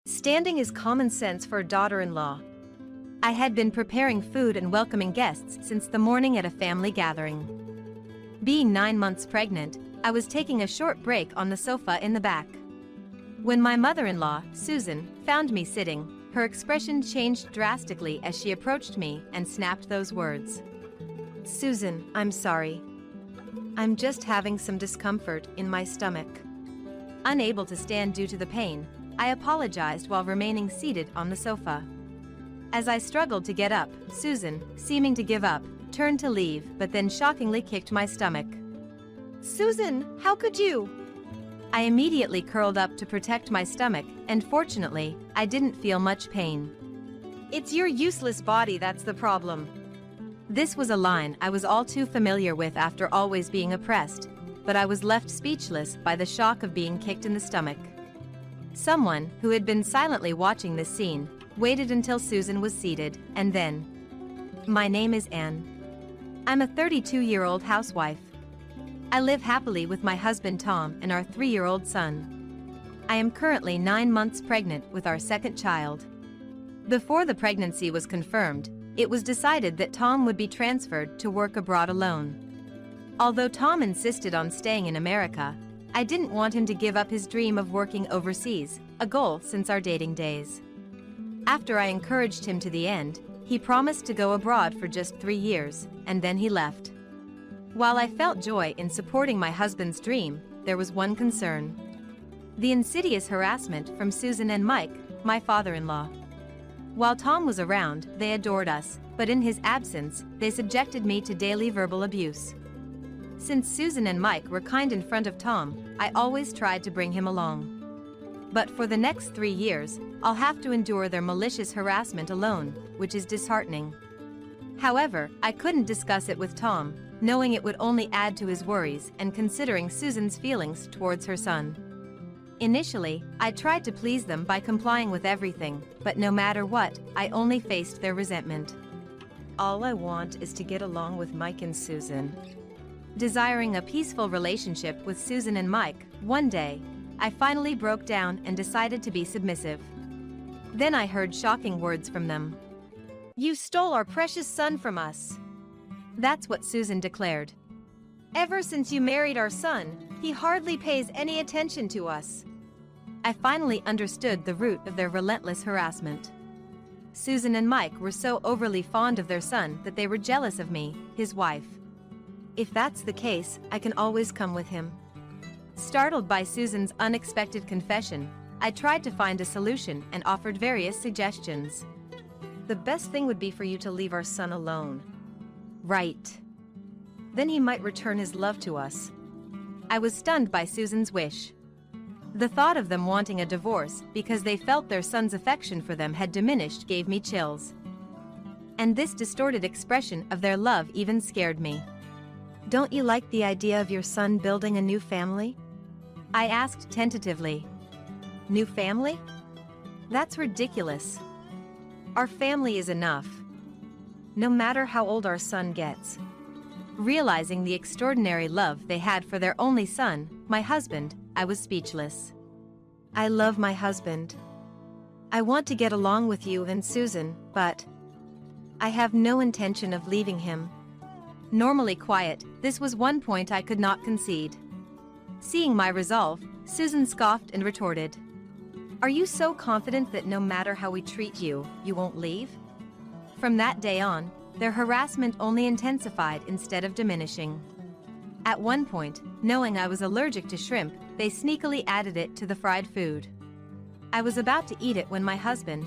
Standing is common sense for a daughter-in-law. I had been preparing food and welcoming guests since the morning at a family gathering. Being 9 months pregnant, I was taking a short break on the sofa in the back. When my mother-in-law, Susan, found me sitting, her expression changed drastically as she approached me and snapped those words. "Susan, I'm sorry. I'm just having some discomfort in my stomach." Unable to stand due to the pain, I apologized while remaining seated on the sofa. As I struggled to get up, Susan, seeming to give up, turned to leave but then shockingly kicked my stomach. "Susan, how could you?" I immediately curled up to protect my stomach, and fortunately, I didn't feel much pain. "It's your useless body that's the problem." This was a line I was all too familiar with after always being oppressed, but I was left speechless by the shock of being kicked in the stomach. Someone, who had been silently watching this scene, waited until Susan was seated, and then. "My name is Anne. I'm a 32-year-old housewife. I live happily with my husband Tom and our 3-year-old son. I am currently 9 months pregnant with our second child. Before the pregnancy was confirmed, it was decided that Tom would be transferred to work abroad alone. Although Tom insisted on staying in America, I didn't want him to give up his dream of working overseas, a goal since our dating days. After I encouraged him to the end, he promised to go abroad for just 3 years, and then he left. While I felt joy in supporting my husband's dream, there was one concern. The insidious harassment from Susan and Mike, my father-in-law. While Tom was around, they adored us, but in his absence, they subjected me to daily verbal abuse. Since Susan and Mike were kind in front of Tom, I always tried to bring him along. But for the next 3 years, I'll have to endure their malicious harassment alone, which is disheartening. However, I couldn't discuss it with Tom, knowing it would only add to his worries and considering Susan's feelings towards her son. Initially, I tried to please them by complying with everything, but no matter what, I only faced their resentment. All I want is to get along with Mike and Susan. Desiring a peaceful relationship with Susan and Mike, one day, I finally broke down and decided to be submissive. Then I heard shocking words from them. "You stole our precious son from us." That's what Susan declared. "Ever since you married our son, he hardly pays any attention to us." I finally understood the root of their relentless harassment. Susan and Mike were so overly fond of their son that they were jealous of me, his wife. "If that's the case, I can always come with him." Startled by Susan's unexpected confession, I tried to find a solution and offered various suggestions. "The best thing would be for you to leave our son alone." "Right. Then he might return his love to us." I was stunned by Susan's wish. The thought of them wanting a divorce because they felt their son's affection for them had diminished gave me chills. And this distorted expression of their love even scared me. "Don't you like the idea of your son building a new family?" I asked tentatively. "New family? That's ridiculous. Our family is enough. No matter how old our son gets." Realizing the extraordinary love they had for their only son, my husband, I was speechless. "I love my husband. I want to get along with you and Susan, but I have no intention of leaving him." Normally quiet, this was one point I could not concede. Seeing my resolve, Susan scoffed and retorted. "Are you so confident that no matter how we treat you, you won't leave?" From that day on, their harassment only intensified instead of diminishing. At one point, knowing I was allergic to shrimp, they sneakily added it to the fried food. I was about to eat it when my husband,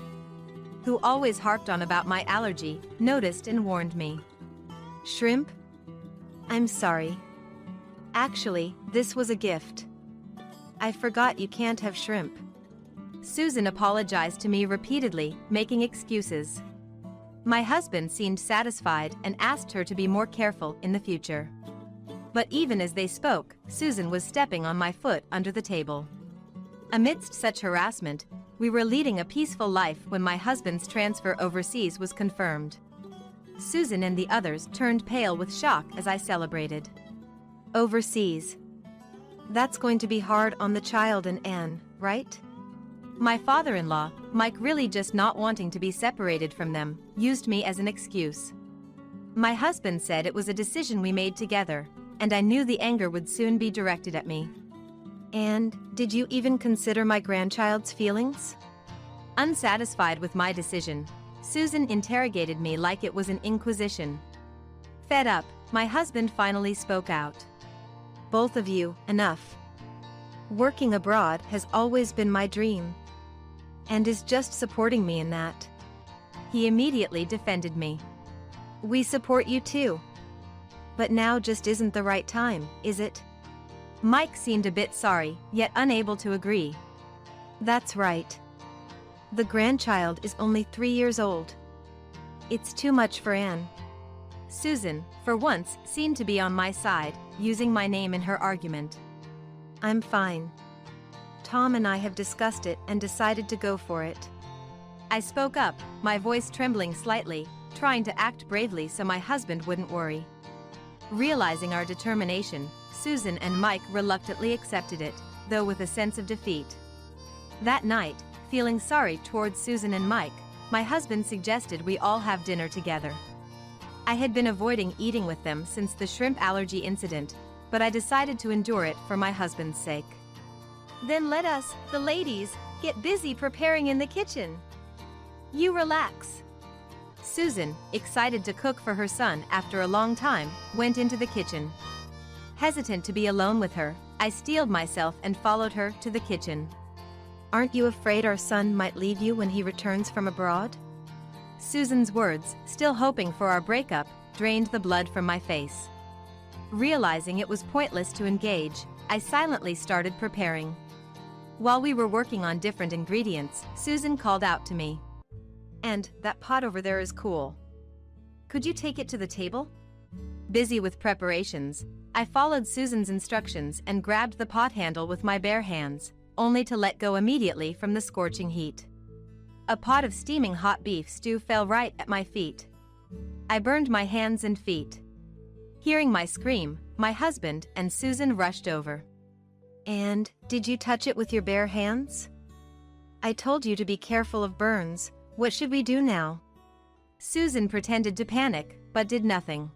who always harped on about my allergy, noticed and warned me. "Shrimp? I'm sorry. Actually, this was a gift. I forgot you can't have shrimp." Susan apologized to me repeatedly, making excuses. My husband seemed satisfied and asked her to be more careful in the future. But even as they spoke, Susan was stepping on my foot under the table. Amidst such harassment, we were leading a peaceful life when my husband's transfer overseas was confirmed. Susan and the others turned pale with shock as I celebrated. "Overseas. That's going to be hard on the child and Anne, right?" My father-in-law, Mike, really just not wanting to be separated from them, used me as an excuse. My husband said it was a decision we made together, and I knew the anger would soon be directed at me. And did you even consider my grandchild's feelings? Unsatisfied with my decision, Susan interrogated me like it was an inquisition. Fed up, my husband finally spoke out. Both of you, enough. Working abroad has always been my dream. And is just supporting me in that. He immediately defended me. We support you too. But now just isn't the right time, is it? Mike seemed a bit sorry, yet unable to agree. That's right. The grandchild is only 3 years old. It's too much for Anne. Susan, for once, seemed to be on my side, using my name in her argument. I'm fine. Tom and I have discussed it and decided to go for it. I spoke up, my voice trembling slightly, trying to act bravely so my husband wouldn't worry. Realizing our determination, Susan and Mike reluctantly accepted it, though with a sense of defeat. That night, feeling sorry towards Susan and Mike, my husband suggested we all have dinner together. I had been avoiding eating with them since the shrimp allergy incident, but I decided to endure it for my husband's sake. Then let us, the ladies, get busy preparing in the kitchen. You relax. Susan, excited to cook for her son after a long time, went into the kitchen. Hesitant to be alone with her, I steeled myself and followed her to the kitchen. Aren't you afraid our son might leave you when he returns from abroad? Susan's words, still hoping for our breakup, drained the blood from my face. Realizing it was pointless to engage, I silently started preparing. While we were working on different ingredients, Susan called out to me. And that pot over there is cool. Could you take it to the table? Busy with preparations, I followed Susan's instructions and grabbed the pot handle with my bare hands, only to let go immediately from the scorching heat. A pot of steaming hot beef stew fell right at my feet. I burned my hands and feet. Hearing my scream, my husband and Susan rushed over. And did you touch it with your bare hands? I told you to be careful of burns. What should we do now? Susan pretended to panic, but did nothing.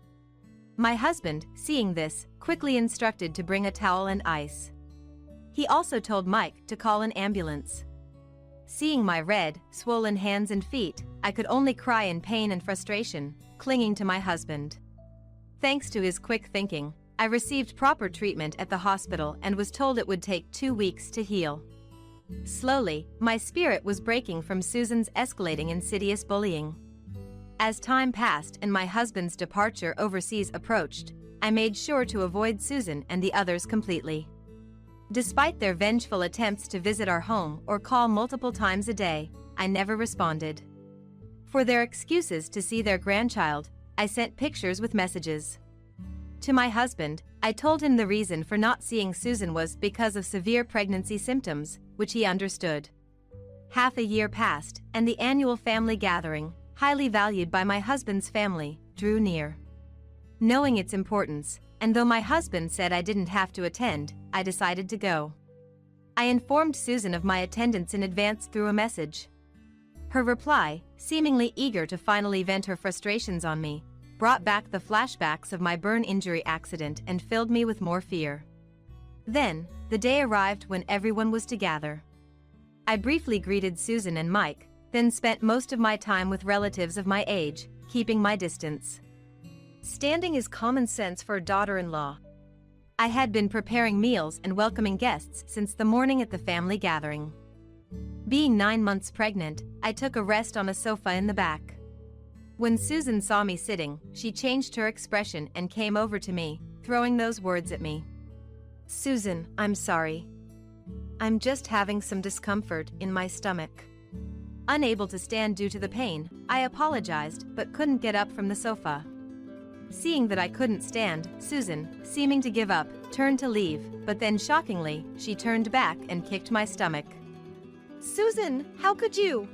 My husband, seeing this, quickly instructed to bring a towel and ice. He also told Mike to call an ambulance. Seeing my red, swollen hands and feet, I could only cry in pain and frustration, clinging to my husband. Thanks to his quick thinking, I received proper treatment at the hospital and was told it would take 2 weeks to heal. Slowly, my spirit was breaking from Susan's escalating insidious bullying. As time passed and my husband's departure overseas approached, I made sure to avoid Susan and the others completely. Despite their vengeful attempts to visit our home or call multiple times a day, I never responded. For their excuses to see their grandchild, I sent pictures with messages. To my husband, I told him the reason for not seeing Susan was because of severe pregnancy symptoms, which he understood. Half a year passed, and the annual family gathering, highly valued by my husband's family, drew near. Knowing its importance, and though my husband said I didn't have to attend, I decided to go. I informed Susan of my attendance in advance through a message. Her reply, seemingly eager to finally vent her frustrations on me, brought back the flashbacks of my burn injury accident and filled me with more fear. Then, the day arrived when everyone was to gather. I briefly greeted Susan and Mike, then spent most of my time with relatives of my age, keeping my distance. Standing is common sense for a daughter-in-law. I had been preparing meals and welcoming guests since the morning at the family gathering. Being 9 months pregnant, I took a rest on a sofa in the back. When Susan saw me sitting, she changed her expression and came over to me, throwing those words at me. Susan, I'm sorry. I'm just having some discomfort in my stomach. Unable to stand due to the pain, I apologized but couldn't get up from the sofa. Seeing that I couldn't stand, Susan, seeming to give up, turned to leave, but then shockingly, she turned back and kicked my stomach. Susan, how could you?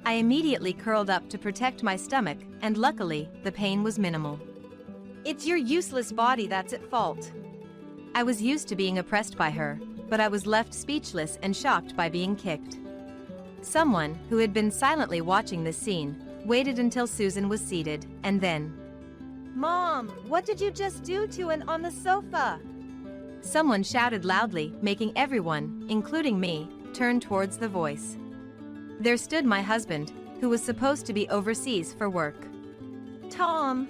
I immediately curled up to protect my stomach, and luckily, the pain was minimal. It's your useless body that's at fault. I was used to being oppressed by her, but I was left speechless and shocked by being kicked. Someone, who had been silently watching this scene, waited until Susan was seated, and then, "Mom, what did you just do to Ann on the sofa?" Someone shouted loudly, making everyone, including me, turn towards the voice. There stood my husband, who was supposed to be overseas for work. "Tom!"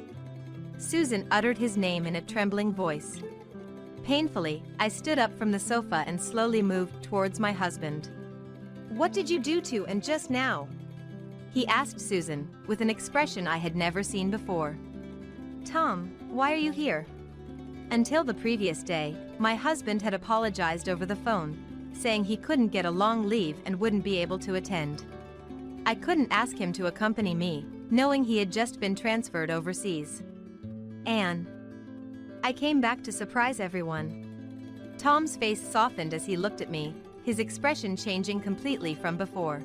Susan uttered his name in a trembling voice. Painfully, I stood up from the sofa and slowly moved towards my husband. "What did you do to Ann just now?" he asked Susan, with an expression I had never seen before. "Tom, why are you here?" Until the previous day, my husband had apologized over the phone, saying he couldn't get a long leave and wouldn't be able to attend. I couldn't ask him to accompany me, knowing he had just been transferred overseas. Ann. I came back to surprise everyone. Tom's face softened as he looked at me, his expression changing completely from before.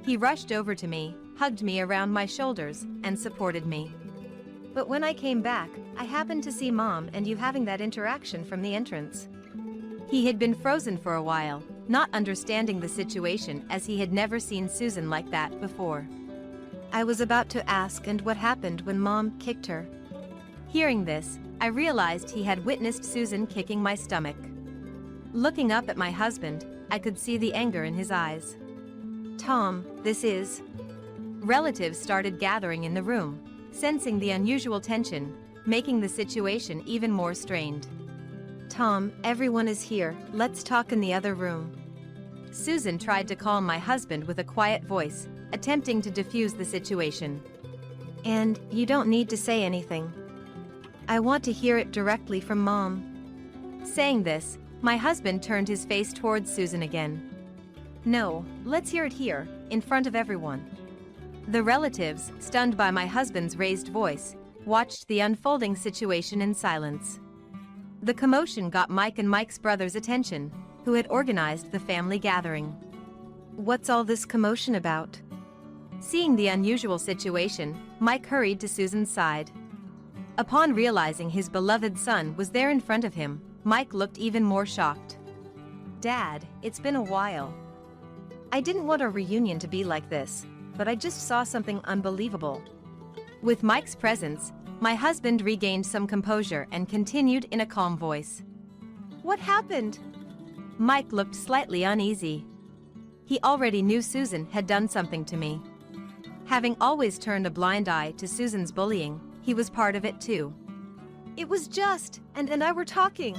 He rushed over to me, hugged me around my shoulders, and supported me. "But when I came back, I happened to see Mom and you having that interaction from the entrance." He had been frozen for a while, not understanding the situation as he had never seen Susan like that before. I was about to ask and what happened when Mom kicked her. Hearing this, I realized he had witnessed Susan kicking my stomach. Looking up at my husband, I could see the anger in his eyes. "Tom, this is..." Relatives started gathering in the room, sensing the unusual tension, making the situation even more strained. "Tom, everyone is here, let's talk in the other room." Susan tried to calm my husband with a quiet voice, attempting to defuse the situation. "And you don't need to say anything. I want to hear it directly from Mom." Saying this, my husband turned his face towards Susan again. "No, let's hear it here, in front of everyone." The relatives, stunned by my husband's raised voice, watched the unfolding situation in silence. The commotion got Mike and Mike's brother's attention, who had organized the family gathering. "What's all this commotion about?" Seeing the unusual situation, Mike hurried to Susan's side. Upon realizing his beloved son was there in front of him, Mike looked even more shocked. "Dad, it's been a while. I didn't want our reunion to be like this, but I just saw something unbelievable." With Mike's presence, my husband regained some composure and continued in a calm voice. "What happened?" Mike looked slightly uneasy. He already knew Susan had done something to me. Having always turned a blind eye to Susan's bullying, he was part of it too. "It was just, and I were talking."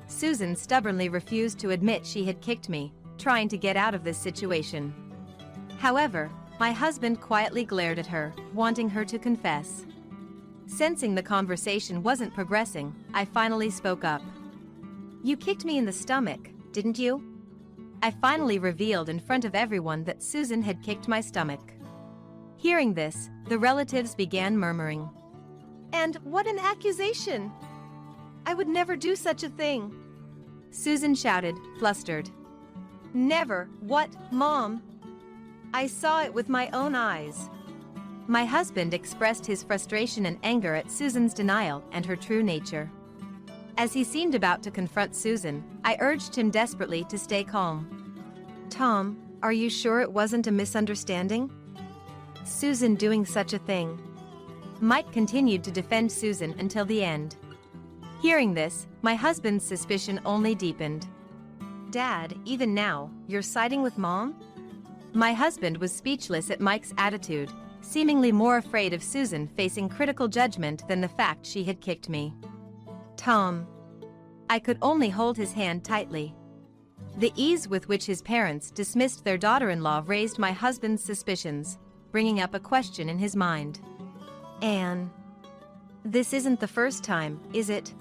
Susan stubbornly refused to admit she had kicked me, trying to get out of this situation. However, my husband quietly glared at her, wanting her to confess. Sensing the conversation wasn't progressing, I finally spoke up. "You kicked me in the stomach, didn't you?" I finally revealed in front of everyone that Susan had kicked my stomach. Hearing this, the relatives began murmuring. "And what an accusation! I would never do such a thing!" Susan shouted, flustered. "Never, what, Mom? I saw it with my own eyes." My husband expressed his frustration and anger at Susan's denial and her true nature. As he seemed about to confront Susan, I urged him desperately to stay calm. "Tom, are you sure it wasn't a misunderstanding? Susan doing such a thing." Mike continued to defend Susan until the end. Hearing this, my husband's suspicion only deepened. "Dad, even now, you're siding with Mom?" My husband was speechless at Mike's attitude, seemingly more afraid of Susan facing critical judgment than the fact she had kicked me. "Tom." I could only hold his hand tightly. The ease with which his parents dismissed their daughter-in-law raised my husband's suspicions, bringing up a question in his mind. "Ann, this isn't the first time, is it?"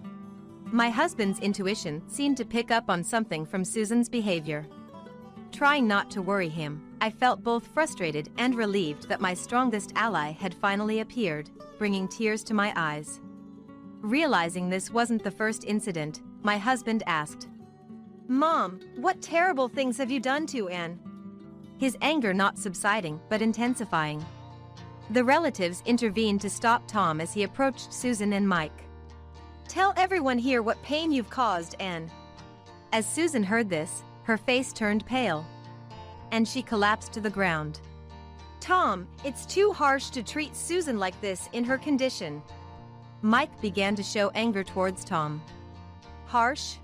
My husband's intuition seemed to pick up on something from Susan's behavior. Trying not to worry him, I felt both frustrated and relieved that my strongest ally had finally appeared, bringing tears to my eyes. Realizing this wasn't the first incident, my husband asked, "Mom, what terrible things have you done to Ann?" His anger not subsiding but intensifying. The relatives intervened to stop Tom as he approached Susan and Mike. "Tell everyone here what pain you've caused, Ann." As Susan heard this, her face turned pale. and she collapsed to the ground. "Tom, it's too harsh to treat Susan like this in her condition." Mike began to show anger towards Tom. "Harsh?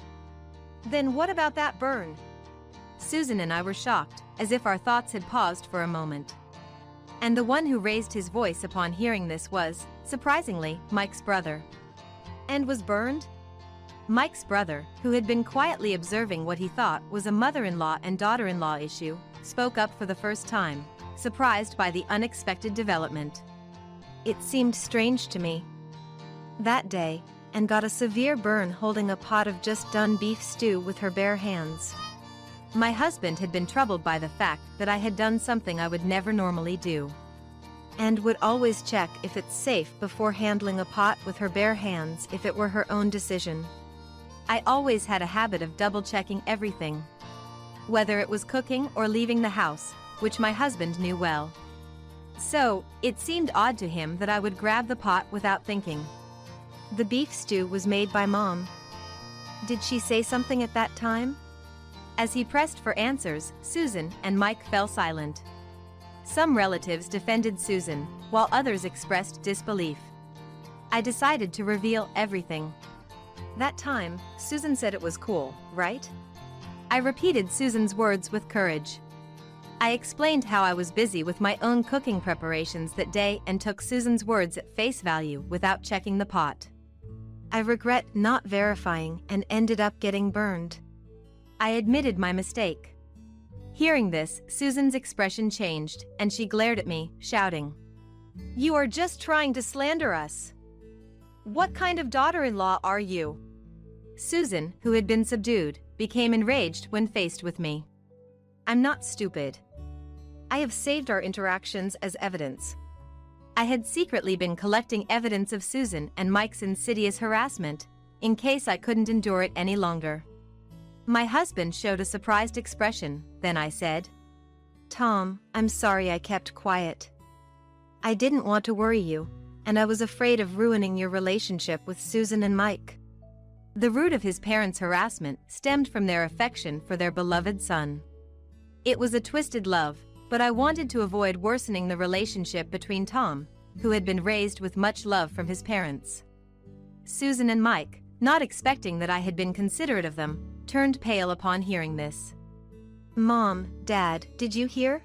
Then what about that burn?" Susan and I were shocked, as if our thoughts had paused for a moment. And the one who raised his voice upon hearing this was, surprisingly, Mike's brother. "And was burned?" Mike's brother, who had been quietly observing what he thought was a mother-in-law and daughter-in-law issue, spoke up for the first time, surprised by the unexpected development. "It seemed strange to me that day, and got a severe burn holding a pot of just done beef stew with her bare hands. My husband had been troubled by the fact that I had done something I would never normally do, and would always check if it's safe before handling a pot with her bare hands if it were her own decision. I always had a habit of double-checking everything, whether it was cooking or leaving the house, which my husband knew well. So, it seemed odd to him that I would grab the pot without thinking." "The beef stew was made by Mom. Did she say something at that time?" As he pressed for answers, Susan and Mike fell silent. Some relatives defended Susan, while others expressed disbelief. I decided to reveal everything. "That time, Susan said it was cool, right?" I repeated Susan's words with courage. I explained how I was busy with my own cooking preparations that day and took Susan's words at face value without checking the pot. "I regret not verifying and ended up getting burned." I admitted my mistake. Hearing this, Susan's expression changed, and she glared at me, shouting, "You are just trying to slander us. What kind of daughter-in-law are you?" Susan, who had been subdued, became enraged when faced with me. "I'm not stupid. I have saved our interactions as evidence." I had secretly been collecting evidence of Susan and Mike's insidious harassment, in case I couldn't endure it any longer. My husband showed a surprised expression, then I said, "Tom, I'm sorry I kept quiet. I didn't want to worry you, and I was afraid of ruining your relationship with Susan and Mike." The root of his parents' harassment stemmed from their affection for their beloved son. It was a twisted love, but I wanted to avoid worsening the relationship between Tom, who had been raised with much love from his parents. Susan and Mike, not expecting that I had been considerate of them, turned pale upon hearing this. "Mom, Dad, did you hear?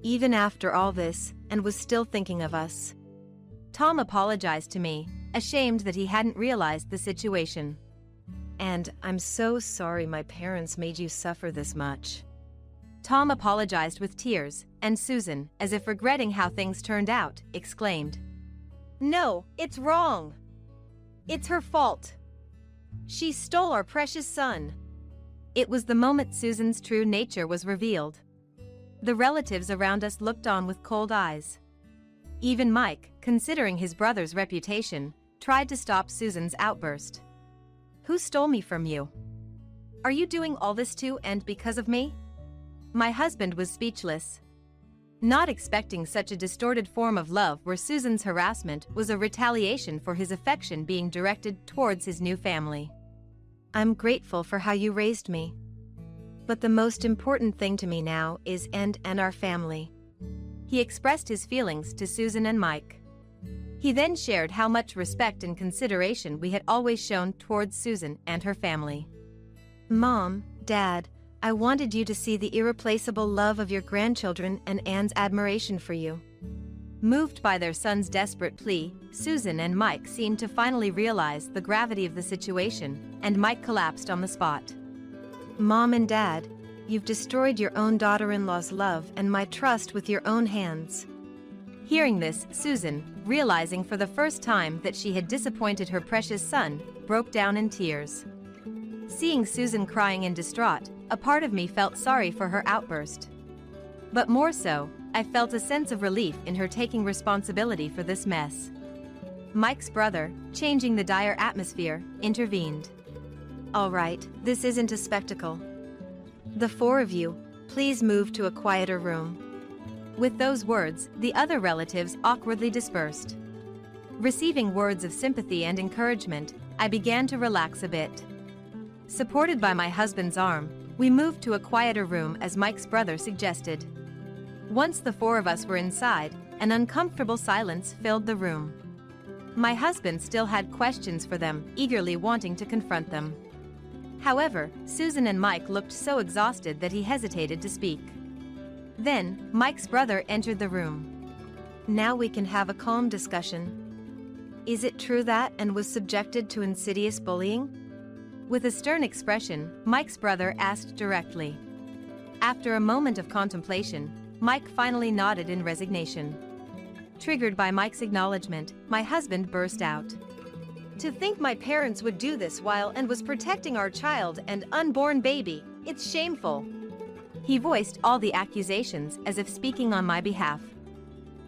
Even after all this, and was still thinking of us." Tom apologized to me, ashamed that he hadn't realized the situation. "And I'm so sorry my parents made you suffer this much." Tom apologized with tears, and Susan, as if regretting how things turned out, exclaimed, "No, it's wrong. It's her fault. She stole our precious son." It was the moment Susan's true nature was revealed. The relatives around us looked on with cold eyes. Even Mike, considering his brother's reputation, tried to stop Susan's outburst. "Who stole me from you? Are you doing all this too and because of me?" My husband was speechless, not expecting such a distorted form of love where Susan's harassment was a retaliation for his affection being directed towards his new family. "I'm grateful for how you raised me. But the most important thing to me now is and our family." He expressed his feelings to Susan and Mike. He then shared how much respect and consideration we had always shown towards Susan and her family. "Mom, Dad, I wanted you to see the irreplaceable love of your grandchildren and Anne's admiration for you." Moved by their son's desperate plea, Susan and Mike seemed to finally realize the gravity of the situation, and Mike collapsed on the spot. "Mom and Dad, you've destroyed your own daughter-in-law's love and my trust with your own hands." Hearing this, Susan, realizing for the first time that she had disappointed her precious son, broke down in tears. Seeing Susan crying and distraught, a part of me felt sorry for her outburst. But more so, I felt a sense of relief in her taking responsibility for this mess. Mike's brother, changing the dire atmosphere, intervened. "All right, this isn't a spectacle. The four of you, please move to a quieter room." With those words, the other relatives awkwardly dispersed. Receiving words of sympathy and encouragement, I began to relax a bit. Supported by my husband's arm, We moved to a quieter room as Mike's brother suggested. Once the four of us were inside, an uncomfortable silence filled the room. My husband still had questions for them, eagerly wanting to confront them. However, Susan and Mike looked so exhausted that he hesitated to speak. Then, Mike's brother entered the room. Now we can have a calm discussion. Is it true that and was subjected to insidious bullying? With a stern expression, Mike's brother asked directly. After a moment of contemplation, Mike finally nodded in resignation. Triggered by Mike's acknowledgement, my husband burst out. To think my parents would do this while and was protecting our child and unborn baby, it's shameful. He voiced all the accusations as if speaking on my behalf.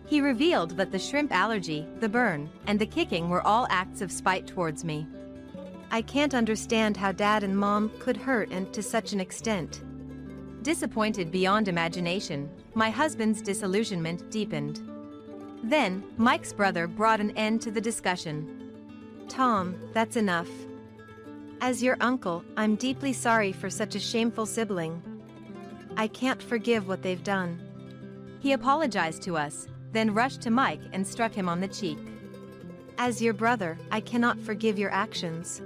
He revealed that the shrimp allergy, the burn, and the kicking were all acts of spite towards me. I can't understand how Dad and Mom could hurt and to such an extent. Disappointed beyond imagination, my husband's disillusionment deepened. Then, Mike's brother brought an end to the discussion. Tom, that's enough. As your uncle, I'm deeply sorry for such a shameful sibling. I can't forgive what they've done. He apologized to us, then rushed to Mike and struck him on the cheek. As your brother, I cannot forgive your actions.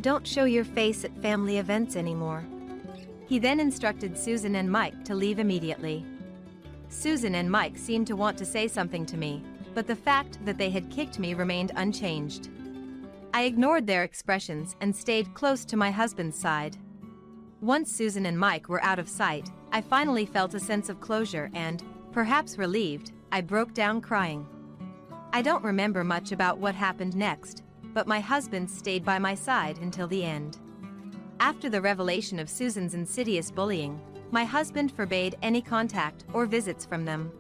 Don't show your face at family events anymore. He then instructed Susan and Mike to leave immediately. Susan and Mike seemed to want to say something to me, but the fact that they had kicked me remained unchanged. I ignored their expressions and stayed close to my husband's side. Once Susan and Mike were out of sight, I finally felt a sense of closure and, perhaps relieved, I broke down crying. I don't remember much about what happened next, but my husband stayed by my side until the end. After the revelation of Susan's insidious bullying, my husband forbade any contact or visits from them.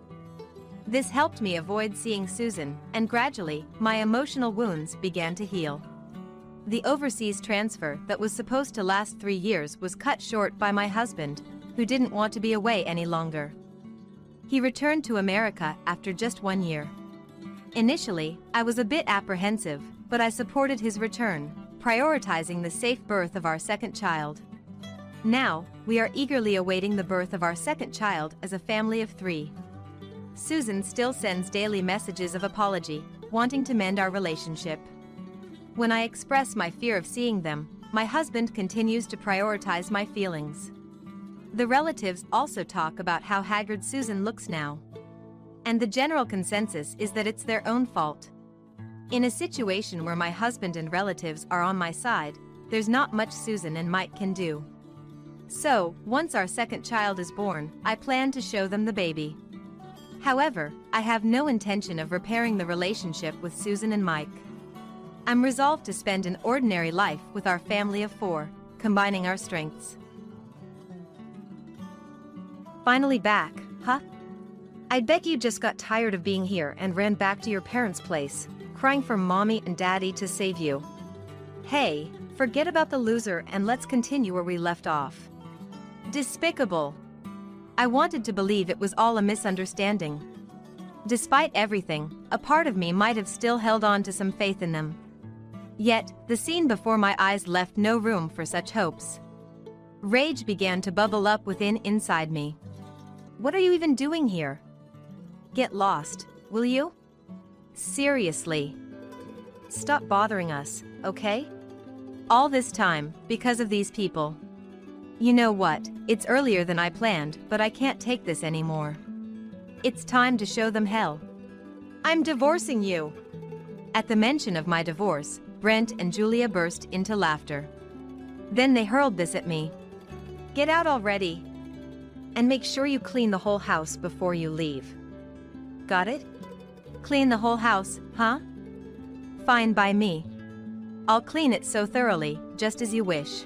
This helped me avoid seeing Susan, and gradually, my emotional wounds began to heal. The overseas transfer that was supposed to last 3 years was cut short by my husband, who didn't want to be away any longer. He returned to America after just 1 year. Initially, I was a bit apprehensive, but I supported his return, prioritizing the safe birth of our second child. Now, we are eagerly awaiting the birth of our second child as a family of 3. Susan still sends daily messages of apology, wanting to mend our relationship. When I express my fear of seeing them, my husband continues to prioritize my feelings. The relatives also talk about how haggard Susan looks now. And the general consensus is that it's their own fault. In a situation where my husband and relatives are on my side, there's not much Susan and Mike can do. So, once our second child is born, I plan to show them the baby. However, I have no intention of repairing the relationship with Susan and Mike. I'm resolved to spend an ordinary life with our family of 4, combining our strengths. Finally back, huh? I'd bet you just got tired of being here and ran back to your parents' place, crying for mommy and daddy to save you. Hey, forget about the loser and let's continue where we left off. Despicable. I wanted to believe it was all a misunderstanding. Despite everything, a part of me might have still held on to some faith in them. Yet, the scene before my eyes left no room for such hopes. Rage began to bubble up inside me. What are you even doing here? Get lost, will you? Seriously. Stop bothering us, okay? All this time, because of these people. You know what, it's earlier than I planned, but I can't take this anymore. It's time to show them hell. I'm divorcing you. At the mention of my divorce, Brent and Julia burst into laughter. Then they hurled this at me. Get out already. And make sure you clean the whole house before you leave. Got it? Clean the whole house, huh? Fine by me. I'll clean it so thoroughly, just as you wish.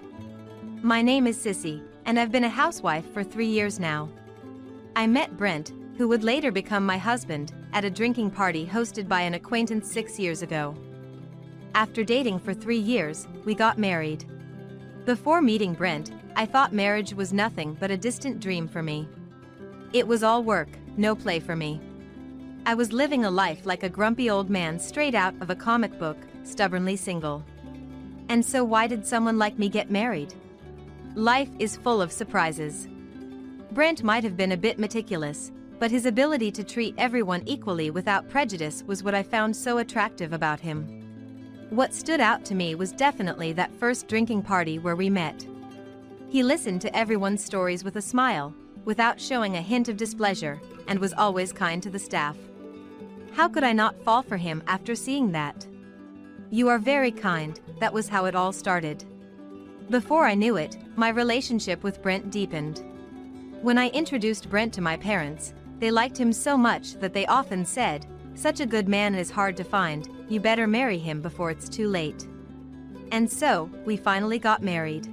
My name is Sissy, and I've been a housewife for 3 years now. I met Brent, who would later become my husband, at a drinking party hosted by an acquaintance 6 years ago. After dating for 3 years, we got married. Before meeting Brent, I thought marriage was nothing but a distant dream for me. It was all work, no play for me. I was living a life like a grumpy old man straight out of a comic book, stubbornly single. And so why did someone like me get married? Life is full of surprises. Brent might have been a bit meticulous, but his ability to treat everyone equally without prejudice was what I found so attractive about him. What stood out to me was definitely that first drinking party where we met. He listened to everyone's stories with a smile, without showing a hint of displeasure, and was always kind to the staff. How could I not fall for him after seeing that? "You are very kind," that was how it all started. Before I knew it, my relationship with Brent deepened. When I introduced Brent to my parents, they liked him so much that they often said, "Such a good man is hard to find, you better marry him before it's too late." And so, we finally got married.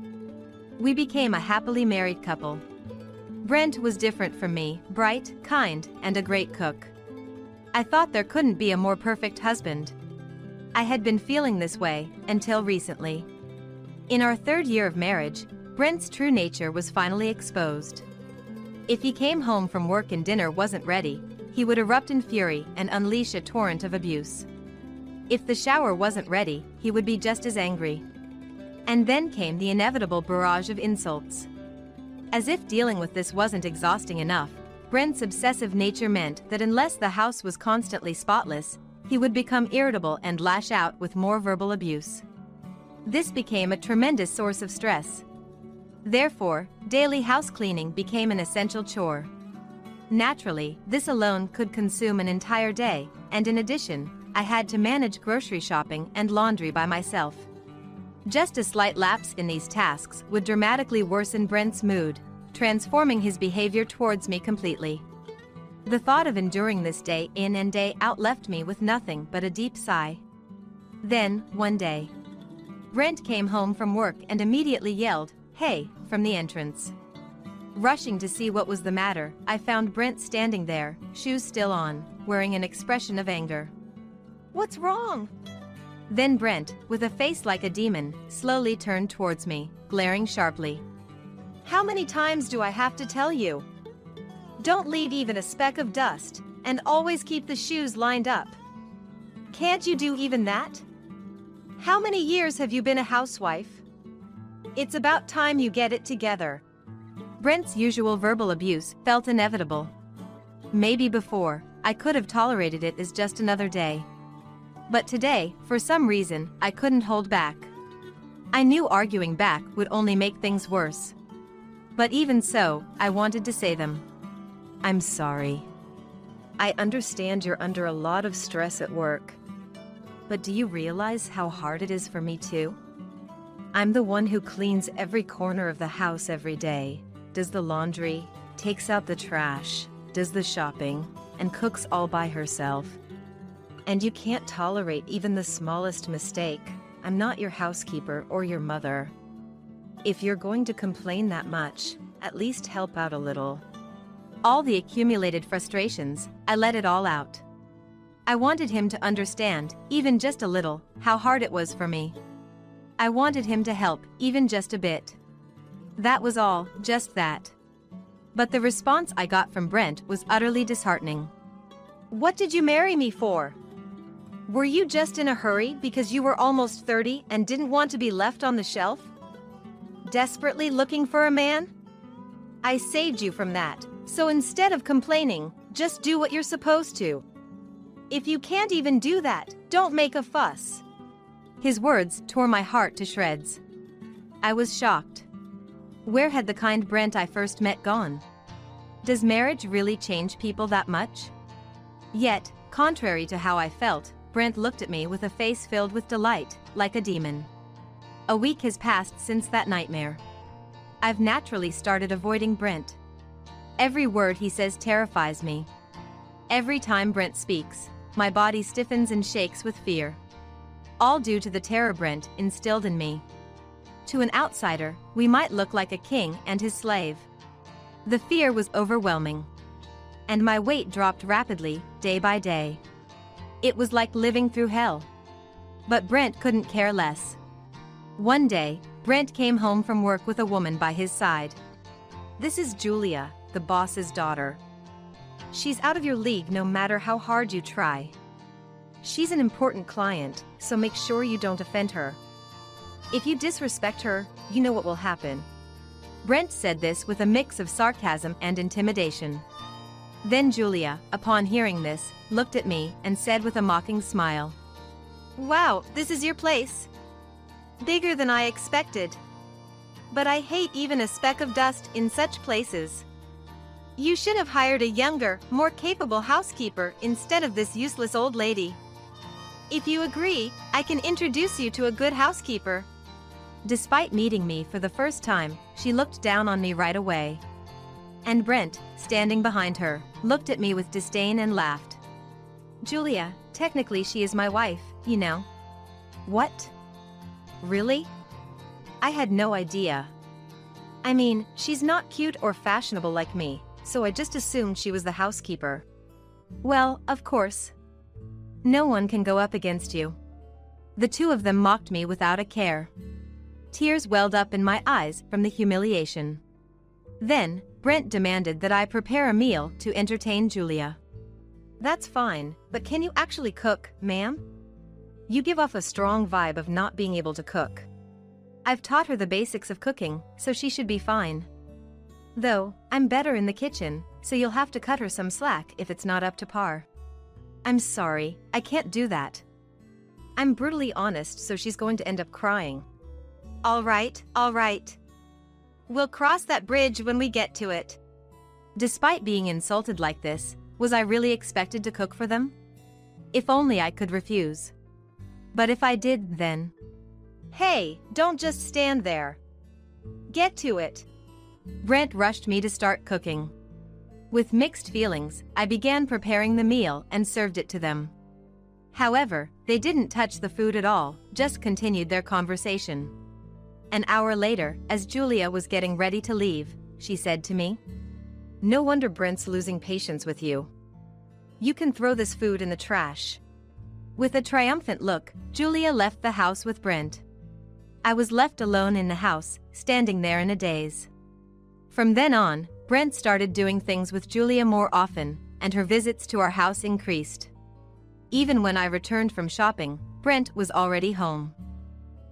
We became a happily married couple. Brent was different from me, bright, kind, and a great cook. I thought there couldn't be a more perfect husband. I had been feeling this way, until recently. In our 3rd year of marriage, Brent's true nature was finally exposed. If he came home from work and dinner wasn't ready, he would erupt in fury and unleash a torrent of abuse. If the shower wasn't ready, he would be just as angry. And then came the inevitable barrage of insults. As if dealing with this wasn't exhausting enough, Brent's obsessive nature meant that unless the house was constantly spotless, he would become irritable and lash out with more verbal abuse. This became a tremendous source of stress. Therefore, daily house cleaning became an essential chore. Naturally, this alone could consume an entire day, and in addition, I had to manage grocery shopping and laundry by myself. Just a slight lapse in these tasks would dramatically worsen Brent's mood, transforming his behavior towards me completely. The thought of enduring this day in and day out left me with nothing but a deep sigh. Then, one day, Brent came home from work and immediately yelled, "Hey," from the entrance. Rushing to see what was the matter, I found Brent standing there, shoes still on, wearing an expression of anger. "What's wrong?" Then Brent, with a face like a demon, slowly turned towards me, glaring sharply. "How many times do I have to tell you? Don't leave even a speck of dust, and always keep the shoes lined up. Can't you do even that? How many years have you been a housewife? It's about time you get it together." Brent's usual verbal abuse felt inevitable. Maybe before, I could have tolerated it as just another day. But today, for some reason, I couldn't hold back. I knew arguing back would only make things worse. But even so, I wanted to say them. "I'm sorry. I understand you're under a lot of stress at work. But do you realize how hard it is for me too? I'm the one who cleans every corner of the house every day, does the laundry, takes out the trash, does the shopping, and cooks all by herself. And you can't tolerate even the smallest mistake. I'm not your housekeeper or your mother. If you're going to complain that much, at least help out a little." All the accumulated frustrations, I let it all out. I wanted him to understand, even just a little, how hard it was for me. I wanted him to help, even just a bit. That was all, just that. But the response I got from Brent was utterly disheartening. "What did you marry me for? Were you just in a hurry because you were almost 30 and didn't want to be left on the shelf? Desperately looking for a man? I saved you from that, so instead of complaining, just do what you're supposed to. If you can't even do that, don't make a fuss." His words tore my heart to shreds. I was shocked. Where had the kind Brent I first met gone? Does marriage really change people that much? Yet, contrary to how I felt, Brent looked at me with a face filled with delight, like a demon. A week has passed since that nightmare. I've naturally started avoiding Brent. Every word he says terrifies me. Every time Brent speaks, my body stiffens and shakes with fear. All due to the terror Brent instilled in me. To an outsider, we might look like a king and his slave. The fear was overwhelming. And my weight dropped rapidly, day by day. It was like living through hell. But Brent couldn't care less. One day, Brent came home from work with a woman by his side. "This is Julia, the boss's daughter. She's out of your league no matter how hard you try. She's an important client, so make sure you don't offend her. If you disrespect her, you know what will happen. Brent said this with a mix of sarcasm and intimidation. Then Julia, upon hearing this, looked at me and said with a mocking smile, "Wow, this is your place. Bigger than I expected. But I hate even a speck of dust in such places. You should have hired a younger, more capable housekeeper instead of this useless old lady. If you agree, I can introduce you to a good housekeeper." Despite meeting me for the first time, she looked down on me right away. And Brent, standing behind her, looked at me with disdain and laughed. "Julia, technically she is my wife, you know." "What? Really?" I had no idea. I mean, she's not cute or fashionable like me, so I just assumed she was the housekeeper. Well, of course. No one can go up against you. The two of them mocked me without a care. Tears welled up in my eyes from the humiliation. Then, Brent demanded that I prepare a meal to entertain Julia. "That's fine, but can you actually cook, ma'am? You give off a strong vibe of not being able to cook." I've taught her the basics of cooking, so she should be fine. Though, I'm better in the kitchen, so you'll have to cut her some slack if it's not up to par. I'm sorry, I can't do that. I'm brutally honest, so she's going to end up crying. All right. We'll cross that bridge when we get to it. Despite being insulted like this, was I really expected to cook for them? If only I could refuse. But if I did, then... Hey, don't just stand there. Get to it. Brent rushed me to start cooking. With mixed feelings, I began preparing the meal and served it to them. However, they didn't touch the food at all, just continued their conversation. An hour later, as Julia was getting ready to leave, she said to me, "No wonder Brent's losing patience with you. You can throw this food in the trash." With a triumphant look, Julia left the house with Brent. I was left alone in the house, standing there in a daze. From then on, Brent started doing things with Julia more often, and her visits to our house increased. Even when I returned from shopping, Brent was already home.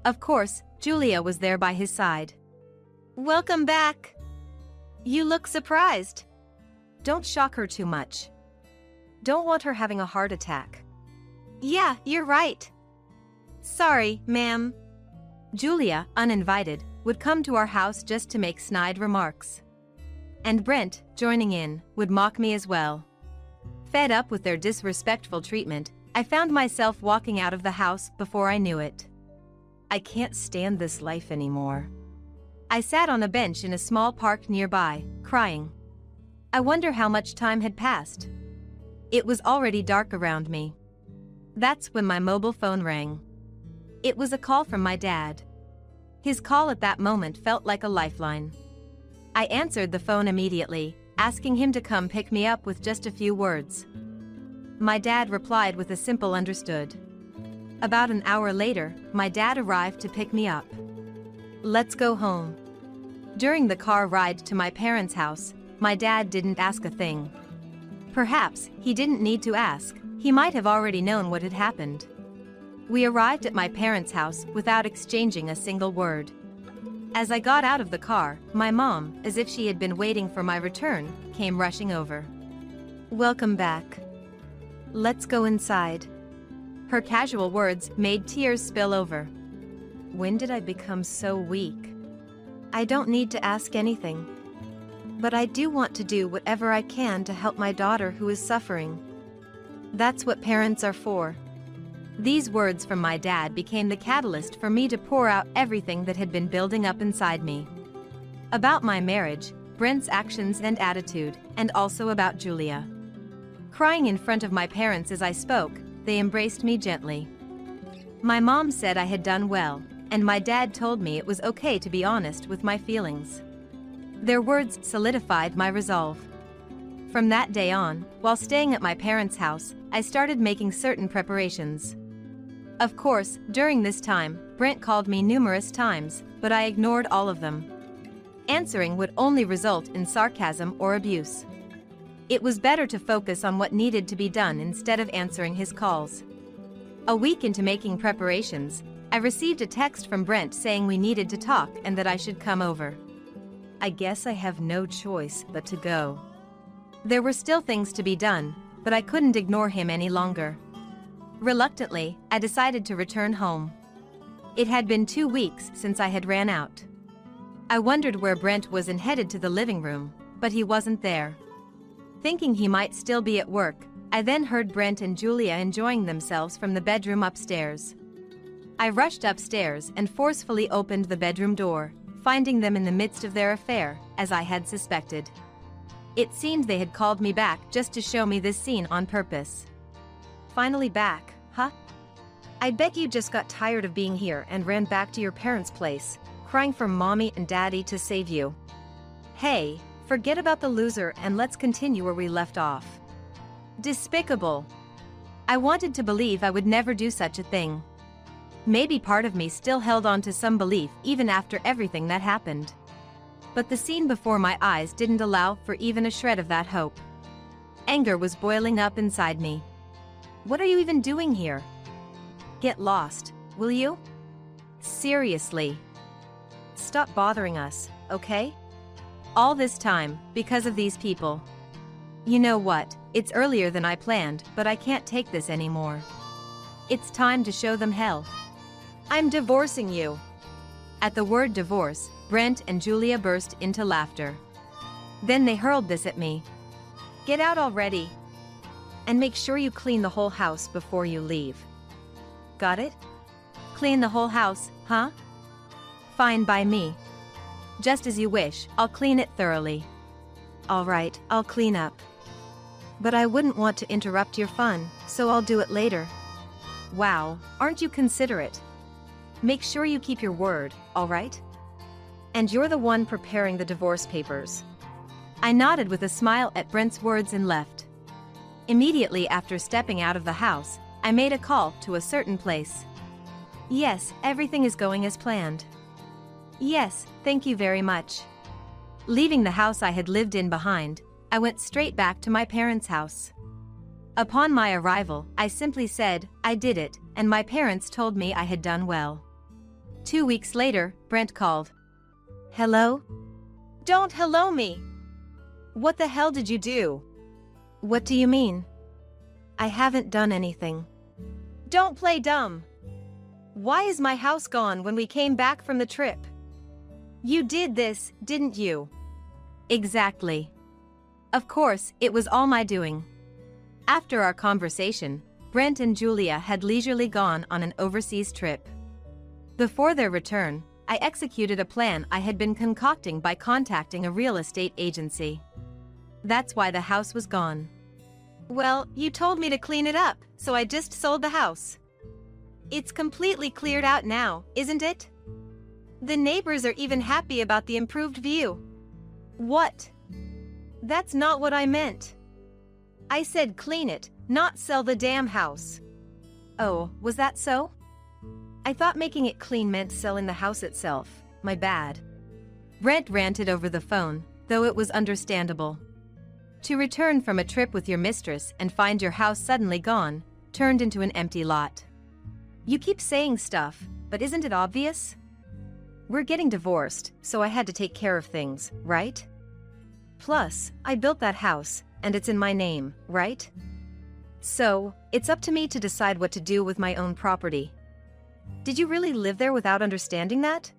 Of course, Julia was there by his side. "Welcome back. You look surprised." "Don't shock her too much. Don't want her having a heart attack." "Yeah, you're right. Sorry, ma'am." Julia, uninvited, would come to our house just to make snide remarks. And Brent, joining in, would mock me as well. Fed up with their disrespectful treatment, I found myself walking out of the house before I knew it. I can't stand this life anymore. I sat on a bench in a small park nearby, crying. I wonder how much time had passed. It was already dark around me. That's when my mobile phone rang. It was a call from my dad. His call at that moment felt like a lifeline. I answered the phone immediately, asking him to come pick me up with just a few words. My dad replied with a simple "understood." About an hour later, my dad arrived to pick me up. Let's go home. During the car ride to my parents' house, my dad didn't ask a thing. Perhaps he didn't need to ask, he might have already known what had happened. We arrived at my parents' house without exchanging a single word. As I got out of the car, my mom, as if she had been waiting for my return, came rushing over. "Welcome back. Let's go inside." Her casual words made tears spill over. When did I become so weak? I don't need to ask anything. But I do want to do whatever I can to help my daughter who is suffering. That's what parents are for. These words from my dad became the catalyst for me to pour out everything that had been building up inside me. About my marriage, Brent's actions and attitude, and also about Julia. Crying in front of my parents as I spoke, they embraced me gently. My mom said I had done well, and my dad told me it was okay to be honest with my feelings. Their words solidified my resolve. From that day on, while staying at my parents' house, I started making certain preparations. Of course, during this time, Brent called me numerous times, but I ignored all of them. Answering would only result in sarcasm or abuse. It was better to focus on what needed to be done instead of answering his calls. A week into making preparations, I received a text from Brent saying we needed to talk and that I should come over. I guess I have no choice but to go. There were still things to be done, but I couldn't ignore him any longer. Reluctantly, I decided to return home. It had been 2 weeks since I had ran out. I wondered where Brent was and headed to the living room, but he wasn't there. Thinking he might still be at work, I then heard Brent and Julia enjoying themselves from the bedroom upstairs. I rushed upstairs and forcefully opened the bedroom door, finding them in the midst of their affair, as I had suspected. It seemed they had called me back just to show me this scene on purpose. Finally back, huh? I bet you just got tired of being here and ran back to your parents' place, crying for mommy and daddy to save you. Hey, forget about the loser and let's continue where we left off. Despicable. I wanted to believe I would never do such a thing. Maybe part of me still held on to some belief even after everything that happened. But the scene before my eyes didn't allow for even a shred of that hope. Anger was boiling up inside me. What are you even doing here? Get lost, will you? Seriously. Stop bothering us, okay? All this time, because of these people. You know what, it's earlier than I planned, but I can't take this anymore. It's time to show them hell. I'm divorcing you. At the word divorce, Brent and Julia burst into laughter. Then they hurled this at me. Get out already. And make sure you clean the whole house before you leave. Got it? Clean the whole house, huh? Fine by me. Just as you wish, I'll clean it thoroughly. All right, I'll clean up. But I wouldn't want to interrupt your fun, so I'll do it later. Wow, aren't you considerate? Make sure you keep your word, all right? And you're the one preparing the divorce papers. I nodded with a smile at Brent's words and left. Immediately after stepping out of the house, I made a call to a certain place. Yes, everything is going as planned. Yes, thank you very much. Leaving the house I had lived in behind, I went straight back to my parents' house. Upon my arrival, I simply said, I did it, and my parents told me I had done well. 2 weeks later, Brent called. Hello? Don't hello me! What the hell did you do? What do you mean? I haven't done anything. Don't play dumb. Why is my house gone when we came back from the trip? You did this, didn't you? Exactly. Of course, it was all my doing. After our conversation, Brent and Julia had leisurely gone on an overseas trip. Before their return, I executed a plan I had been concocting by contacting a real estate agency. That's why the house was gone. Well, you told me to clean it up, so I just sold the house. It's completely cleared out now, isn't it? The neighbors are even happy about the improved view. What? That's not what I meant. I said clean it, not sell the damn house. Oh, was that so? I thought making it clean meant selling the house itself. My bad. Brent ranted over the phone, though it was understandable. To return from a trip with your mistress and find your house suddenly gone, turned into an empty lot. You keep saying stuff, but isn't it obvious? We're getting divorced, so I had to take care of things, right? Plus, I built that house, and it's in my name, right? So, it's up to me to decide what to do with my own property. Did you really live there without understanding that?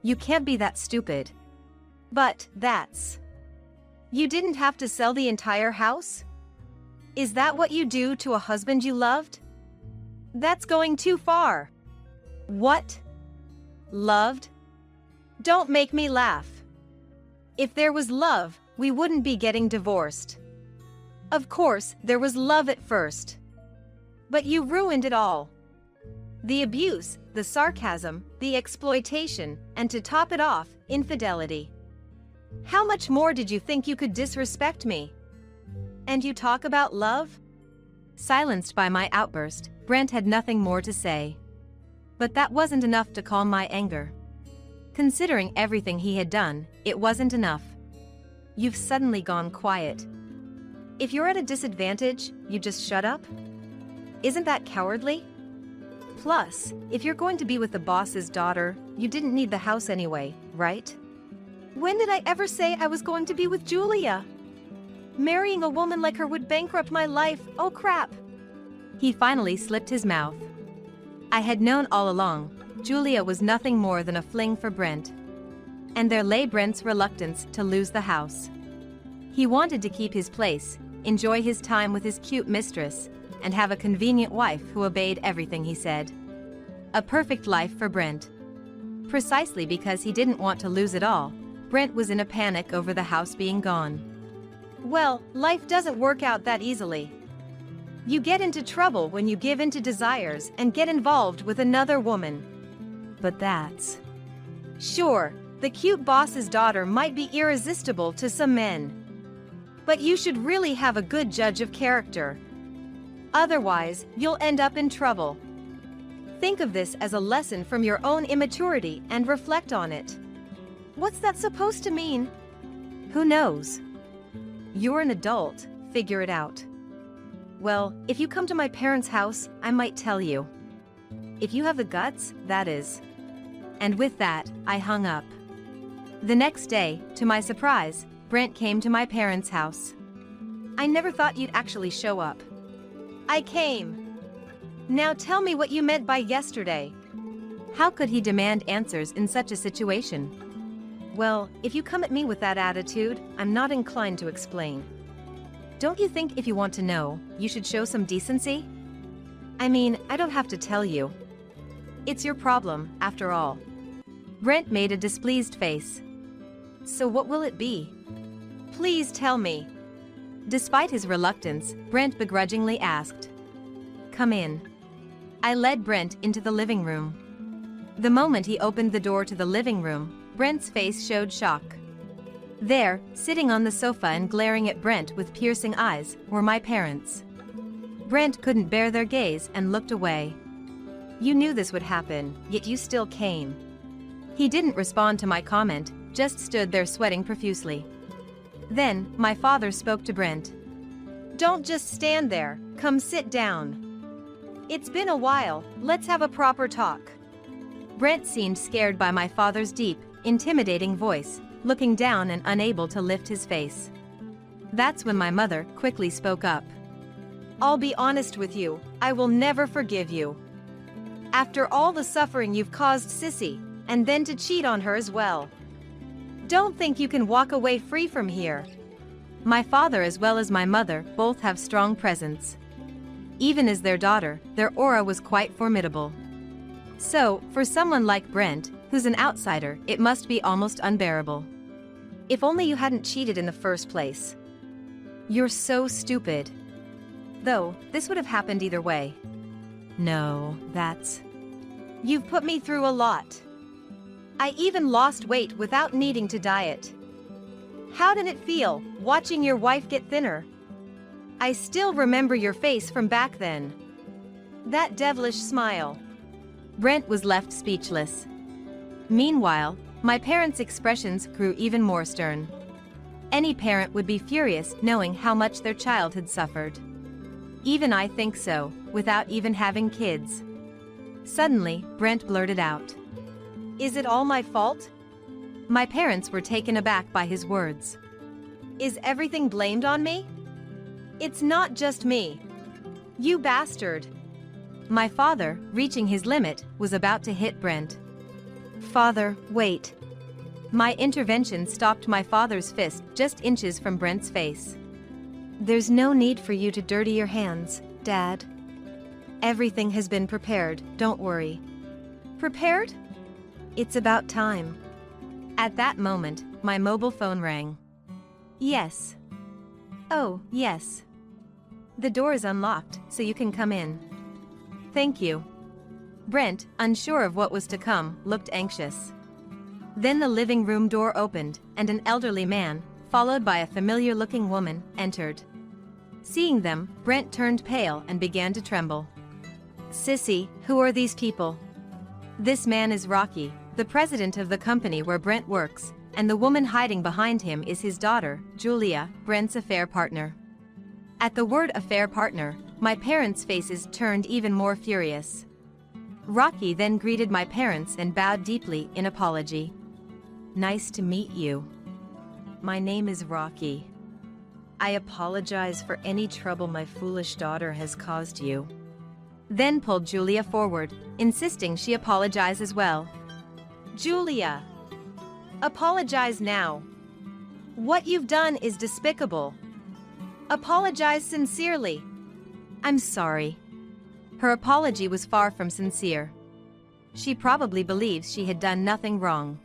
You can't be that stupid. But, that's... You didn't have to sell the entire house? Is that what you do to a husband you loved? That's going too far. What? Loved? Don't make me laugh. If there was love, we wouldn't be getting divorced. Of course, there was love at first. But you ruined it all. The abuse, the sarcasm, the exploitation, and to top it off, infidelity. How much more did you think you could disrespect me? And you talk about love? Silenced by my outburst, Brent had nothing more to say. But that wasn't enough to calm my anger. Considering everything he had done, it wasn't enough. You've suddenly gone quiet. If you're at a disadvantage, you just shut up? Isn't that cowardly? Plus, if you're going to be with the boss's daughter, you didn't need the house anyway, right? When did I ever say I was going to be with Julia? Marrying a woman like her would bankrupt my life, oh crap. He finally slipped his mouth. I had known all along, Julia was nothing more than a fling for Brent. And there lay Brent's reluctance to lose the house. He wanted to keep his place, enjoy his time with his cute mistress, and have a convenient wife who obeyed everything he said. A perfect life for Brent. Precisely because he didn't want to lose it all, Brent was in a panic over the house being gone. Well, life doesn't work out that easily. You get into trouble when you give in to desires and get involved with another woman. But that's... Sure, the cute boss's daughter might be irresistible to some men. But you should really have a good judge of character. Otherwise, you'll end up in trouble. Think of this as a lesson from your own immaturity and reflect on it. What's that supposed to mean? Who knows? You're an adult, figure it out. Well, if you come to my parents' house, I might tell you. If you have the guts, that is. And with that, I hung up. The next day, to my surprise, Brent came to my parents' house. I never thought you'd actually show up. I came. Now tell me what you meant by yesterday. How could he demand answers in such a situation? Well, if you come at me with that attitude, I'm not inclined to explain. Don't you think if you want to know, you should show some decency? I mean, I don't have to tell you. It's your problem, after all. Brent made a displeased face. So what will it be? Please tell me. Despite his reluctance, Brent begrudgingly asked. Come in. I led Brent into the living room. The moment he opened the door to the living room, Brent's face showed shock. There, sitting on the sofa and glaring at Brent with piercing eyes, were my parents. Brent couldn't bear their gaze and looked away. You knew this would happen, yet you still came. He didn't respond to my comment, just stood there sweating profusely. Then, my father spoke to Brent. Don't just stand there, come sit down. It's been a while, let's have a proper talk. Brent seemed scared by my father's deep, intimidating voice, looking down and unable to lift his face. That's when my mother quickly spoke up. I'll be honest with you, I will never forgive you. After all the suffering you've caused Sissy, and then to cheat on her as well. Don't think you can walk away free from here. My father as well as my mother both have strong presence. Even as their daughter, their aura was quite formidable. So, for someone like Brent, who's an outsider, it must be almost unbearable. If only you hadn't cheated in the first place. You're so stupid. Though, this would have happened either way. No, that's... You've put me through a lot. I even lost weight without needing to diet. How did it feel, watching your wife get thinner? I still remember your face from back then. That devilish smile. Brent was left speechless. Meanwhile, my parents' expressions grew even more stern. Any parent would be furious knowing how much their child had suffered. Even I think so, without even having kids. Suddenly, Brent blurted out. Is it all my fault? My parents were taken aback by his words. Is everything blamed on me? It's not just me. You bastard. My father, reaching his limit, was about to hit Brent. Father, wait. My intervention stopped my father's fist just inches from Brent's face. There's no need for you to dirty your hands, Dad. Everything has been prepared, don't worry. Prepared? It's about time. At that moment, my mobile phone rang. Yes. Oh, yes. The door is unlocked, so you can come in. Thank you. Brent, unsure of what was to come, looked anxious. Then the living room door opened, and an elderly man, followed by a familiar-looking woman, entered. Seeing them, Brent turned pale and began to tremble. Sissy, who are these people? This man is Rocky, the president of the company where Brent works, and the woman hiding behind him is his daughter, Julia, Brent's affair partner. At the word affair partner, my parents' faces turned even more furious. Rocky then greeted my parents and bowed deeply in apology. Nice to meet you. My name is Rocky. I apologize for any trouble my foolish daughter has caused you. Then pulled Julia forward, insisting she apologize as well. Julia! Apologize now. What you've done is despicable. Apologize sincerely. I'm sorry. Her apology was far from sincere. She probably believes she had done nothing wrong.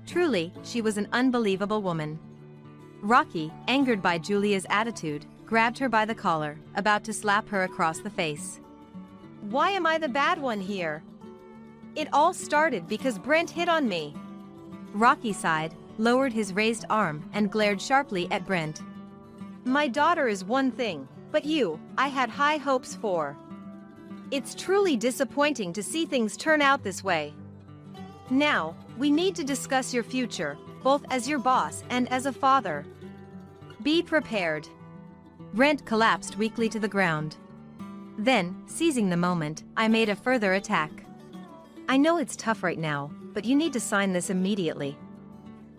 Truly, she was an unbelievable woman. Rocky, angered by Julia's attitude, grabbed her by the collar, about to slap her across the face. Why am I the bad one here? It all started because Brent hit on me. Rocky sighed, lowered his raised arm, and glared sharply at Brent. My daughter is one thing, but you, I had high hopes for. It's truly disappointing to see things turn out this way. Now, we need to discuss your future, both as your boss and as a father. Be prepared. Brent collapsed weakly to the ground. Then, seizing the moment, I made a further attack. I know it's tough right now, but you need to sign this immediately.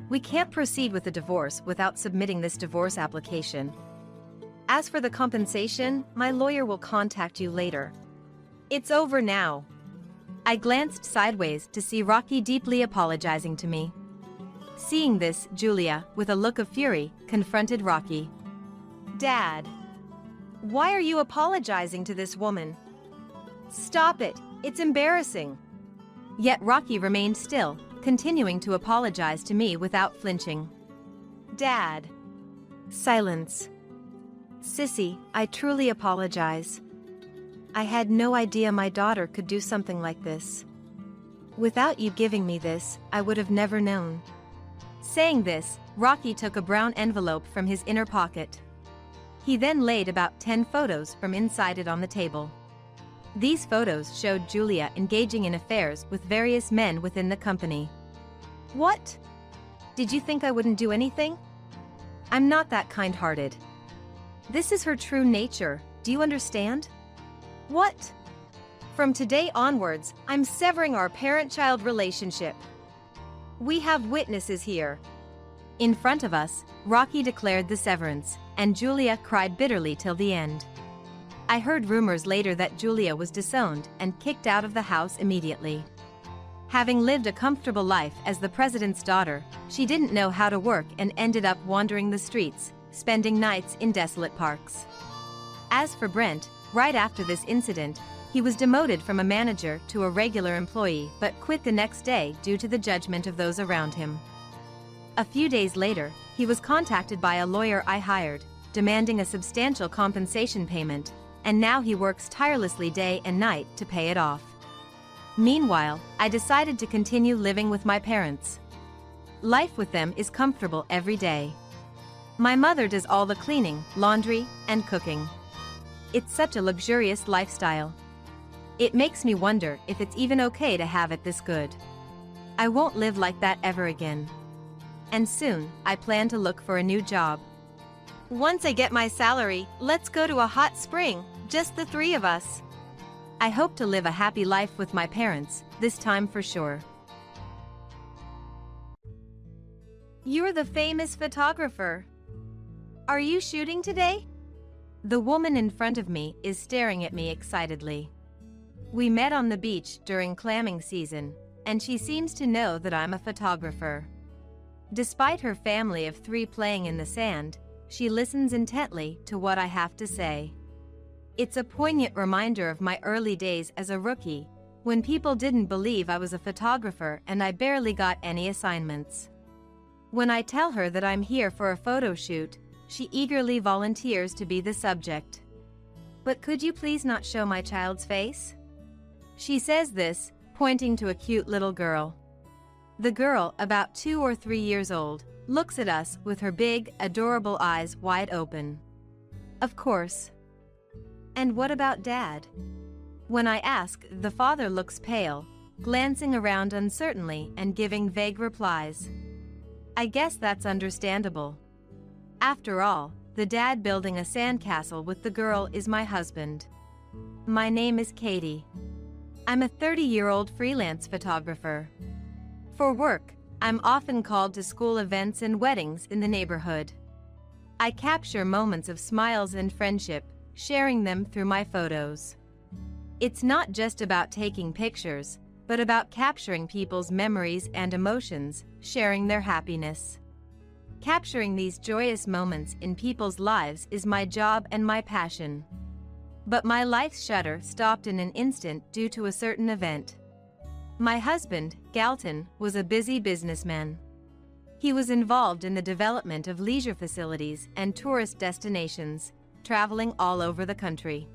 We can't proceed with the divorce without submitting this divorce application. As for the compensation, my lawyer will contact you later. It's over now. I glanced sideways to see Rocky deeply apologizing to me. Seeing this, Julia, with a look of fury, confronted Rocky. Dad! Why are you apologizing to this woman? Stop it, it's embarrassing. Yet Rocky remained still, continuing to apologize to me without flinching. Dad! Silence. Sissy, I truly apologize. I had no idea my daughter could do something like this. Without you giving me this, I would have never known. Saying this, Rocky took a brown envelope from his inner pocket. He then laid about 10 photos from inside it on the table. These photos showed Julia engaging in affairs with various men within the company. What? Did you think I wouldn't do anything? I'm not that kind-hearted. This is her true nature, do you understand? What? From today onwards, I'm severing our parent-child relationship. We have witnesses here. In front of us, Rocky declared the severance, and Julia cried bitterly till the end. I heard rumors later that Julia was disowned and kicked out of the house immediately. Having lived a comfortable life as the president's daughter, she didn't know how to work and ended up wandering the streets, spending nights in desolate parks. As for Brent, right after this incident, he was demoted from a manager to a regular employee but quit the next day due to the judgment of those around him. A few days later, he was contacted by a lawyer I hired, demanding a substantial compensation payment, and now he works tirelessly day and night to pay it off. Meanwhile, I decided to continue living with my parents. Life with them is comfortable every day. My mother does all the cleaning, laundry, and cooking. It's such a luxurious lifestyle. It makes me wonder if it's even okay to have it this good. I won't live like that ever again. And soon, I plan to look for a new job. Once I get my salary, let's go to a hot spring, just the three of us. I hope to live a happy life with my parents, this time for sure. You're the famous photographer. Are you shooting today? The woman in front of me is staring at me excitedly. We met on the beach during clamming season, and she seems to know that I'm a photographer. Despite her family of 3 playing in the sand, she listens intently to what I have to say. It's a poignant reminder of my early days as a rookie, when people didn't believe I was a photographer and I barely got any assignments. When I tell her that I'm here for a photo shoot, she eagerly volunteers to be the subject. But could you please not show my child's face? She says this, pointing to a cute little girl. The girl, about 2 or 3 years old, looks at us with her big, adorable eyes wide open. Of course. And what about Dad? When I ask, the father looks pale, glancing around uncertainly and giving vague replies. I guess that's understandable. After all, the dad building a sandcastle with the girl is my husband. My name is Katie. I'm a 30-year-old freelance photographer. For work, I'm often called to school events and weddings in the neighborhood. I capture moments of smiles and friendship, sharing them through my photos. It's not just about taking pictures, but about capturing people's memories and emotions, sharing their happiness. Capturing these joyous moments in people's lives is my job and my passion. But my life's shutter stopped in an instant due to a certain event. My husband, Galton, was a busy businessman. He was involved in the development of leisure facilities and tourist destinations, traveling all over the country.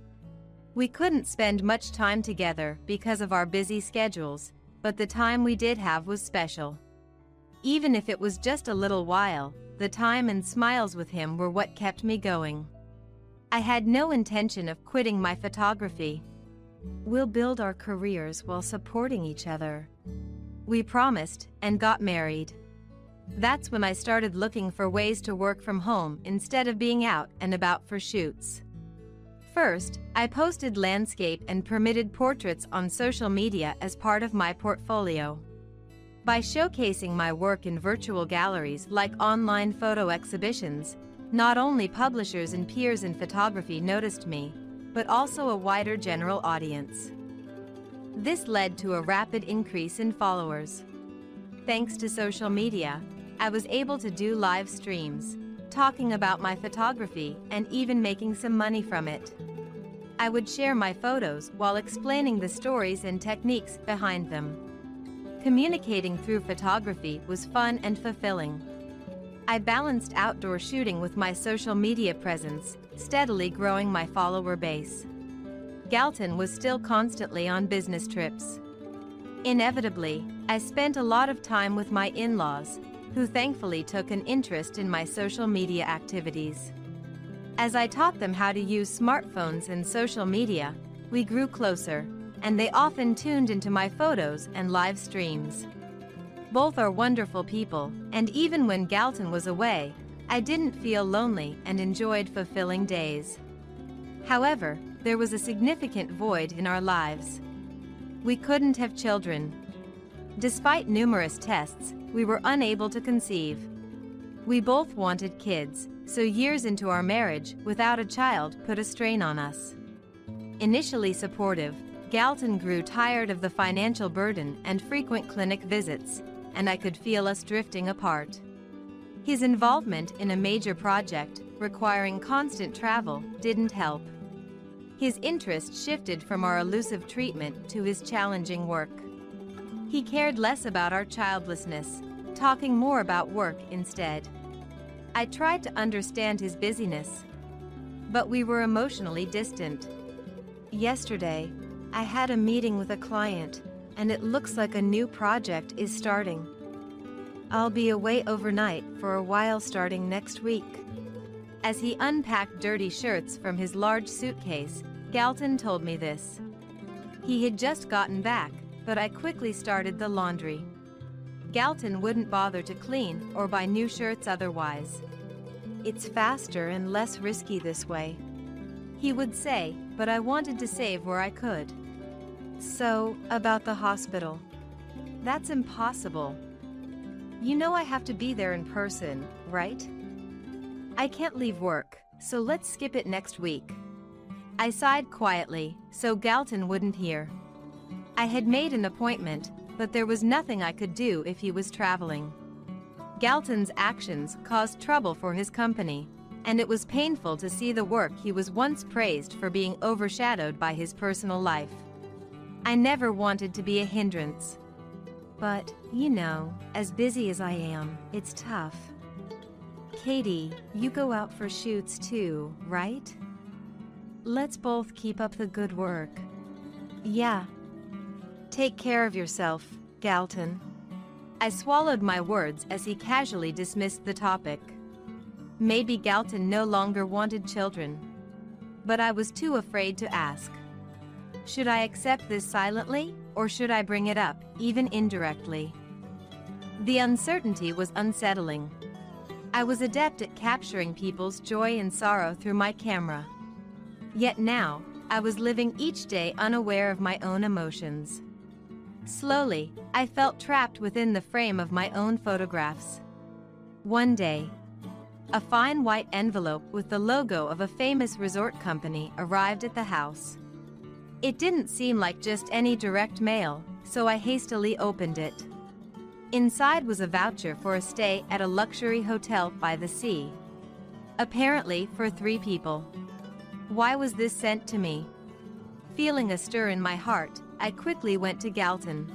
We couldn't spend much time together because of our busy schedules, but the time we did have was special. Even if it was just a little while, the time and smiles with him were what kept me going. I had no intention of quitting my photography. We'll build our careers while supporting each other. We promised and got married. That's when I started looking for ways to work from home instead of being out and about for shoots. First, I posted landscape and permitted portraits on social media as part of my portfolio. By showcasing my work in virtual galleries like online photo exhibitions, not only publishers and peers in photography noticed me, but also a wider general audience. This led to a rapid increase in followers. Thanks to social media, I was able to do live streams, talking about my photography and even making some money from it. I would share my photos while explaining the stories and techniques behind them. Communicating through photography was fun and fulfilling. I balanced outdoor shooting with my social media presence, steadily growing my follower base. Galton was still constantly on business trips. Inevitably, I spent a lot of time with my in-laws, who thankfully took an interest in my social media activities. As I taught them how to use smartphones and social media, we grew closer, and they often tuned into my photos and live streams. Both are wonderful people, and even when Galton was away, I didn't feel lonely and enjoyed fulfilling days. However, there was a significant void in our lives. We couldn't have children. Despite numerous tests, we were unable to conceive. We both wanted kids, so years into our marriage, without a child put a strain on us. Initially supportive, Galton grew tired of the financial burden and frequent clinic visits, and I could feel us drifting apart. His involvement in a major project, requiring constant travel, didn't help. His interest shifted from our elusive treatment to his challenging work. He cared less about our childlessness, talking more about work instead. I tried to understand his busyness, but we were emotionally distant. Yesterday, I had a meeting with a client, and it looks like a new project is starting. I'll be away overnight for a while starting next week. As he unpacked dirty shirts from his large suitcase, Galton told me this. He had just gotten back, but I quickly started the laundry. Galton wouldn't bother to clean or buy new shirts otherwise. It's faster and less risky this way, he would say, but I wanted to save where I could. So, about the hospital. That's impossible. You know I have to be there in person, right? I can't leave work, so let's skip it next week. I sighed quietly, so Galton wouldn't hear. I had made an appointment, but there was nothing I could do if he was traveling. Galton's actions caused trouble for his company, and it was painful to see the work he was once praised for being overshadowed by his personal life. I never wanted to be a hindrance. But, you know, as busy as I am, it's tough. Katie, you go out for shoots too, right? Let's both keep up the good work. Yeah. Take care of yourself, Galton. I swallowed my words as he casually dismissed the topic. Maybe Galton no longer wanted children. But I was too afraid to ask. Should I accept this silently, or should I bring it up, even indirectly? The uncertainty was unsettling. I was adept at capturing people's joy and sorrow through my camera. Yet now, I was living each day unaware of my own emotions. Slowly, I felt trapped within the frame of my own photographs. One day, a fine white envelope with the logo of a famous resort company arrived at the house. It didn't seem like just any direct mail, so I hastily opened it. Inside was a voucher for a stay at a luxury hotel by the sea. Apparently for 3 people. Why was this sent to me? Feeling a stir in my heart, I quickly went to Galton.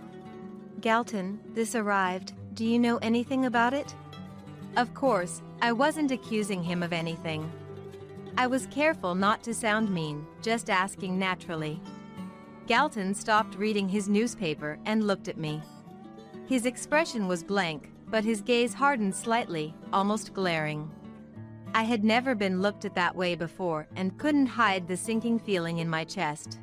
"Galton, this arrived. Do you know anything about it?" Of course, I wasn't accusing him of anything. I was careful not to sound mean, just asking naturally. Galton stopped reading his newspaper and looked at me. His expression was blank, but his gaze hardened slightly, almost glaring. I had never been looked at that way before and couldn't hide the sinking feeling in my chest.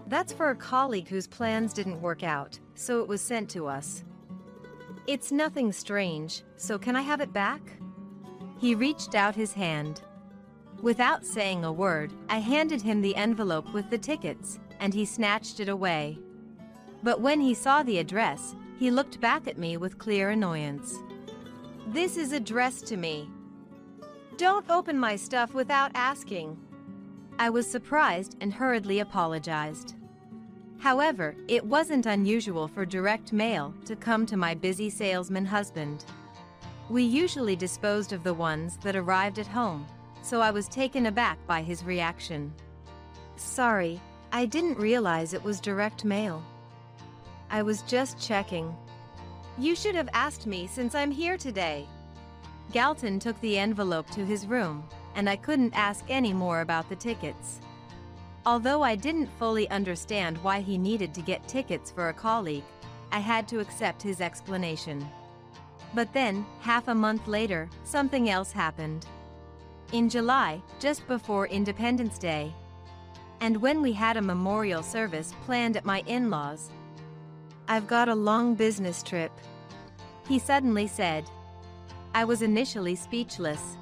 "That's for a colleague whose plans didn't work out, so it was sent to us. It's nothing strange, so can I have it back?" He reached out his hand. Without saying a word, I handed him the envelope with the tickets, and he snatched it away. But when he saw the address, he looked back at me with clear annoyance. "This is addressed to me. Don't open my stuff without asking." I was surprised and hurriedly apologized. However, it wasn't unusual for direct mail to come to my busy salesman husband. We usually disposed of the ones that arrived at home, so I was taken aback by his reaction. "Sorry, I didn't realize it was direct mail. I was just checking." "You should have asked me since I'm here today." Galton took the envelope to his room, and I couldn't ask any more about the tickets. Although I didn't fully understand why he needed to get tickets for a colleague, I had to accept his explanation. But then, half a month later, something else happened. In July, just before Independence Day, and when we had a memorial service planned at my in-laws. "I've got a long business trip," he suddenly said. I was initially speechless.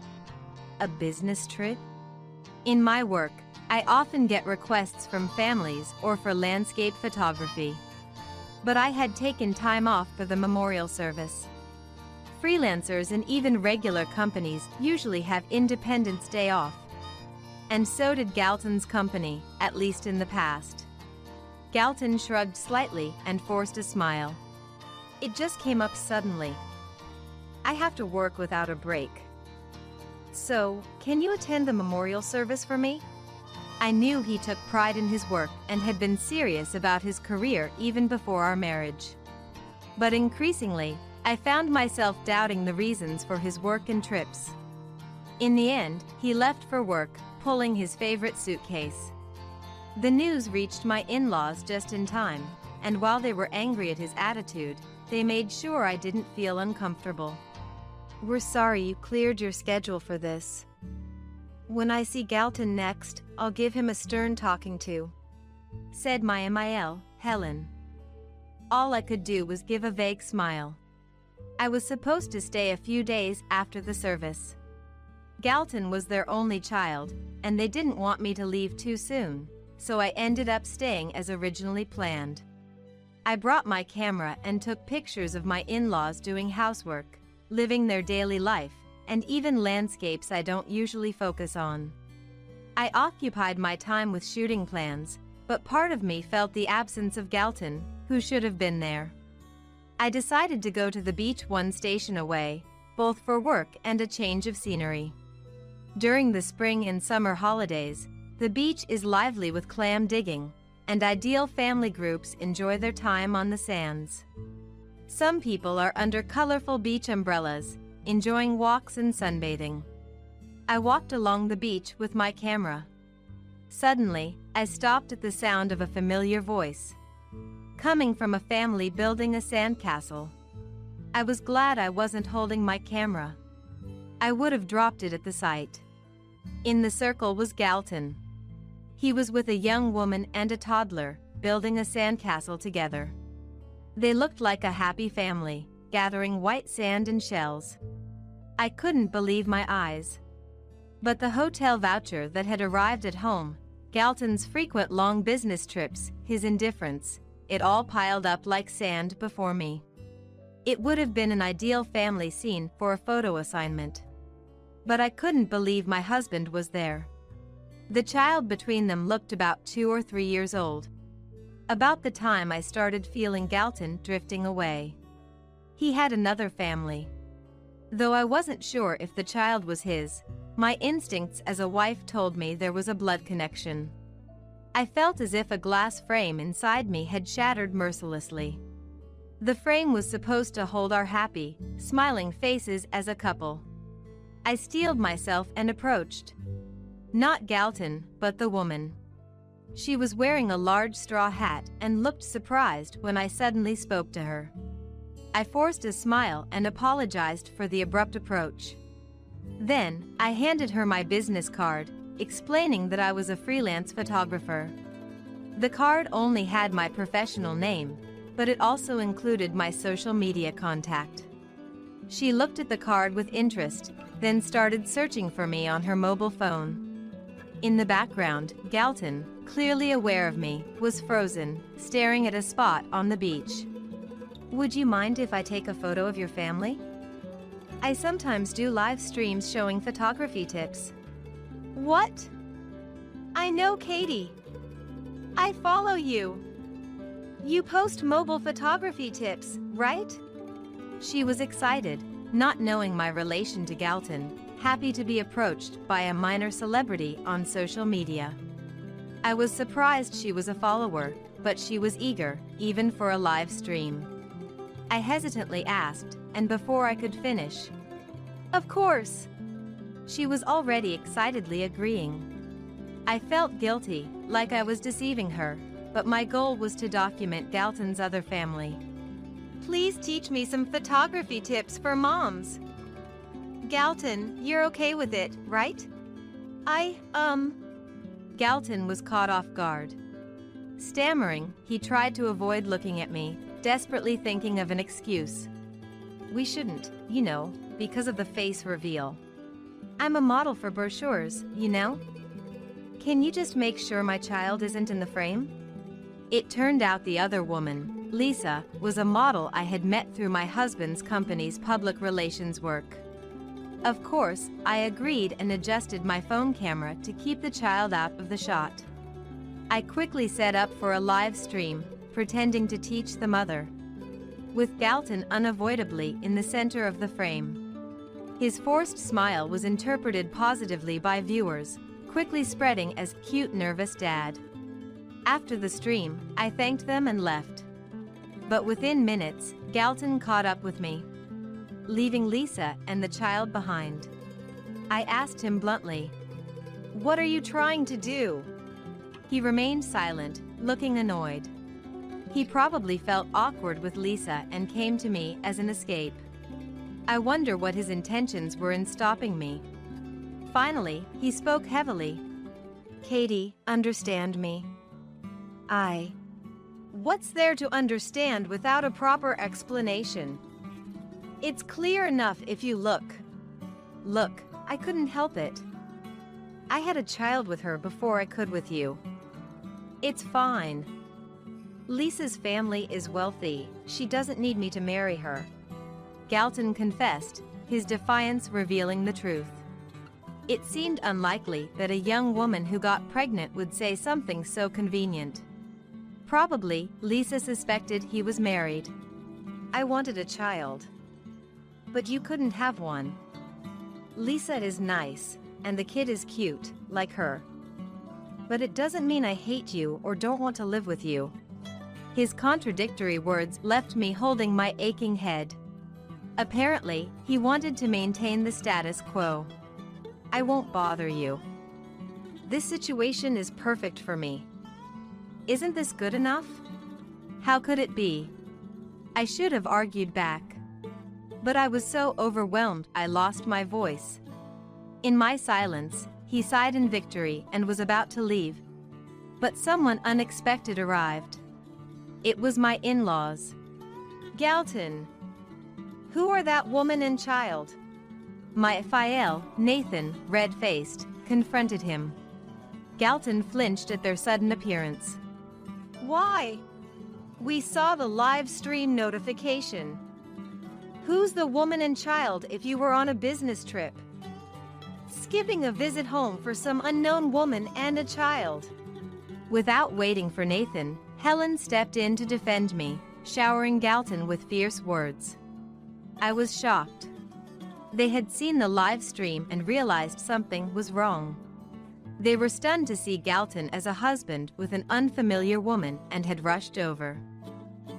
A business trip? In my work, I often get requests from families or for landscape photography. But I had taken time off for the memorial service. Freelancers and even regular companies usually have Independence Day off. And so did Galton's company, at least in the past. Galton shrugged slightly and forced a smile. "It just came up suddenly. I have to work without a break. So, can you attend the memorial service for me?" I knew he took pride in his work and had been serious about his career even before our marriage. But increasingly, I found myself doubting the reasons for his work and trips. In the end, he left for work, pulling his favorite suitcase. The news reached my in-laws just in time, and while they were angry at his attitude, they made sure I didn't feel uncomfortable. "We're sorry you cleared your schedule for this. When I see Galton next, I'll give him a stern talking to," said my MIL, Helen. All I could do was give a vague smile. I was supposed to stay a few days after the service. Galton was their only child, and they didn't want me to leave too soon, so I ended up staying as originally planned. I brought my camera and took pictures of my in-laws doing housework, living their daily life, and even landscapes I don't usually focus on. I occupied my time with shooting plans, but part of me felt the absence of Galton, who should have been there. I decided to go to the beach one station away, both for work and a change of scenery. During the spring and summer holidays, the beach is lively with clam digging, and ideal family groups enjoy their time on the sands. Some people are under colorful beach umbrellas, enjoying walks and sunbathing. I walked along the beach with my camera. Suddenly, I stopped at the sound of a familiar voice, coming from a family building a sandcastle. I was glad I wasn't holding my camera. I would have dropped it at the sight. In the circle was Galton. He was with a young woman and a toddler, building a sandcastle together. They looked like a happy family, gathering white sand and shells. I couldn't believe my eyes. But the hotel voucher that had arrived at home, Galton's frequent long business trips, his indifference, it all piled up like sand before me. It would have been an ideal family scene for a photo assignment. But I couldn't believe my husband was there. The child between them looked about 2 or 3 years old. About the time I started feeling Galton drifting away. He had another family. Though I wasn't sure if the child was his, my instincts as a wife told me there was a blood connection. I felt as if a glass frame inside me had shattered mercilessly. The frame was supposed to hold our happy, smiling faces as a couple. I steeled myself and approached. Not Galton, but the woman. She was wearing a large straw hat and looked surprised when I suddenly spoke to her. I forced a smile and apologized for the abrupt approach. Then, I handed her my business card, explaining that I was a freelance photographer. The card only had my professional name, but it also included my social media contact. She looked at the card with interest, then started searching for me on her mobile phone. In the background, Galton, clearly aware of me, was frozen, staring at a spot on the beach. "Would you mind if I take a photo of your family? I sometimes do live streams showing photography tips." "What? I know Katie. I follow you. You post mobile photography tips, right?" She was excited, not knowing my relation to Galton, happy to be approached by a minor celebrity on social media. I was surprised she was a follower, but she was eager, even for a live stream. I hesitantly asked, and before I could finish, "Of course." She was already excitedly agreeing. I felt guilty, like I was deceiving her, but my goal was to document Galton's other family. "Please teach me some photography tips for moms." "Galton, you're okay with it, right?" Galton was caught off guard. Stammering, he tried to avoid looking at me, desperately thinking of an excuse. "We shouldn't, because of the face reveal. I'm a model for brochures, Can you just make sure my child isn't in the frame?" It turned out the other woman, Lisa, was a model I had met through my husband's company's public relations work. Of course, I agreed and adjusted my phone camera to keep the child out of the shot. I quickly set up for a live stream, pretending to teach the mother, with Galton unavoidably in the center of the frame. His forced smile was interpreted positively by viewers, quickly spreading as cute nervous dad. After the stream, I thanked them and left. But within minutes, Galton caught up with me, leaving Lisa and the child behind. I asked him bluntly, "What are you trying to do?" He remained silent, looking annoyed. He probably felt awkward with Lisa and came to me as an escape. I wonder what his intentions were in stopping me. Finally, he spoke heavily. "Katie, understand me. What's there to understand without a proper explanation? It's clear enough if you look. Look, I couldn't help it. I had a child with her before I could with you. It's fine. Lisa's family is wealthy, she doesn't need me to marry her." Galton confessed, his defiance revealing the truth. It seemed unlikely that a young woman who got pregnant would say something so convenient. Probably, Lisa suspected he was married. "I wanted a child. But you couldn't have one. Lisa is nice, and the kid is cute, like her. But it doesn't mean I hate you or don't want to live with you." His contradictory words left me holding my aching head. Apparently, he wanted to maintain the status quo. "I won't bother you. This situation is perfect for me. Isn't this good enough?" How could it be? I should have argued back. But I was so overwhelmed I lost my voice. In my silence, he sighed in victory and was about to leave. But someone unexpected arrived. It was my in-laws. "Galton, who are that woman and child?" My Fael, Nathan, red-faced, confronted him. Galton flinched at their sudden appearance. "Why? We saw the live stream notification. Who's the woman and child if you were on a business trip? Skipping a visit home for some unknown woman and a child. Without waiting for Nathan, Helen stepped in to defend me, showering Galton with fierce words. I was shocked. They had seen the live stream and realized something was wrong. They were stunned to see Galton as a husband with an unfamiliar woman and had rushed over.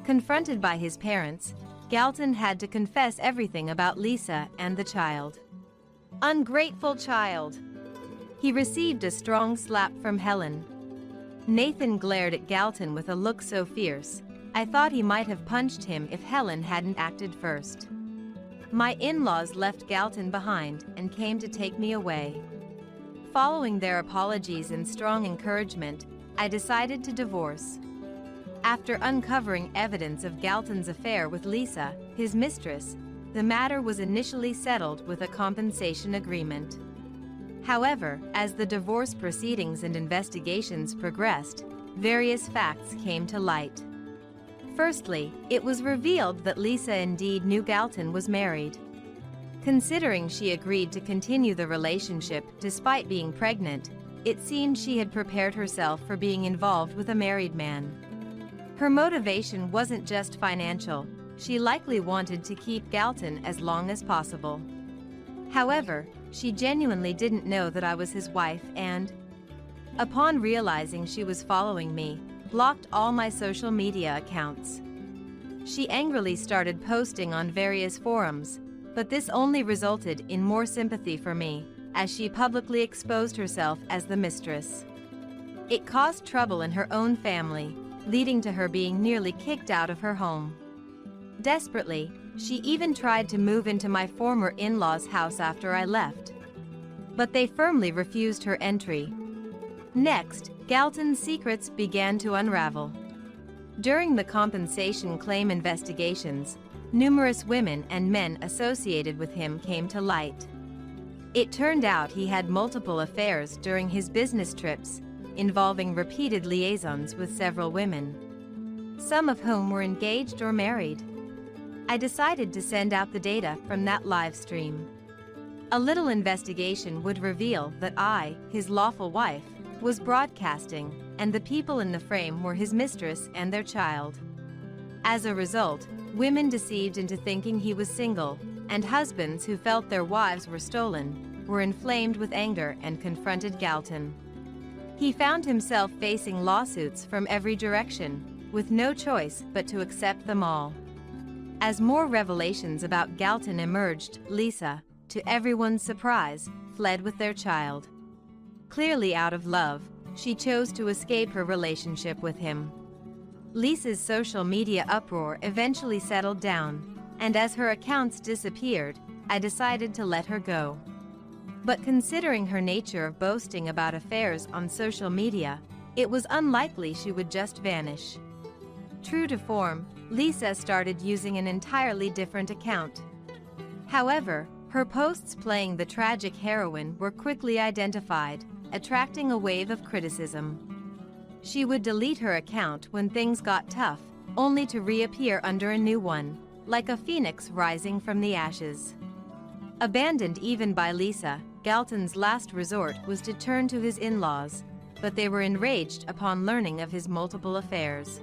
Confronted by his parents, Galton had to confess everything about Lisa and the child. Ungrateful child! He received a strong slap from Helen. Nathan glared at Galton with a look so fierce, I thought he might have punched him if Helen hadn't acted first. My in-laws left Galton behind and came to take me away. Following their apologies and strong encouragement, I decided to divorce. After uncovering evidence of Galton's affair with Lisa, his mistress, the matter was initially settled with a compensation agreement. However, as the divorce proceedings and investigations progressed, various facts came to light. Firstly, it was revealed that Lisa indeed knew Galton was married. Considering she agreed to continue the relationship despite being pregnant, it seemed she had prepared herself for being involved with a married man. Her motivation wasn't just financial, she likely wanted to keep Galton as long as possible. However, she genuinely didn't know that I was his wife and, upon realizing she was following me, blocked all my social media accounts. She angrily started posting on various forums, but this only resulted in more sympathy for me, as she publicly exposed herself as the mistress. It caused trouble in her own family, leading to her being nearly kicked out of her home. Desperately, she even tried to move into my former in-laws' house after I left. But they firmly refused her entry. Next, Galton's secrets began to unravel. During the compensation claim investigations, numerous women and men associated with him came to light. It turned out he had multiple affairs during his business trips, involving repeated liaisons with several women, some of whom were engaged or married. I decided to send out the data from that live stream. A little investigation would reveal that I, his lawful wife, was broadcasting, and the people in the frame were his mistress and their child. As a result, women deceived into thinking he was single, and husbands who felt their wives were stolen, were inflamed with anger and confronted Galton. He found himself facing lawsuits from every direction, with no choice but to accept them all. As more revelations about Galton emerged, Lisa, to everyone's surprise, fled with their child. Clearly out of love, she chose to escape her relationship with him. Lisa's social media uproar eventually settled down, and as her accounts disappeared, I decided to let her go. But considering her nature of boasting about affairs on social media, it was unlikely she would just vanish. True to form, Lisa started using an entirely different account. However, her posts playing the tragic heroine were quickly identified, attracting a wave of criticism. She would delete her account when things got tough, only to reappear under a new one, like a phoenix rising from the ashes. Abandoned even by Lisa, Galton's last resort was to turn to his in-laws, but they were enraged upon learning of his multiple affairs.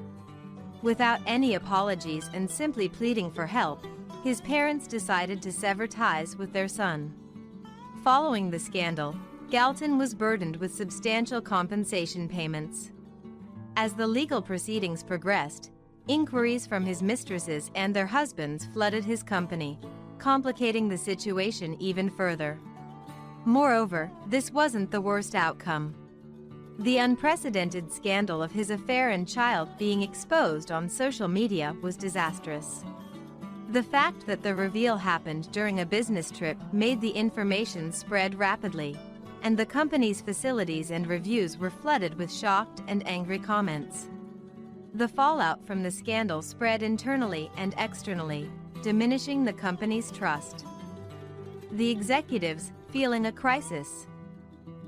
Without any apologies and simply pleading for help, his parents decided to sever ties with their son. Following the scandal, Galton was burdened with substantial compensation payments. As the legal proceedings progressed, inquiries from his mistresses and their husbands flooded his company, complicating the situation even further. Moreover, this wasn't the worst outcome. The unprecedented scandal of his affair and child being exposed on social media was disastrous. The fact that the reveal happened during a business trip made the information spread rapidly, and the company's facilities and reviews were flooded with shocked and angry comments. The fallout from the scandal spread internally and externally, diminishing the company's trust. The executives, feeling a crisis,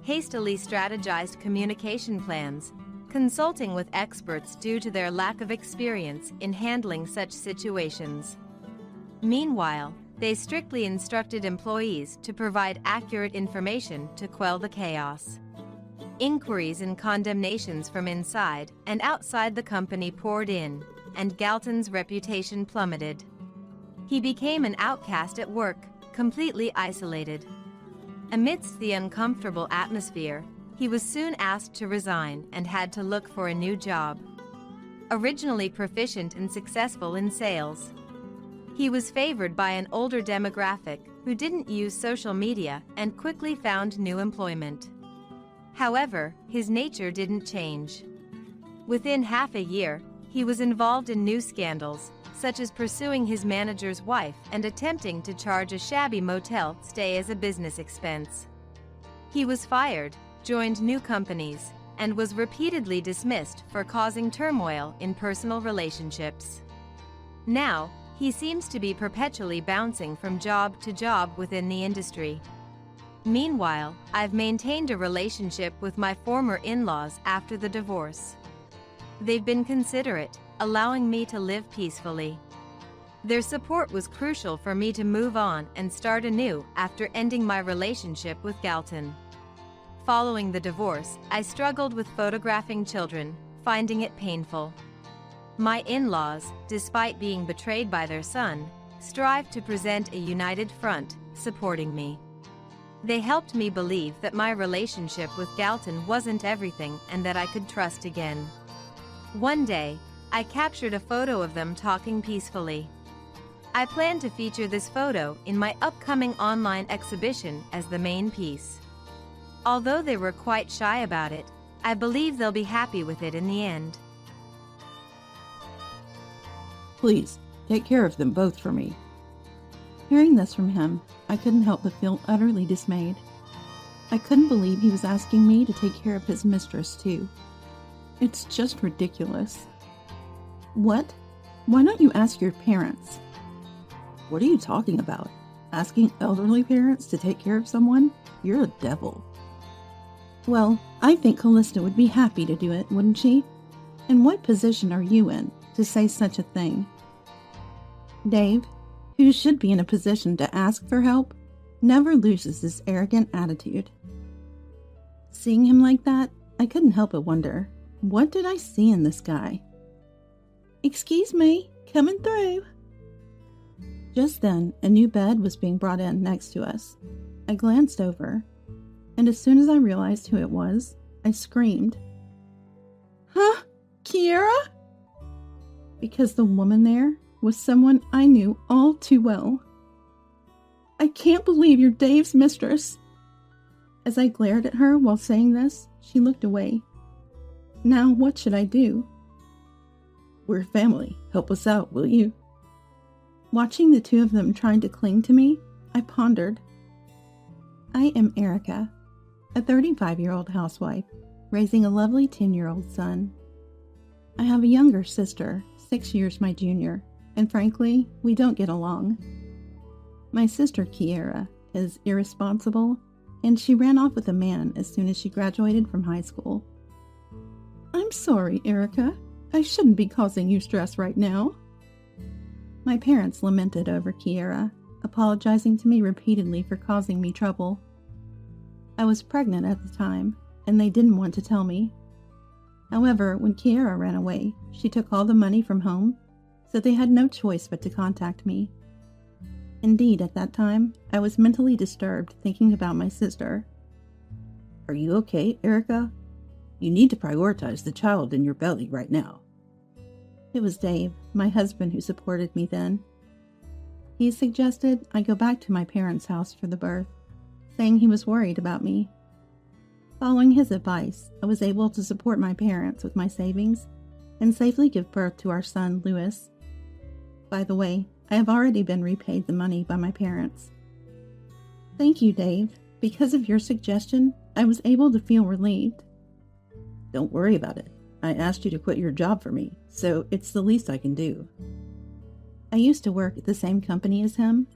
hastily strategized communication plans, consulting with experts due to their lack of experience in handling such situations. Meanwhile, they strictly instructed employees to provide accurate information to quell the chaos. Inquiries and condemnations from inside and outside the company poured in, and Galton's reputation plummeted. He became an outcast at work, completely isolated. Amidst the uncomfortable atmosphere, he was soon asked to resign and had to look for a new job. Originally proficient and successful in sales, he was favored by an older demographic who didn't use social media and quickly found new employment. However, his nature didn't change. Within half a year, he was involved in new scandals, such as pursuing his manager's wife and attempting to charge a shabby motel stay as a business expense. He was fired, joined new companies, and was repeatedly dismissed for causing turmoil in personal relationships. Now, he seems to be perpetually bouncing from job to job within the industry. Meanwhile, I've maintained a relationship with my former in-laws after the divorce. They've been considerate, allowing me to live peacefully. Their support was crucial for me to move on and start anew after ending my relationship with Galton. Following the divorce, I struggled with photographing children, finding it painful. My in-laws, despite being betrayed by their son, strived to present a united front, supporting me. They helped me believe that my relationship with Galton wasn't everything and that I could trust again. One day, I captured a photo of them talking peacefully. I plan to feature this photo in my upcoming online exhibition as the main piece. Although they were quite shy about it, I believe they'll be happy with it in the end. Please, take care of them both for me. Hearing this from him, I couldn't help but feel utterly dismayed. I couldn't believe he was asking me to take care of his mistress too. It's just ridiculous. What? Why don't you ask your parents? What are you talking about? Asking elderly parents to take care of someone? You're a devil. Well, I think Callista would be happy to do it, wouldn't she? And what position are you in to say such a thing? Dave, who should be in a position to ask for help, never loses his arrogant attitude. Seeing him like that, I couldn't help but wonder, what did I see in this guy? Excuse me, coming through. Just then, a new bed was being brought in next to us. I glanced over, and as soon as I realized who it was, I screamed, "Huh? Kiera?" Because the woman there was someone I knew all too well. "I can't believe you're Dave's mistress." As I glared at her while saying this, she looked away. Now what should I do? "We're family. Help us out, will you?" Watching the two of them trying to cling to me, I pondered. I am Erica, a 35-year-old housewife, raising a lovely 10-year-old son. I have a younger sister, 6 years my junior, and frankly, we don't get along. My sister Kiera is irresponsible, and she ran off with a man as soon as she graduated from high school. "I'm sorry, Erica. I shouldn't be causing you stress right now." My parents lamented over Kiera, apologizing to me repeatedly for causing me trouble. I was pregnant at the time, and they didn't want to tell me. However, when Kiera ran away, she took all the money from home, so they had no choice but to contact me. Indeed, at that time, I was mentally disturbed thinking about my sister. "Are you okay, Erica? You need to prioritize the child in your belly right now." It was Dave, my husband, who supported me then. He suggested I go back to my parents' house for the birth, saying he was worried about me. Following his advice, I was able to support my parents with my savings and safely give birth to our son, Louis. By the way, I have already been repaid the money by my parents. Thank you, Dave. Because of your suggestion, I was able to feel relieved. "Don't worry about it. I asked you to quit your job for me, so it's the least I can do." I used to work at the same company as him.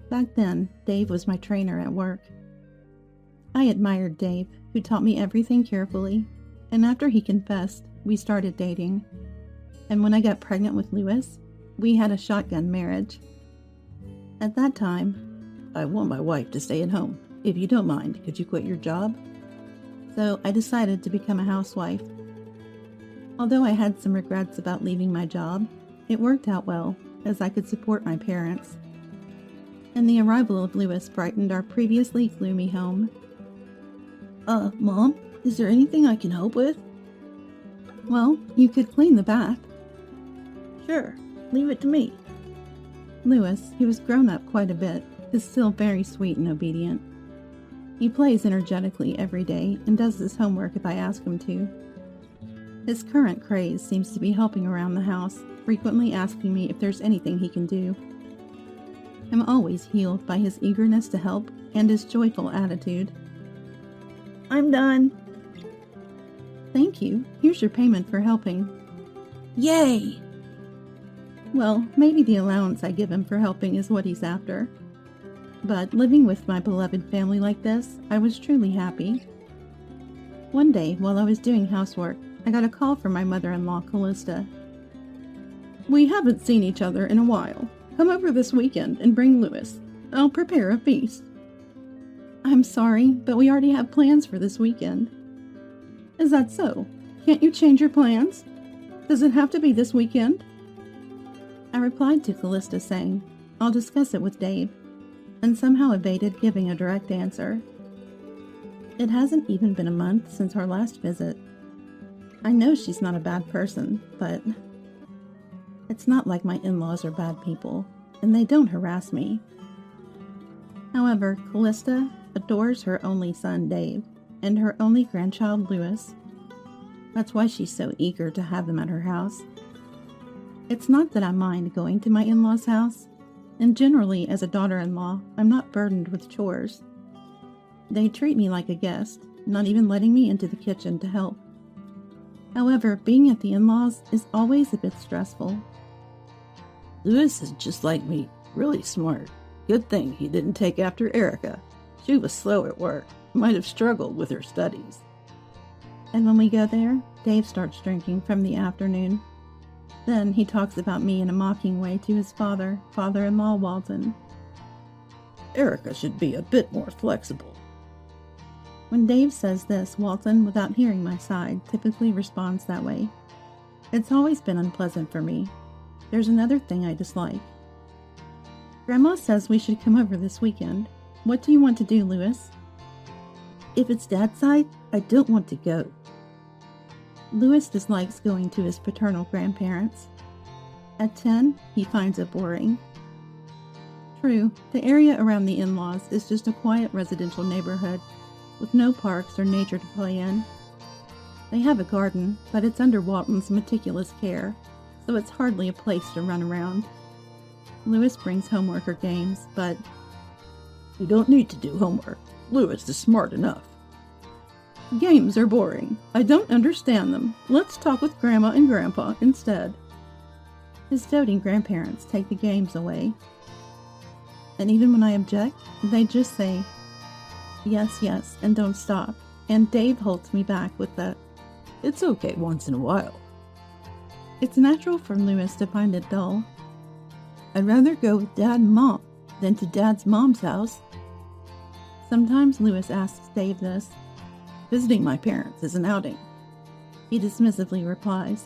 Back then, Dave was my trainer at work. I admired Dave, who taught me everything carefully, and after he confessed, we started dating. And when I got pregnant with Lewis, we had a shotgun marriage. At that time, I want my wife to stay at home. If you don't mind, could you quit your job? So I decided to become a housewife. Although I had some regrets about leaving my job, it worked out well, as I could support my parents. And the arrival of Lewis brightened our previously gloomy home. Mom, is there anything I can help with? Well, you could clean the bath. Sure, leave it to me. Lewis, who has grown up quite a bit, is still very sweet and obedient. He plays energetically every day and does his homework if I ask him to. His current craze seems to be helping around the house, frequently asking me if there's anything he can do. I'm always healed by his eagerness to help and his joyful attitude. I'm done. Thank you. Here's your payment for helping. Yay! Well, maybe the allowance I give him for helping is what he's after. But living with my beloved family like this, I was truly happy. One day, while I was doing housework, I got a call from my mother-in-law, Callista. We haven't seen each other in a while. Come over this weekend and bring Lewis. I'll prepare a feast. I'm sorry, but we already have plans for this weekend. Is that so? Can't you change your plans? Does it have to be this weekend? I replied to Callista saying, I'll discuss it with Dave, and somehow evaded giving a direct answer. It hasn't even been a month since our last visit. I know she's not a bad person, but it's not like my in-laws are bad people, and they don't harass me. However, Callista adores her only son, Dave, and her only grandchild, Lewis. That's why she's so eager to have them at her house. It's not that I mind going to my in-laws' house, and generally, as a daughter-in-law, I'm not burdened with chores. They treat me like a guest, not even letting me into the kitchen to help. However, being at the in-laws is always a bit stressful. Lewis is just like me, really smart. Good thing he didn't take after Erica. She was slow at work, might have struggled with her studies. And when we go there, Dave starts drinking from the afternoon. Then he talks about me in a mocking way to his father-in-law Walton. Erica should be a bit more flexible. When Dave says this, Walton, without hearing my side, typically responds that way. It's always been unpleasant for me. There's another thing I dislike. Grandma says we should come over this weekend. What do you want to do, Lewis? If it's Dad's side, I don't want to go. Lewis dislikes going to his paternal grandparents. At 10, he finds it boring. True, the area around the in-laws is just a quiet residential neighborhood, with no parks or nature to play in. They have a garden, but it's under Walton's meticulous care, so it's hardly a place to run around. Lewis brings homework or games, but we don't need to do homework. Lewis is smart enough. Games are boring. I don't understand them. Let's talk with Grandma and Grandpa instead. His doting grandparents take the games away. And even when I object, they just say, yes, yes, and don't stop. And Dave holds me back with the, it's okay once in a while. It's natural for Lewis to find it dull. I'd rather go with Dad and Mom than to Dad's mom's house. Sometimes Lewis asks Dave this. Visiting my parents is an outing. He dismissively replies,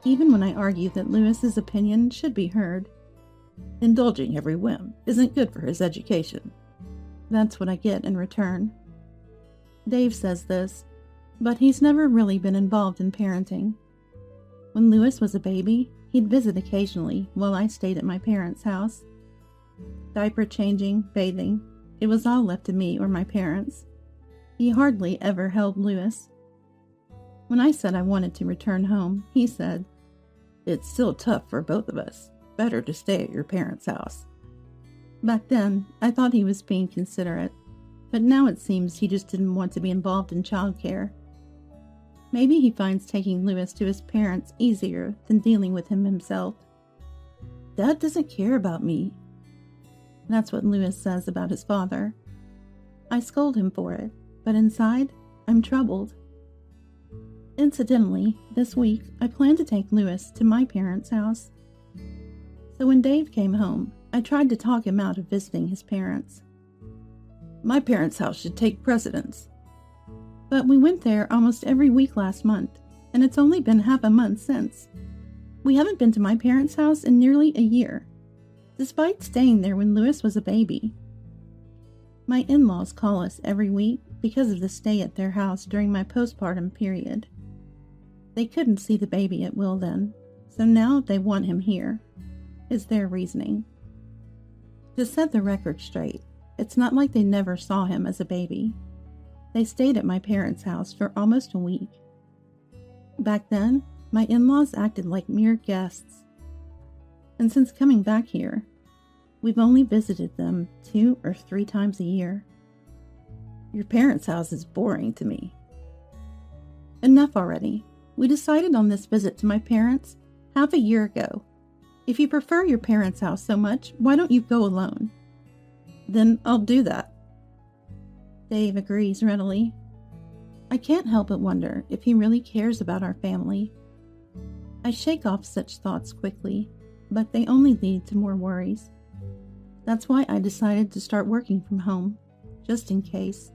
even when I argue that Lewis's opinion should be heard. Indulging every whim isn't good for his education. That's what I get in return. Dave says this, but he's never really been involved in parenting. When Lewis was a baby, he'd visit occasionally while I stayed at my parents' house. Diaper changing, bathing, it was all left to me or my parents. He hardly ever held Lewis. When I said I wanted to return home, he said, it's still tough for both of us. Better to stay at your parents' house. Back then, I thought he was being considerate, but now it seems he just didn't want to be involved in childcare. Maybe he finds taking Lewis to his parents easier than dealing with him himself. Dad doesn't care about me. That's what Lewis says about his father. I scold him for it, but inside, I'm troubled. Incidentally, this week I plan to take Louis to my parents' house. So when Dave came home, I tried to talk him out of visiting his parents. My parents' house should take precedence. But we went there almost every week last month, and it's only been half a month since. We haven't been to my parents' house in nearly a year, despite staying there when Louis was a baby. My in-laws call us every week because of the stay at their house during my postpartum period. They couldn't see the baby at will then, so now they want him here, is their reasoning. To set the record straight, it's not like they never saw him as a baby. They stayed at my parents' house for almost a week. Back then, my in-laws acted like mere guests. And since coming back here, we've only visited them 2 or 3 times a year. Your parents' house is boring to me. Enough already. We decided on this visit to my parents half a year ago. If you prefer your parents' house so much, why don't you go alone? Then I'll do that. Dave agrees readily. I can't help but wonder if he really cares about our family. I shake off such thoughts quickly, but they only lead to more worries. That's why I decided to start working from home, just in case.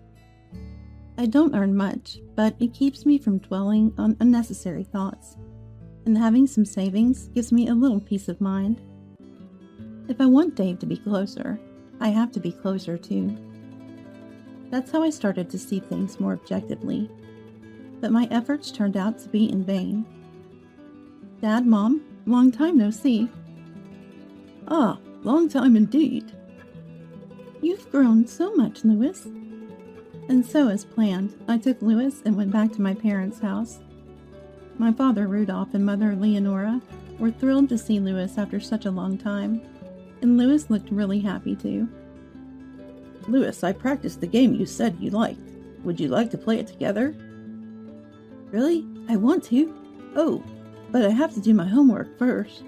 I don't earn much, but it keeps me from dwelling on unnecessary thoughts, and having some savings gives me a little peace of mind. If I want Dave to be closer, I have to be closer too. That's how I started to see things more objectively, but my efforts turned out to be in vain. Dad, Mom, long time no see. Ah, long time indeed. You've grown so much, Louis. And so, as planned, I took Louis and went back to my parents' house. My father Rudolph and mother Leonora were thrilled to see Louis after such a long time, and Louis looked really happy too. Louis, I practiced the game you said you liked. Would you like to play it together? Really? I want to. Oh, but I have to do my homework first.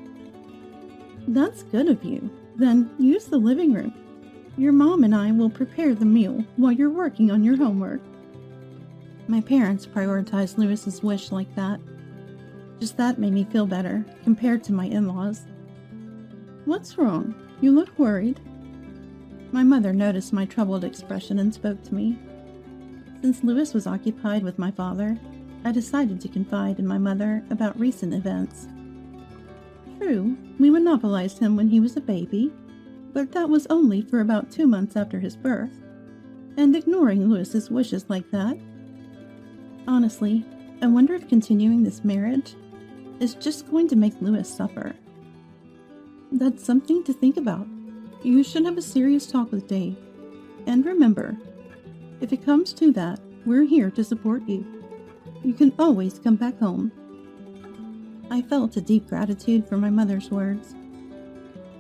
That's good of you. Then use the living room. Your mom and I will prepare the meal while you're working on your homework. My parents prioritized Louis's wish like that. Just that made me feel better compared to my in-laws. What's wrong? You look worried. My mother noticed my troubled expression and spoke to me. Since Louis was occupied with my father, I decided to confide in my mother about recent events. True, we monopolized him when he was a baby, but that was only for about 2 months after his birth. And ignoring Louis's wishes like that? Honestly, I wonder if continuing this marriage is just going to make Louis suffer. That's something to think about. You should have a serious talk with Dave. And remember, if it comes to that, we're here to support you. You can always come back home. I felt a deep gratitude for my mother's words.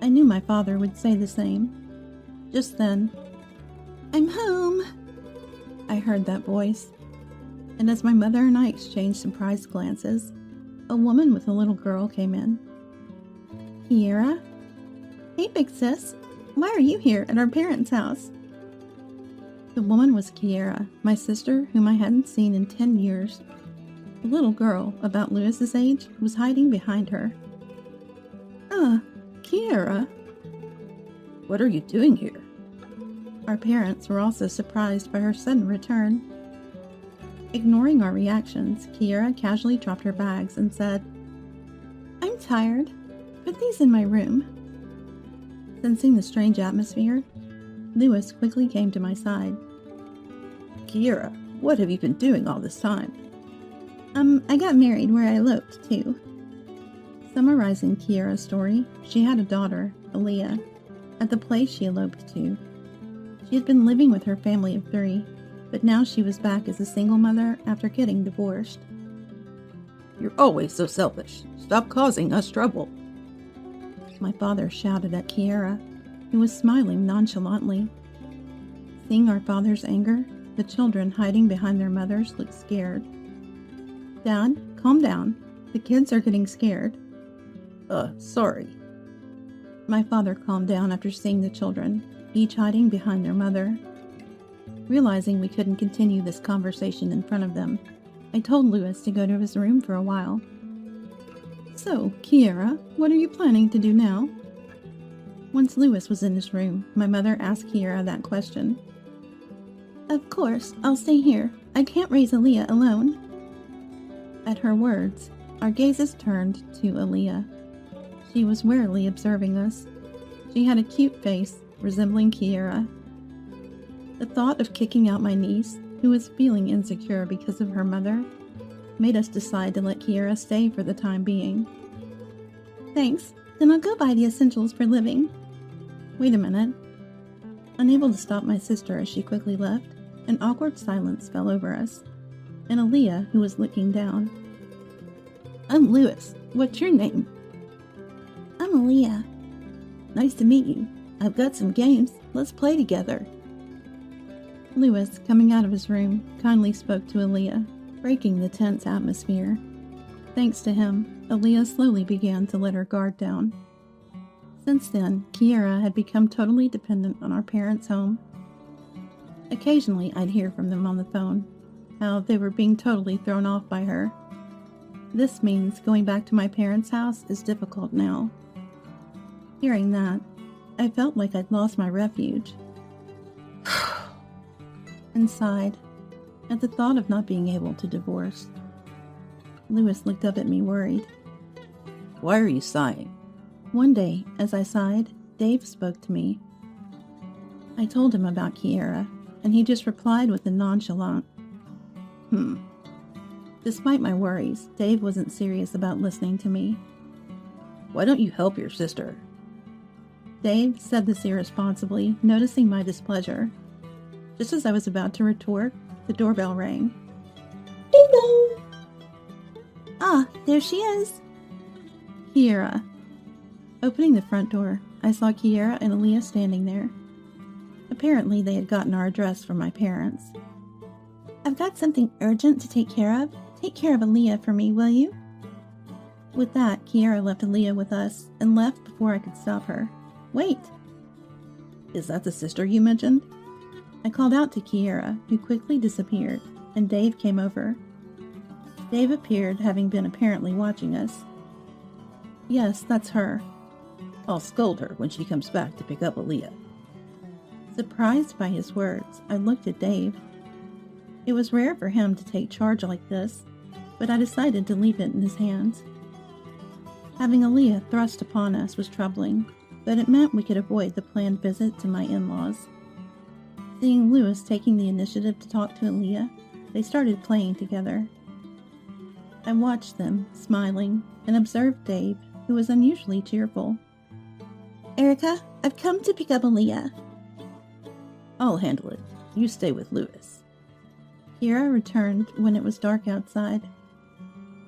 I knew my father would say the same. Just then, "I'm home," I heard that voice. And as my mother and I exchanged surprised glances, a woman with a little girl came in. "Kiera? Hey, big sis. Why are you here at our parents' house?" The woman was Kiera, my sister, whom I hadn't seen in 10 years. The little girl, about Louis's age, was hiding behind her. Kiera? What are you doing here? Our parents were also surprised by her sudden return. Ignoring our reactions, Kiera casually dropped her bags and said, "I'm tired. Put these in my room." Sensing the strange atmosphere, Louis quickly came to my side. Kiera, what have you been doing all this time? I got married where I eloped, too. Summarizing Kiera's story, she had a daughter, Aaliyah, at the place she eloped to. She had been living with her family of 3, but now she was back as a single mother after getting divorced. You're always so selfish. Stop causing us trouble. My father shouted at Kiera, who was smiling nonchalantly. Seeing our father's anger, the children hiding behind their mothers looked scared. "Dad, calm down. The kids are getting scared." Sorry. My father calmed down after seeing the children, each hiding behind their mother. Realizing we couldn't continue this conversation in front of them, I told Louis to go to his room for a while. So, Kiera, what are you planning to do now? Once Louis was in his room, my mother asked Kiera that question. Of course, I'll stay here. I can't raise Aaliyah alone. At her words, our gazes turned to Aaliyah. She was warily observing us. She had a cute face, resembling Kiera. The thought of kicking out my niece, who was feeling insecure because of her mother, made us decide to let Kiera stay for the time being. Thanks, then I'll go buy the essentials for living. Wait a minute. Unable to stop my sister as she quickly left, an awkward silence fell over us, and Aaliyah, who was looking down. I'm Louis. What's your name? I'm Aaliyah. Nice to meet you. I've got some games. Let's play together. Louis, coming out of his room, kindly spoke to Aaliyah, breaking the tense atmosphere. Thanks to him, Aaliyah slowly began to let her guard down. Since then, Kiera had become totally dependent on our parents' home. Occasionally, I'd hear from them on the phone, how they were being totally thrown off by her. This means going back to my parents' house is difficult now. Hearing that, I felt like I'd lost my refuge. And sighed at the thought of not being able to divorce. Louis looked up at me worried. Why are you sighing? One day, as I sighed, Dave spoke to me. I told him about Kiera, and he just replied with a nonchalant, Despite my worries, Dave wasn't serious about listening to me. Why don't you help your sister? Dave said this irresponsibly, noticing my displeasure. Just as I was about to retort, the doorbell rang. Ding-dong! Ah, there she is. Kiera. Opening the front door, I saw Kiera and Aaliyah standing there. Apparently, they had gotten our address from my parents. I've got something urgent to take care of. Take care of Aaliyah for me, will you? With that, Kiera left Aaliyah with us and left before I could stop her. Wait! Is that the sister you mentioned? I called out to Kiera, who quickly disappeared, and Dave came over. Dave appeared, having been apparently watching us. Yes, that's her. I'll scold her when she comes back to pick up Aaliyah. Surprised by his words, I looked at Dave. It was rare for him to take charge like this, but I decided to leave it in his hands. Having Aaliyah thrust upon us was troubling, but it meant we could avoid the planned visit to my in-laws. Seeing Louis taking the initiative to talk to Aaliyah, they started playing together. I watched them, smiling, and observed Dave, who was unusually cheerful. Erica, I've come to pick up Aaliyah. I'll handle it. You stay with Louis. Kiera returned when it was dark outside.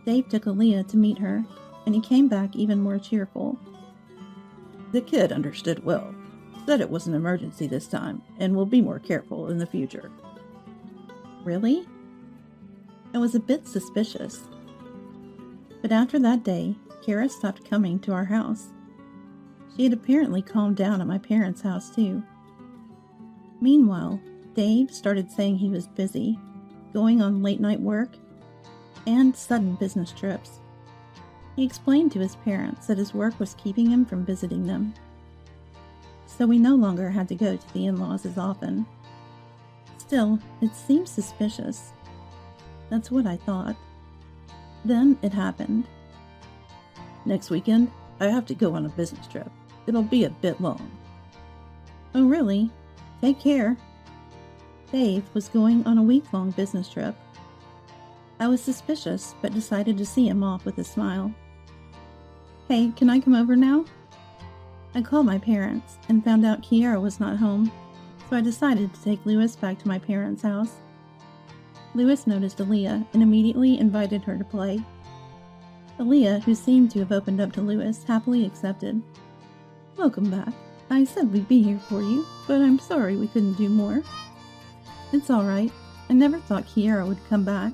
Dave took Aaliyah to meet her, and he came back even more cheerful. The kid understood well. Said it was an emergency this time, and will be more careful in the future. Really? I was a bit suspicious. But after that day, Kiera stopped coming to our house. She had apparently calmed down at my parents' house too. Meanwhile, Dave started saying he was busy, going on late-night work, and sudden business trips. He explained to his parents that his work was keeping him from visiting them. So we no longer had to go to the in-laws as often. Still, it seemed suspicious. That's what I thought. Then it happened. Next weekend, I have to go on a business trip. It'll be a bit long. Oh, really? Take care. Dave was going on a week-long business trip. I was suspicious, but decided to see him off with a smile. Hey, can I come over now? I called my parents and found out Kiera was not home, so I decided to take Louis back to my parents' house. Louis noticed Aaliyah and immediately invited her to play. Aaliyah, who seemed to have opened up to Louis, happily accepted. Welcome back. I said we'd be here for you, but I'm sorry we couldn't do more. It's alright. I never thought Kiera would come back.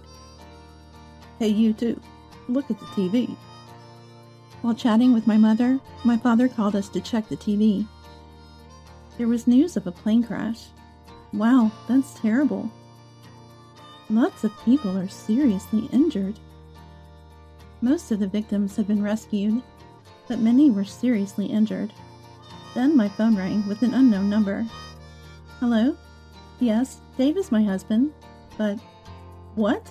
Hey, you too. Look at the TV. While chatting with my mother, my father called us to check the TV. There was news of a plane crash. Wow, that's terrible. Lots of people are seriously injured. Most of the victims had been rescued, but many were seriously injured. Then my phone rang with an unknown number. Hello? Yes, Dave is my husband, but... What?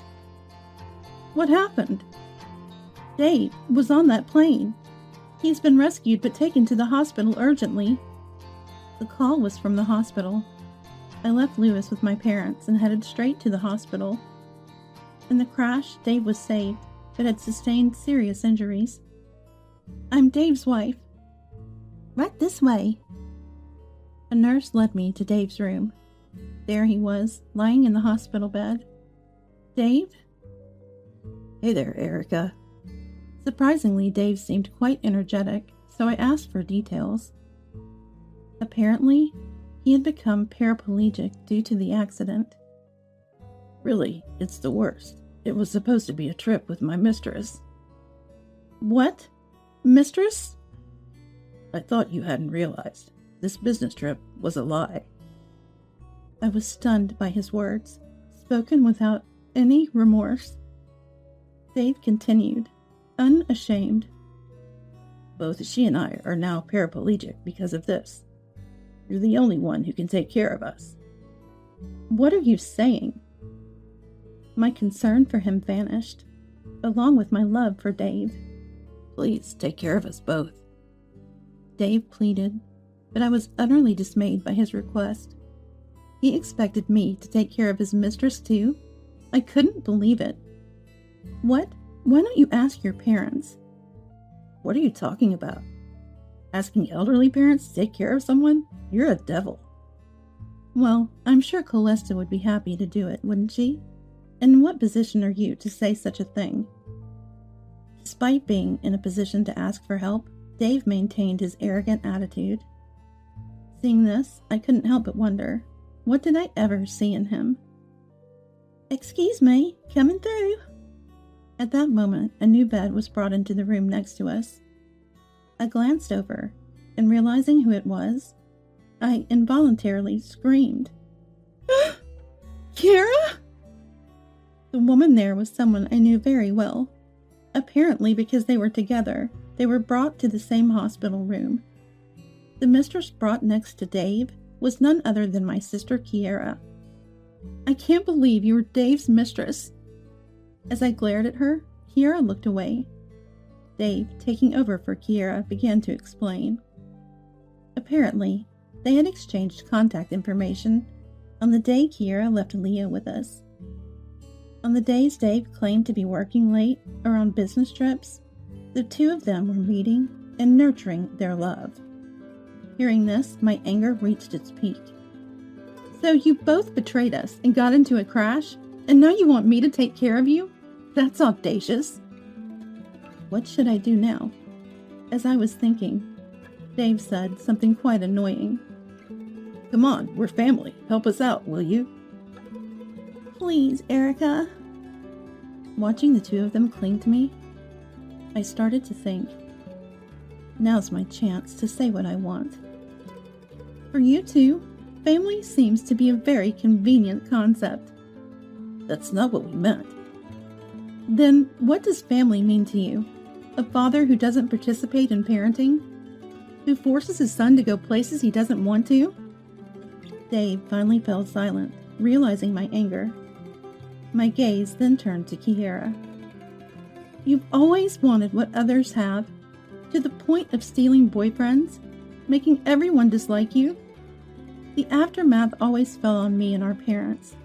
What happened? Dave was on that plane. He's been rescued but taken to the hospital urgently. The call was from the hospital. I left Lewis with my parents and headed straight to the hospital. In the crash, Dave was saved, but had sustained serious injuries. I'm Dave's wife. Right this way. A nurse led me to Dave's room. There he was, lying in the hospital bed. Dave? Hey there, Erica. Surprisingly, Dave seemed quite energetic, so I asked for details. Apparently, he had become paraplegic due to the accident. Really, it's the worst. It was supposed to be a trip with my mistress. What? Mistress? I thought you hadn't realized. This business trip was a lie. I was stunned by his words, spoken without any remorse. Dave continued, unashamed. Both she and I are now paraplegic because of this. You're the only one who can take care of us. What are you saying? My concern for him vanished, along with my love for Dave. Please take care of us both. Dave pleaded, but I was utterly dismayed by his request. He expected me to take care of his mistress too? I couldn't believe it. What? Why don't you ask your parents? What are you talking about? Asking elderly parents to take care of someone? You're a devil. Well, I'm sure Callista would be happy to do it, wouldn't she? And in what position are you to say such a thing? Despite being in a position to ask for help, Dave maintained his arrogant attitude. Seeing this, I couldn't help but wonder, what did I ever see in him? Excuse me, coming through. At that moment, a new bed was brought into the room next to us. I glanced over, and realizing who it was, I involuntarily screamed. Kira? The woman there was someone I knew very well. Apparently, because they were together, they were brought to the same hospital room. The mistress brought next to Dave was none other than my sister Kiera. I can't believe you were Dave's mistress. As I glared at her, Kiera looked away. Dave, taking over for Kiera, began to explain. Apparently, they had exchanged contact information on the day Kiera left Leah with us. On the days Dave claimed to be working late or on business trips, the two of them were meeting and nurturing their love. Hearing this, my anger reached its peak. So you both betrayed us and got into a crash, and now you want me to take care of you? That's audacious. What should I do now? As I was thinking, Dave said something quite annoying. Come on, we're family. Help us out, will you? Please, Erica. Watching the two of them cling to me, I started to think, now's my chance to say what I want. For you two, family seems to be a very convenient concept. That's not what we meant. Then what does family mean to you? A father who doesn't participate in parenting? Who forces his son to go places he doesn't want to? Dave finally fell silent, realizing my anger. My gaze then turned to Kiera. You've always wanted what others have, to the point of stealing boyfriends, making everyone dislike you? The aftermath always fell on me and our parents.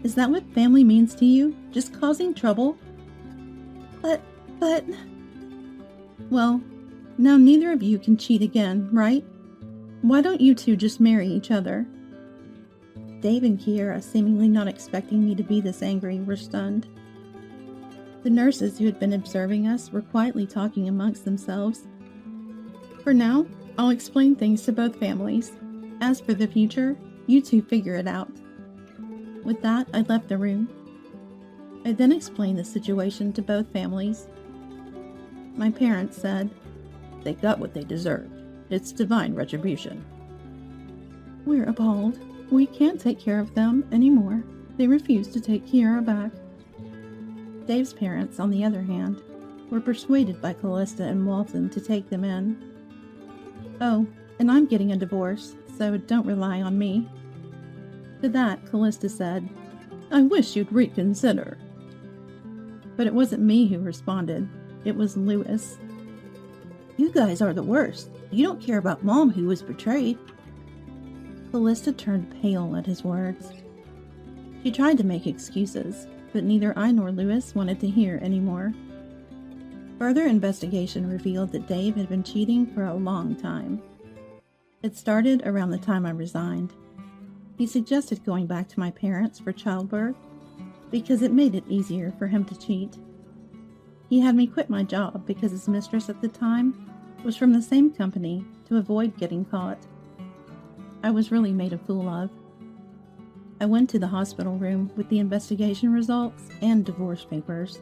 Is that what family means to you? Just causing trouble? But... Well, now neither of you can cheat again, right? Why don't you two just marry each other? Dave and Kiera, seemingly not expecting me to be this angry, were stunned. The nurses who had been observing us were quietly talking amongst themselves. For now, I'll explain things to both families. As for the future, you two figure it out. With that, I left the room. I then explained the situation to both families. My parents said, They got what they deserved. It's divine retribution. We're appalled. We can't take care of them anymore. They refused to take Kiara back. Dave's parents, on the other hand, were persuaded by Callista and Walton to take them in. Oh, and I'm getting a divorce, so don't rely on me. To that, Callista said, I wish you'd reconsider. But it wasn't me who responded. It was Lewis. You guys are the worst. You don't care about Mom, who was betrayed. Callista turned pale at his words. She tried to make excuses, but neither I nor Lewis wanted to hear anymore. Further investigation revealed that Dave had been cheating for a long time. It started around the time I resigned. He suggested going back to my parents for childbirth because it made it easier for him to cheat. He had me quit my job because his mistress at the time was from the same company to avoid getting caught. I was really made a fool of. I went to the hospital room with the investigation results and divorce papers.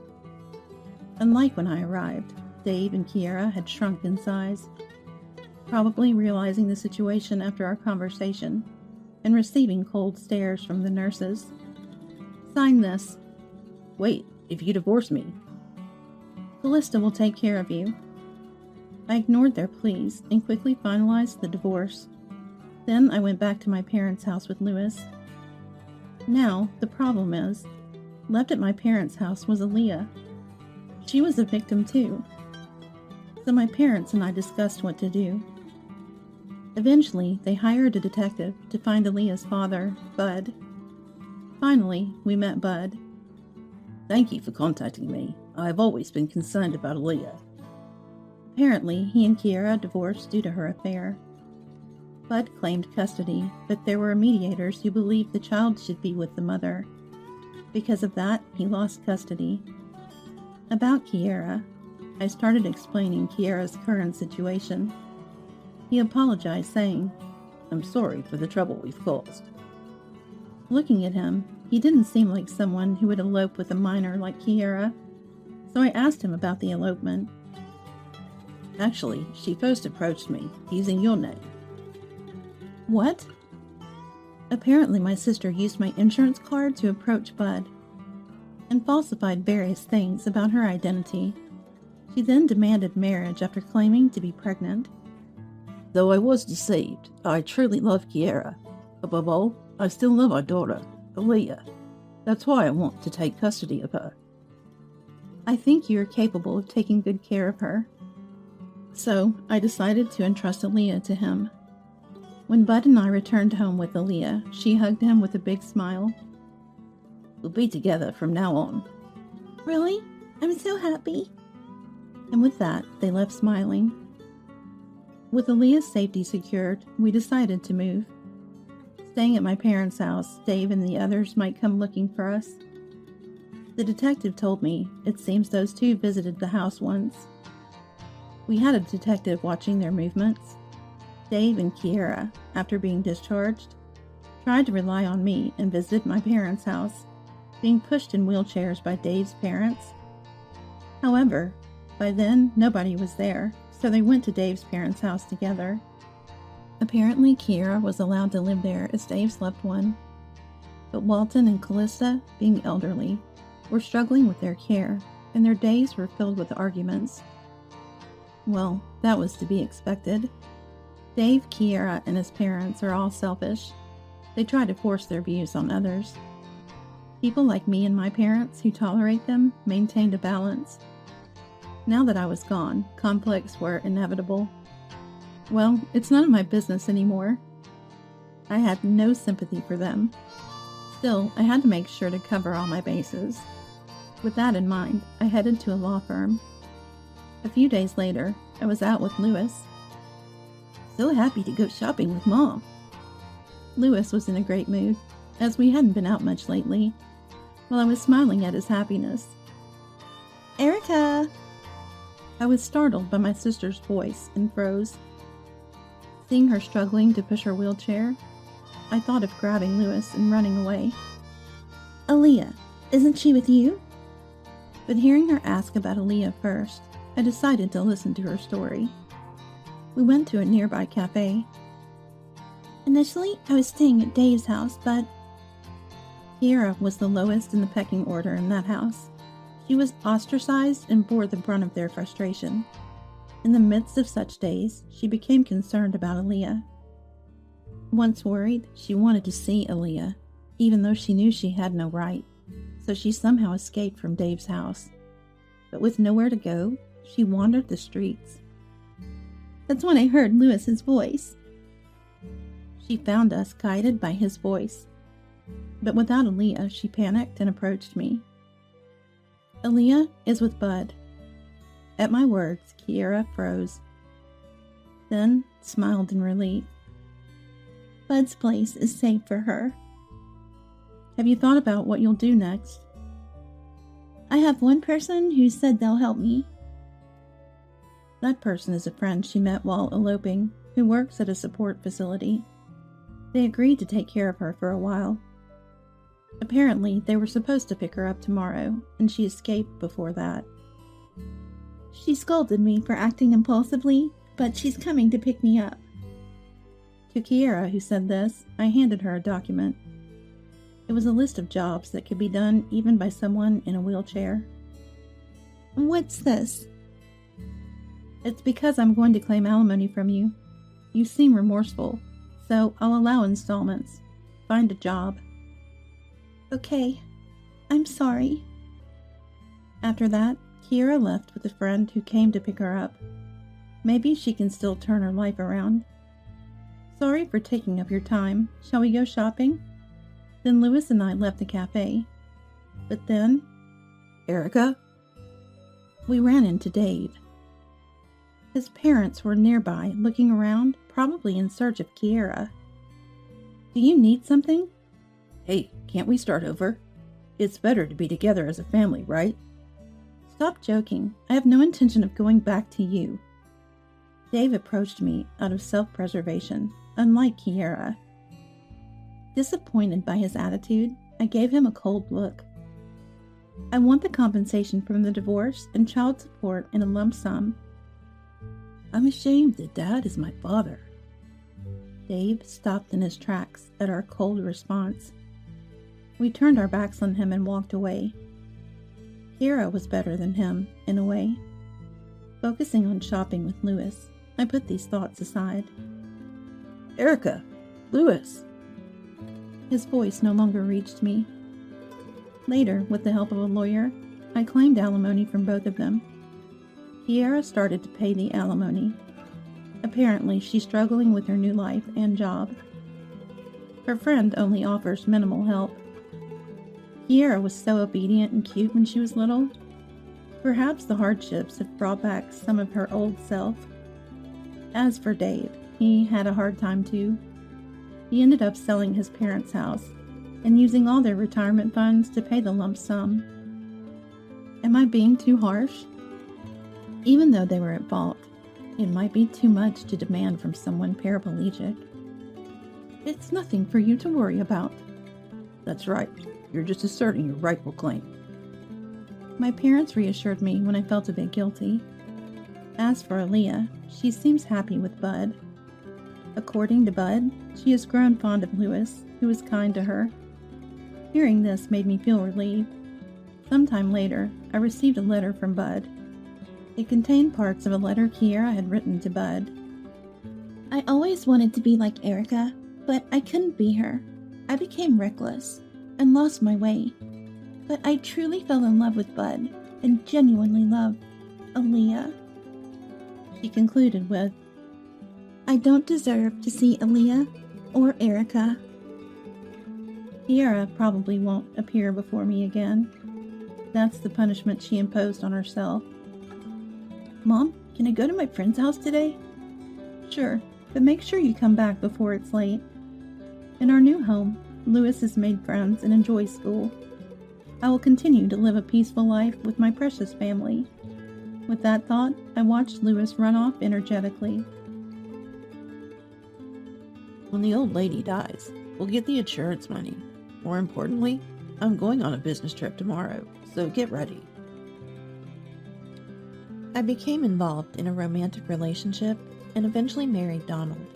Unlike when I arrived, Dave and Kiara had shrunk in size, probably realizing the situation after our conversation and receiving cold stares from the nurses. Sign this. Wait, if you divorce me, Callista will take care of you. I ignored their pleas and quickly finalized the divorce. Then I went back to my parents' house with Lewis. Now, the problem is, left at my parents' house was Aaliyah. She was a victim too. So my parents and I discussed what to do. Eventually, they hired a detective to find Aaliyah's father, Bud. Finally, we met Bud. Thank you for contacting me. I have always been concerned about Aaliyah. Apparently, he and Kiara divorced due to her affair. Bud claimed custody, but there were mediators who believed the child should be with the mother. Because of that, he lost custody. About Kiara, I started explaining Kiara's current situation. He apologized, saying, I'm sorry for the trouble we've caused. Looking at him, he didn't seem like someone who would elope with a minor like Kiara, so I asked him about the elopement. Actually, she first approached me, using your name. What? Apparently my sister used my insurance card to approach Bud, and falsified various things about her identity. She then demanded marriage after claiming to be pregnant. Though I was deceived, I truly love Kiara. Above all, I still love our daughter, Aaliyah. That's why I want to take custody of her. I think you are capable of taking good care of her. So I decided to entrust Aaliyah to him. When Bud and I returned home with Aaliyah, she hugged him with a big smile. We'll be together from now on. Really? I'm so happy. And with that, they left smiling. With Aaliyah's safety secured, we decided to move. Staying at my parents' house, Dave and the others might come looking for us. The detective told me it seems those two visited the house once. We had a detective watching their movements. Dave and Kiara, after being discharged, tried to rely on me and visited my parents' house, being pushed in wheelchairs by Dave's parents. However, by then nobody was there, so they went to Dave's parents' house together. Apparently Kiara was allowed to live there as Dave's loved one, but Walton and Callista, being elderly, were struggling with their care, and their days were filled with arguments. Well, that was to be expected. Dave, Kiara, and his parents are all selfish. They try to force their views on others. People like me and my parents who tolerate them maintained a balance. Now that I was gone, conflicts were inevitable. Well, it's none of my business anymore. I had no sympathy for them. Still, I had to make sure to cover all my bases. With that in mind, I headed to a law firm. A few days later, I was out with Lewis. So happy to go shopping with Mom. Lewis was in a great mood, as we hadn't been out much lately, while I was smiling at his happiness. Erica! I was startled by my sister's voice and froze. Seeing her struggling to push her wheelchair, I thought of grabbing Lewis and running away. Aaliyah, isn't she with you? But hearing her ask about Aaliyah first, I decided to listen to her story. We went to a nearby cafe. Initially, I was staying at Dave's house, but... Kiera was the lowest in the pecking order in that house. She was ostracized and bore the brunt of their frustration. In the midst of such days, she became concerned about Aaliyah. Once worried, she wanted to see Aaliyah, even though she knew she had no right, so she somehow escaped from Dave's house. But with nowhere to go, she wandered the streets. That's when I heard Lewis's voice. She found us guided by his voice. But without Aaliyah, she panicked and approached me. Aaliyah is with Bud. At my words, Kiera froze, then smiled in relief. Bud's place is safe for her. Have you thought about what you'll do next? I have one person who said they'll help me. That person is a friend she met while eloping, who works at a support facility. They agreed to take care of her for a while. Apparently, they were supposed to pick her up tomorrow, and she escaped before that. She scolded me for acting impulsively, but she's coming to pick me up. To Kiera, who said this, I handed her a document. It was a list of jobs that could be done even by someone in a wheelchair. What's this? It's because I'm going to claim alimony from you. You seem remorseful, so I'll allow installments. Find a job. Okay, I'm sorry. After that, Kiera left with a friend who came to pick her up. Maybe she can still turn her life around. Sorry for taking up your time. Shall we go shopping? Then Lewis and I left the cafe. But then... Erica? We ran into Dave. His parents were nearby, looking around, probably in search of Kiera. Do you need something? Hey, can't we start over? It's better to be together as a family, right? Stop joking. I have no intention of going back to you. Dave approached me out of self-preservation, unlike Kiera. Disappointed by his attitude, I gave him a cold look. I want the compensation from the divorce and child support in a lump sum. I'm ashamed that Dad is my father. Dave stopped in his tracks at our cold response. We turned our backs on him and walked away. Kiera was better than him, in a way. Focusing on shopping with Lewis, I put these thoughts aside. Erica! Lewis! His voice no longer reached me. Later, with the help of a lawyer, I claimed alimony from both of them. Kiera started to pay the alimony. Apparently, she's struggling with her new life and job. Her friend only offers minimal help. Kiera was so obedient and cute when she was little. Perhaps the hardships have brought back some of her old self. As for Dave, he had a hard time too. He ended up selling his parents' house and using all their retirement funds to pay the lump sum. Am I being too harsh? Even though they were at fault, it might be too much to demand from someone paraplegic. It's nothing for you to worry about. That's right. You're just asserting your rightful claim. My parents reassured me when I felt a bit guilty. As for Aaliyah, she seems happy with Bud. According to Bud, she has grown fond of Lewis, who is kind to her. Hearing this made me feel relieved. Sometime later, I received a letter from Bud. It contained parts of a letter Kiera had written to Bud. I always wanted to be like Erica, but I couldn't be her. I became reckless and lost my way. But I truly fell in love with Bud and genuinely loved Aaliyah. She concluded with, I don't deserve to see Aaliyah or Erica. Kiera probably won't appear before me again. That's the punishment she imposed on herself. Mom, can I go to my friend's house today? Sure, but make sure you come back before it's late. In our new home, Lewis has made friends and enjoys school. I will continue to live a peaceful life with my precious family. With that thought, I watched Lewis run off energetically. When the old lady dies, we'll get the insurance money. More importantly, I'm going on a business trip tomorrow, so get ready. I became involved in a romantic relationship and eventually married Donald,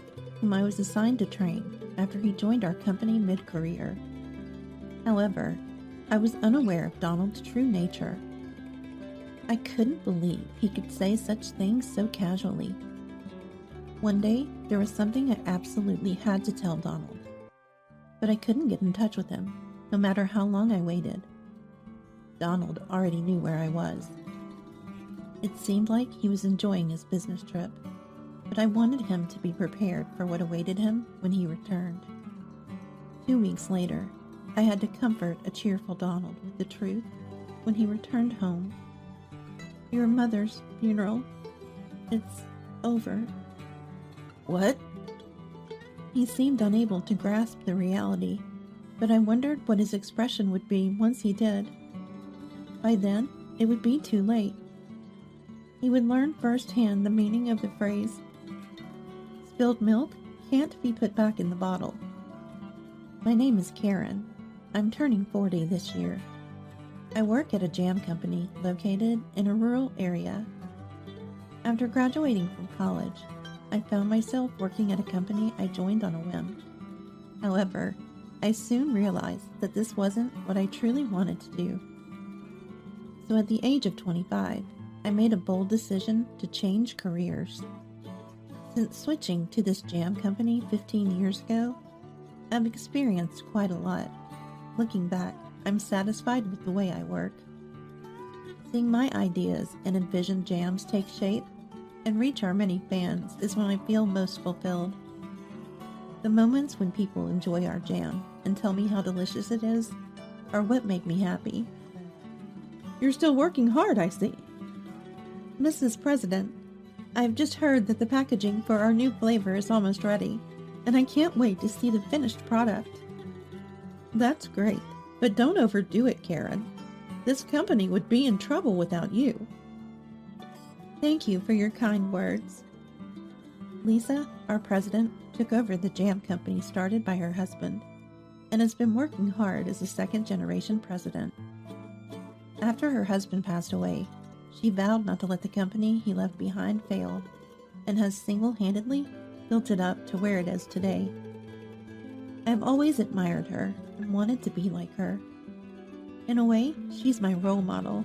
whom I was assigned to train after he joined our company mid-career. However, I was unaware of Donald's true nature. I couldn't believe he could say such things so casually. One day, there was something I absolutely had to tell Donald, but I couldn't get in touch with him, no matter how long I waited. Donald already knew where I was. It seemed like he was enjoying his business trip, but I wanted him to be prepared for what awaited him when he returned. 2 weeks later, I had to comfort a cheerful Donald with the truth when he returned home. "Your mother's funeral. It's over." What? He seemed unable to grasp the reality, but I wondered what his expression would be once he did. By then, it would be too late. He would learn firsthand the meaning of the phrase, "Spilled milk can't be put back in the bottle." My name is Karen. I'm turning 40 this year. I work at a jam company located in a rural area. After graduating from college, I found myself working at a company I joined on a whim. However, I soon realized that this wasn't what I truly wanted to do. So at the age of 25, I made a bold decision to change careers. Since switching to this jam company 15 years ago, I've experienced quite a lot. Looking back, I'm satisfied with the way I work. Seeing my ideas and envisioned jams take shape and reach our many fans is when I feel most fulfilled. The moments when people enjoy our jam and tell me how delicious it is are what make me happy. You're still working hard, I see. Mrs. President, I've just heard that the packaging for our new flavor is almost ready, and I can't wait to see the finished product. That's great, but don't overdo it, Karen. This company would be in trouble without you. Thank you for your kind words. Lisa, our president, took over the jam company started by her husband and has been working hard as a second-generation president. After her husband passed away, she vowed not to let the company he left behind fail and has single-handedly built it up to where it is today. I've always admired her and wanted to be like her. In a way, she's my role model.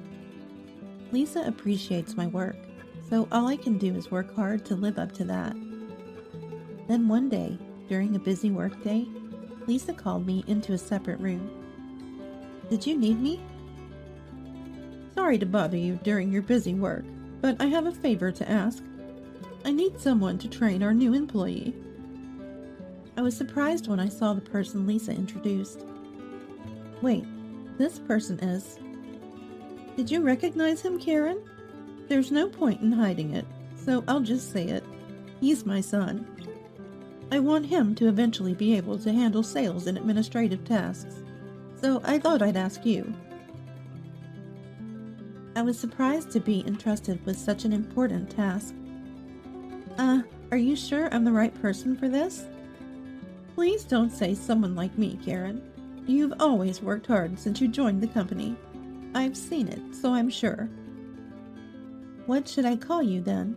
Lisa appreciates my work, so all I can do is work hard to live up to that. Then one day, during a busy workday, Lisa called me into a separate room. "Did you need me?" Sorry to bother you during your busy work, but I have a favor to ask. I need someone to train our new employee. I was surprised when I saw the person Lisa introduced. Wait, this person is... Did you recognize him, Karen? There's no point in hiding it, so I'll just say it. He's my son. I want him to eventually be able to handle sales and administrative tasks, so I thought I'd ask you. I was surprised to be entrusted with such an important task. Are you sure I'm the right person for this? Please don't say someone like me, Karen. You've always worked hard since you joined the company. I've seen it, so I'm sure. What should I call you then?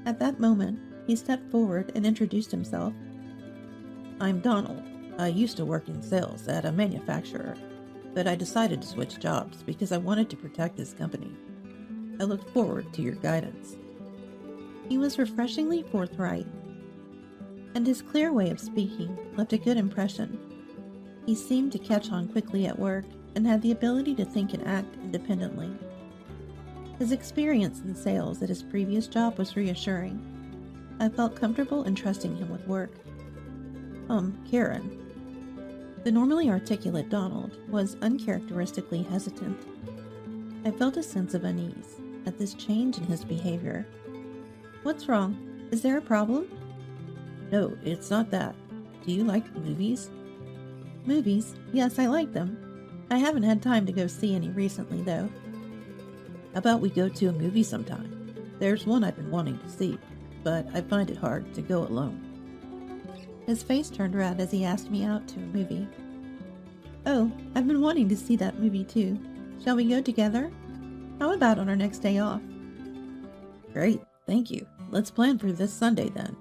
At that moment, he stepped forward and introduced himself. I'm Donald. I used to work in sales at a manufacturer, but I decided to switch jobs because I wanted to protect this company. I look forward to your guidance. He was refreshingly forthright, and his clear way of speaking left a good impression. He seemed to catch on quickly at work and had the ability to think and act independently. His experience in sales at his previous job was reassuring. I felt comfortable in trusting him with work. Karen. The normally articulate Donald was uncharacteristically hesitant. I felt a sense of unease at this change in his behavior. What's wrong? Is there a problem? No, it's not that. Do you like movies? Movies? Yes, I like them. I haven't had time to go see any recently, though. How about we go to a movie sometime? There's one I've been wanting to see, but I find it hard to go alone. His face turned red as he asked me out to a movie. Oh, I've been wanting to see that movie too. Shall we go together? How about on our next day off? Great, thank you. Let's plan for this Sunday then.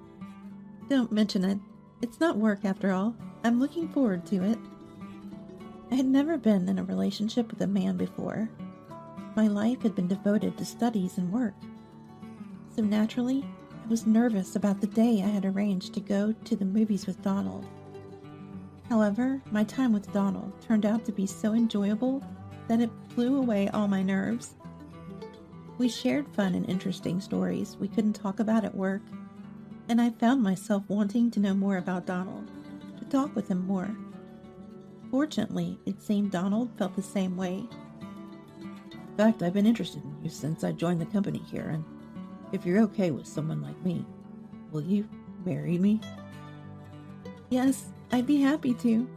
Don't mention it. It's not work after all. I'm looking forward to it. I had never been in a relationship with a man before. My life had been devoted to studies and work. So naturally, I was nervous about the day I had arranged to go to the movies with Donald. However, my time with Donald turned out to be so enjoyable that it blew away all my nerves. We shared fun and interesting stories we couldn't talk about at work, and I found myself wanting to know more about Donald, to talk with him more. Fortunately, it seemed Donald felt the same way. In fact, I've been interested in you since I joined the company here, and if you're okay with someone like me, will you marry me? Yes, I'd be happy to.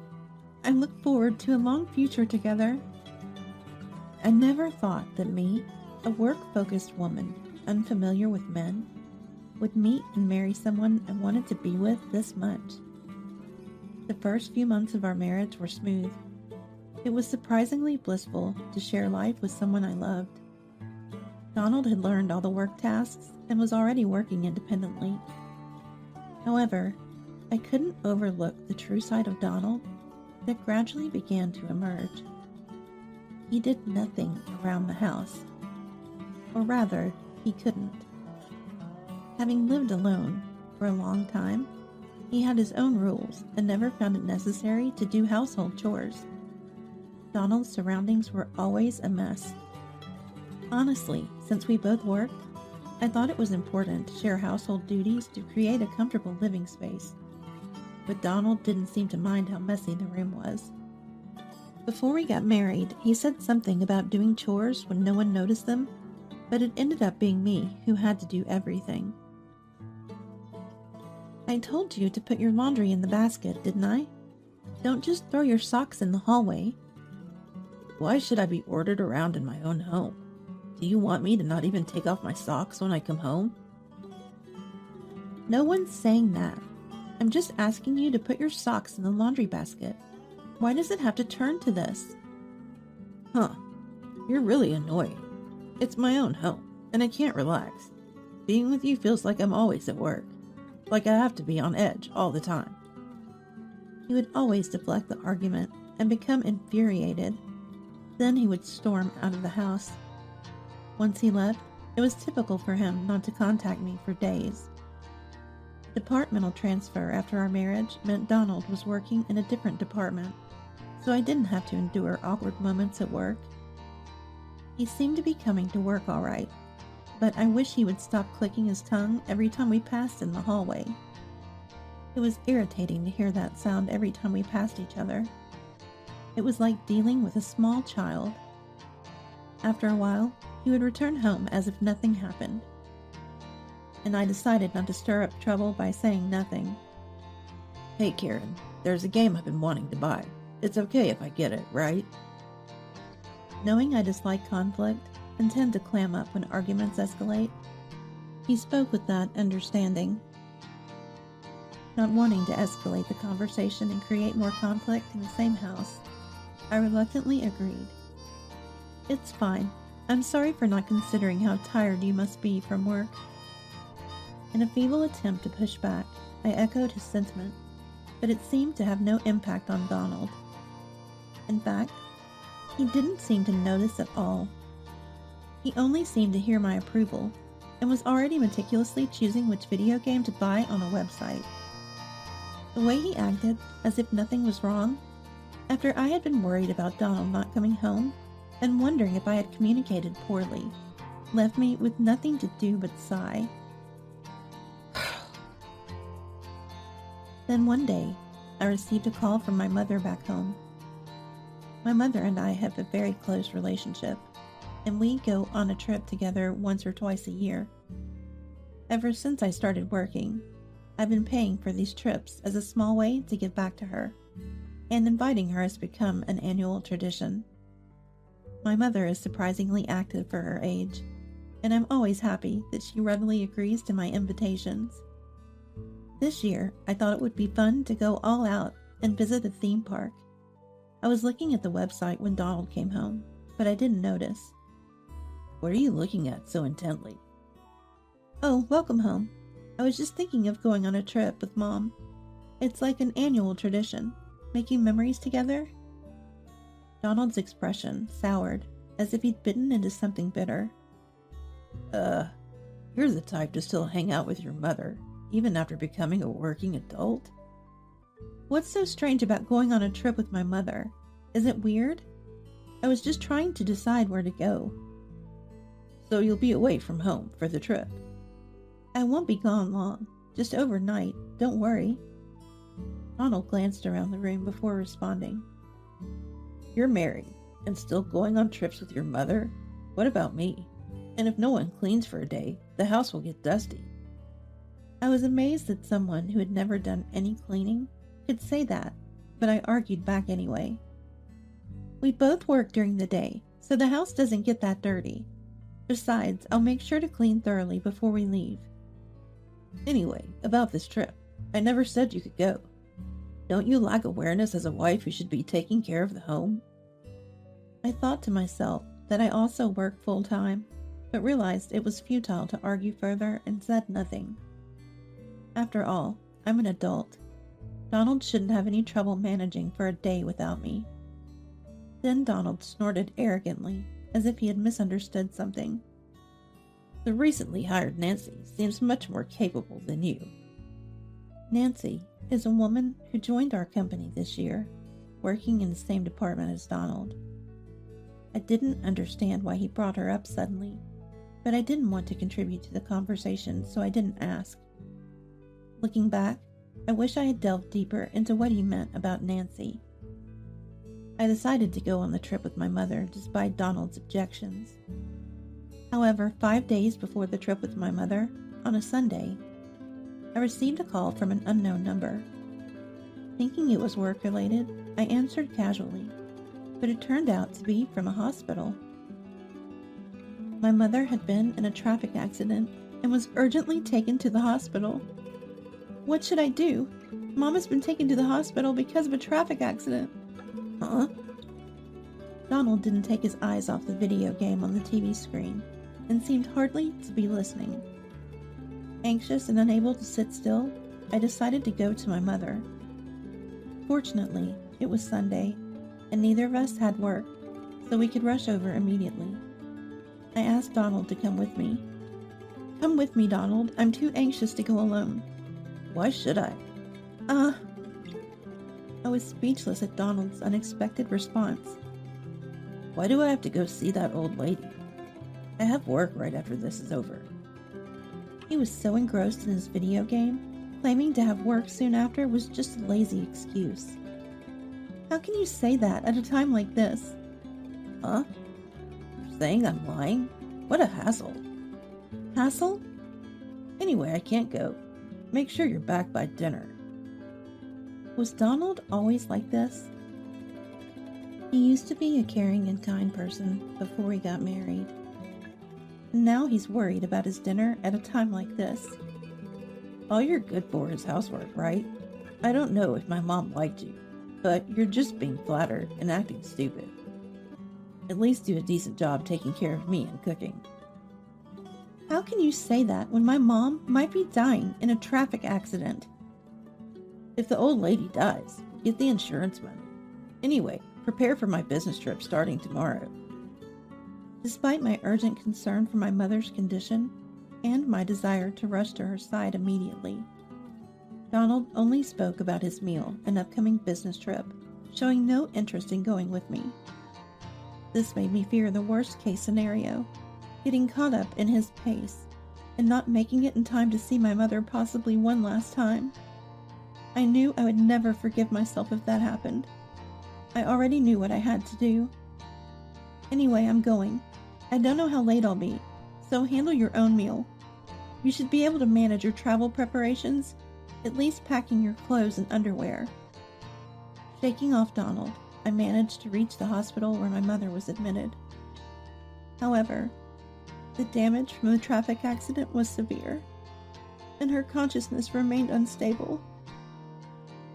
I look forward to a long future together. I never thought that me, a work-focused woman, unfamiliar with men, would meet and marry someone I wanted to be with this much. The first few months of our marriage were smooth. It was surprisingly blissful to share life with someone I loved. Donald had learned all the work tasks and was already working independently. However, I couldn't overlook the true side of Donald that gradually began to emerge. He did nothing around the house. Or rather, he couldn't. Having lived alone for a long time, he had his own rules and never found it necessary to do household chores. Donald's surroundings were always a mess. Honestly, since we both worked, I thought it was important to share household duties to create a comfortable living space. But Donald didn't seem to mind how messy the room was. Before we got married, he said something about doing chores when no one noticed them, but it ended up being me who had to do everything. I told you to put your laundry in the basket, didn't I? Don't just throw your socks in the hallway. Why should I be ordered around in my own home? Do you want me to not even take off my socks when I come home? No one's saying that. I'm just asking you to put your socks in the laundry basket. Why does it have to turn to this? Huh. You're really annoying. It's my own home, and I can't relax. Being with you feels like I'm always at work. Like I have to be on edge all the time. He would always deflect the argument and become infuriated. Then he would storm out of the house. Once he left, it was typical for him not to contact me for days. Departmental transfer after our marriage meant Donald was working in a different department, so I didn't have to endure awkward moments at work. He seemed to be coming to work all right, but I wish he would stop clicking his tongue every time we passed in the hallway. It was irritating to hear that sound every time we passed each other. It was like dealing with a small child. After a while, he would return home as if nothing happened, and I decided not to stir up trouble by saying nothing. Hey Karen, there's a game I've been wanting to buy. It's okay if I get it, right? Knowing I dislike conflict and tend to clam up when arguments escalate, he spoke with that understanding. Not wanting to escalate the conversation and create more conflict in the same house, I reluctantly agreed. It's fine. I'm sorry for not considering how tired you must be from work. In a feeble attempt to push back, I echoed his sentiment, but it seemed to have no impact on Donald. In fact, he didn't seem to notice at all. He only seemed to hear my approval, and was already meticulously choosing which video game to buy on a website. The way he acted, as if nothing was wrong, after I had been worried about Donald not coming home, and wondering if I had communicated poorly, left me with nothing to do but sigh. Then one day, I received a call from my mother back home. My mother and I have a very close relationship, and we go on a trip together once or twice a year. Ever since I started working, I've been paying for these trips as a small way to give back to her, and inviting her has become an annual tradition. My mother is surprisingly active for her age, and I'm always happy that she readily agrees to my invitations. This year, I thought it would be fun to go all out and visit a theme park. I was looking at the website when Donald came home, but I didn't notice. What are you looking at so intently? Oh, welcome home. I was just thinking of going on a trip with Mom. It's like an annual tradition, making memories together. Donald's expression soured, as if he'd bitten into something bitter. You're the type to still hang out with your mother, even after becoming a working adult? What's so strange about going on a trip with my mother? Is it weird? I was just trying to decide where to go. So you'll be away from home for the trip? I won't be gone long, just overnight, don't worry. Donald glanced around the room before responding. You're married, and still going on trips with your mother? What about me? And if no one cleans for a day, the house will get dusty. I was amazed that someone who had never done any cleaning could say that, but I argued back anyway. We both work during the day, so the house doesn't get that dirty. Besides, I'll make sure to clean thoroughly before we leave. Anyway, about this trip, I never said you could go. Don't you lack awareness as a wife who should be taking care of the home? I thought to myself that I also work full-time, but realized it was futile to argue further and said nothing. After all, I'm an adult. Donald shouldn't have any trouble managing for a day without me. Then Donald snorted arrogantly, as if he had misunderstood something. The recently hired Nancy seems much more capable than you. Nancy is a woman who joined our company this year, working in the same department as Donald. I didn't understand why he brought her up suddenly, but I didn't want to contribute to the conversation, so I didn't ask. Looking back, I wish I had delved deeper into what he meant about Nancy. I decided to go on the trip with my mother despite Donald's objections. However, 5 days before the trip with my mother, on a Sunday, I received a call from an unknown number. Thinking it was work-related, I answered casually, but it turned out to be from a hospital. My mother had been in a traffic accident and was urgently taken to the hospital. What should I do? Mom has been taken to the hospital because of a traffic accident. Huh? Donald didn't take his eyes off the video game on the TV screen and seemed hardly to be listening. Anxious and unable to sit still, I decided to go to my mother. Fortunately, it was Sunday, and neither of us had work, so we could rush over immediately. I asked Donald to come with me. Come with me, Donald. I'm too anxious to go alone. Why should I? I was speechless at Donald's unexpected response. Why do I have to go see that old lady? I have work right after this is over. He was so engrossed in his video game, claiming to have work soon after was just a lazy excuse. How can you say that at a time like this? Huh? You're saying I'm lying? What a hassle. Hassle? Anyway, I can't go. Make sure you're back by dinner. Was Donald always like this? He used to be a caring and kind person before he got married. And now he's worried about his dinner at a time like this. All you're good for is housework, right? I don't know if my mom liked you, but you're just being flattered and acting stupid. At least do a decent job taking care of me and cooking. How can you say that when my mom might be dying in a traffic accident? If the old lady dies, get the insurance money. Anyway, prepare for my business trip starting tomorrow. Despite my urgent concern for my mother's condition and my desire to rush to her side immediately, Donald only spoke about his meal and upcoming business trip, showing no interest in going with me. This made me fear the worst-case scenario, getting caught up in his pace and not making it in time to see my mother possibly one last time. I knew I would never forgive myself if that happened. I already knew what I had to do. Anyway, I'm going. I don't know how late I'll be, so handle your own meal. You should be able to manage your travel preparations, at least packing your clothes and underwear. Shaking off Donald, I managed to reach the hospital where my mother was admitted. However, the damage from the traffic accident was severe, and her consciousness remained unstable.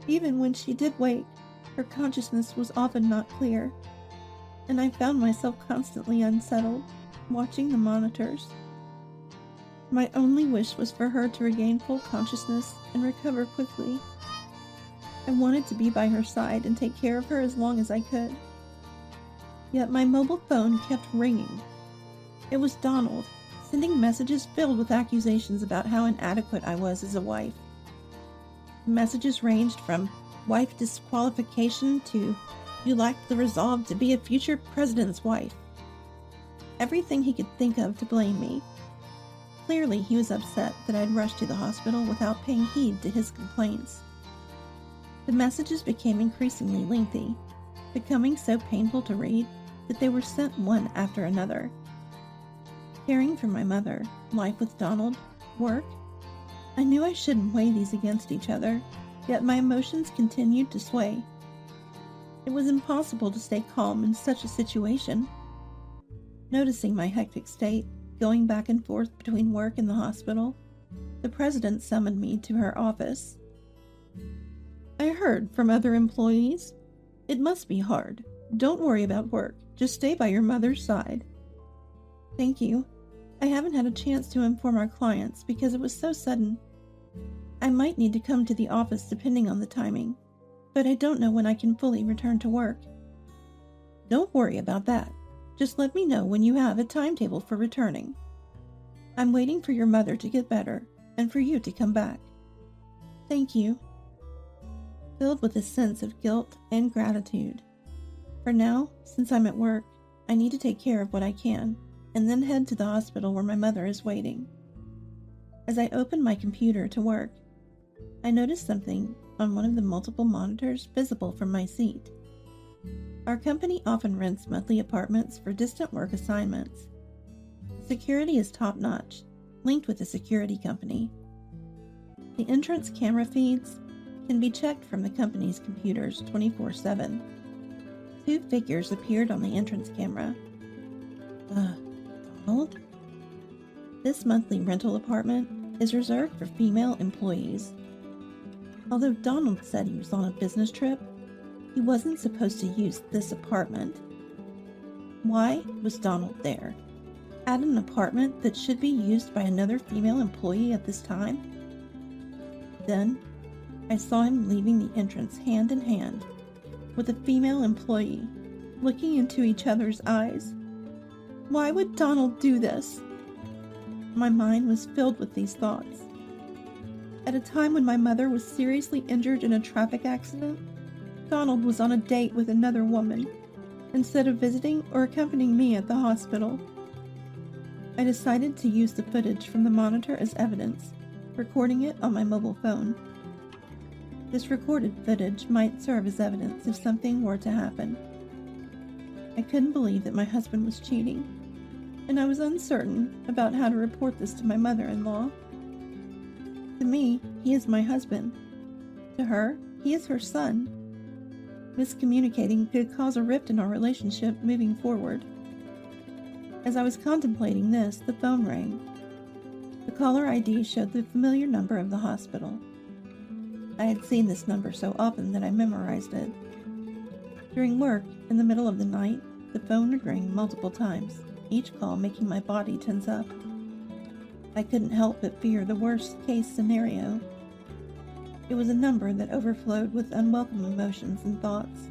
Even when she did wake, her consciousness was often not clear, and I found myself constantly unsettled, watching the monitors. My only wish was for her to regain full consciousness and recover quickly. I wanted to be by her side and take care of her as long as I could. Yet my mobile phone kept ringing. It was Donald, sending messages filled with accusations about how inadequate I was as a wife. The messages ranged from wife disqualification to you lacked the resolve to be a future president's wife. Everything he could think of to blame me. Clearly, he was upset that I'd rushed to the hospital without paying heed to his complaints. The messages became increasingly lengthy, becoming so painful to read that they were sent one after another. Caring for my mother, life with Donald, work. I knew I shouldn't weigh these against each other, yet my emotions continued to sway. It was impossible to stay calm in such a situation. Noticing my hectic state, going back and forth between work and the hospital, the president summoned me to her office. I heard from other employees. It must be hard. Don't worry about work. Just stay by your mother's side. Thank you. I haven't had a chance to inform our clients because it was so sudden. I might need to come to the office depending on the timing, but I don't know when I can fully return to work. Don't worry about that. Just let me know when you have a timetable for returning. I'm waiting for your mother to get better and for you to come back. Thank you. Filled with a sense of guilt and gratitude. For now, since I'm at work, I need to take care of what I can and then head to the hospital where my mother is waiting. As I open my computer to work, I notice something on one of the multiple monitors visible from my seat. Our company often rents monthly apartments for distant work assignments. Security is top-notch, linked with a security company. The entrance camera feeds can be checked from the company's computers 24/7. Two figures appeared on the entrance camera. Donald? This monthly rental apartment is reserved for female employees. Although Donald said he was on a business trip, he wasn't supposed to use this apartment. Why was Donald there? At an apartment that should be used by another female employee at this time? Then, I saw him leaving the entrance hand in hand with a female employee, looking into each other's eyes. Why would Donald do this? My mind was filled with these thoughts. At a time when my mother was seriously injured in a traffic accident, Donald was on a date with another woman, instead of visiting or accompanying me at the hospital. I decided to use the footage from the monitor as evidence, recording it on my mobile phone. This recorded footage might serve as evidence if something were to happen. I couldn't believe that my husband was cheating, and I was uncertain about how to report this to my mother-in-law. To me, he is my husband. To her, he is her son. Miscommunicating could cause a rift in our relationship moving forward. As I was contemplating this, the phone rang. The caller ID showed the familiar number of the hospital. I had seen this number so often that I memorized it. During work, in the middle of the night, the phone would ring multiple times, each call making my body tense up. I couldn't help but fear the worst-case scenario. It was a number that overflowed with unwelcome emotions and thoughts.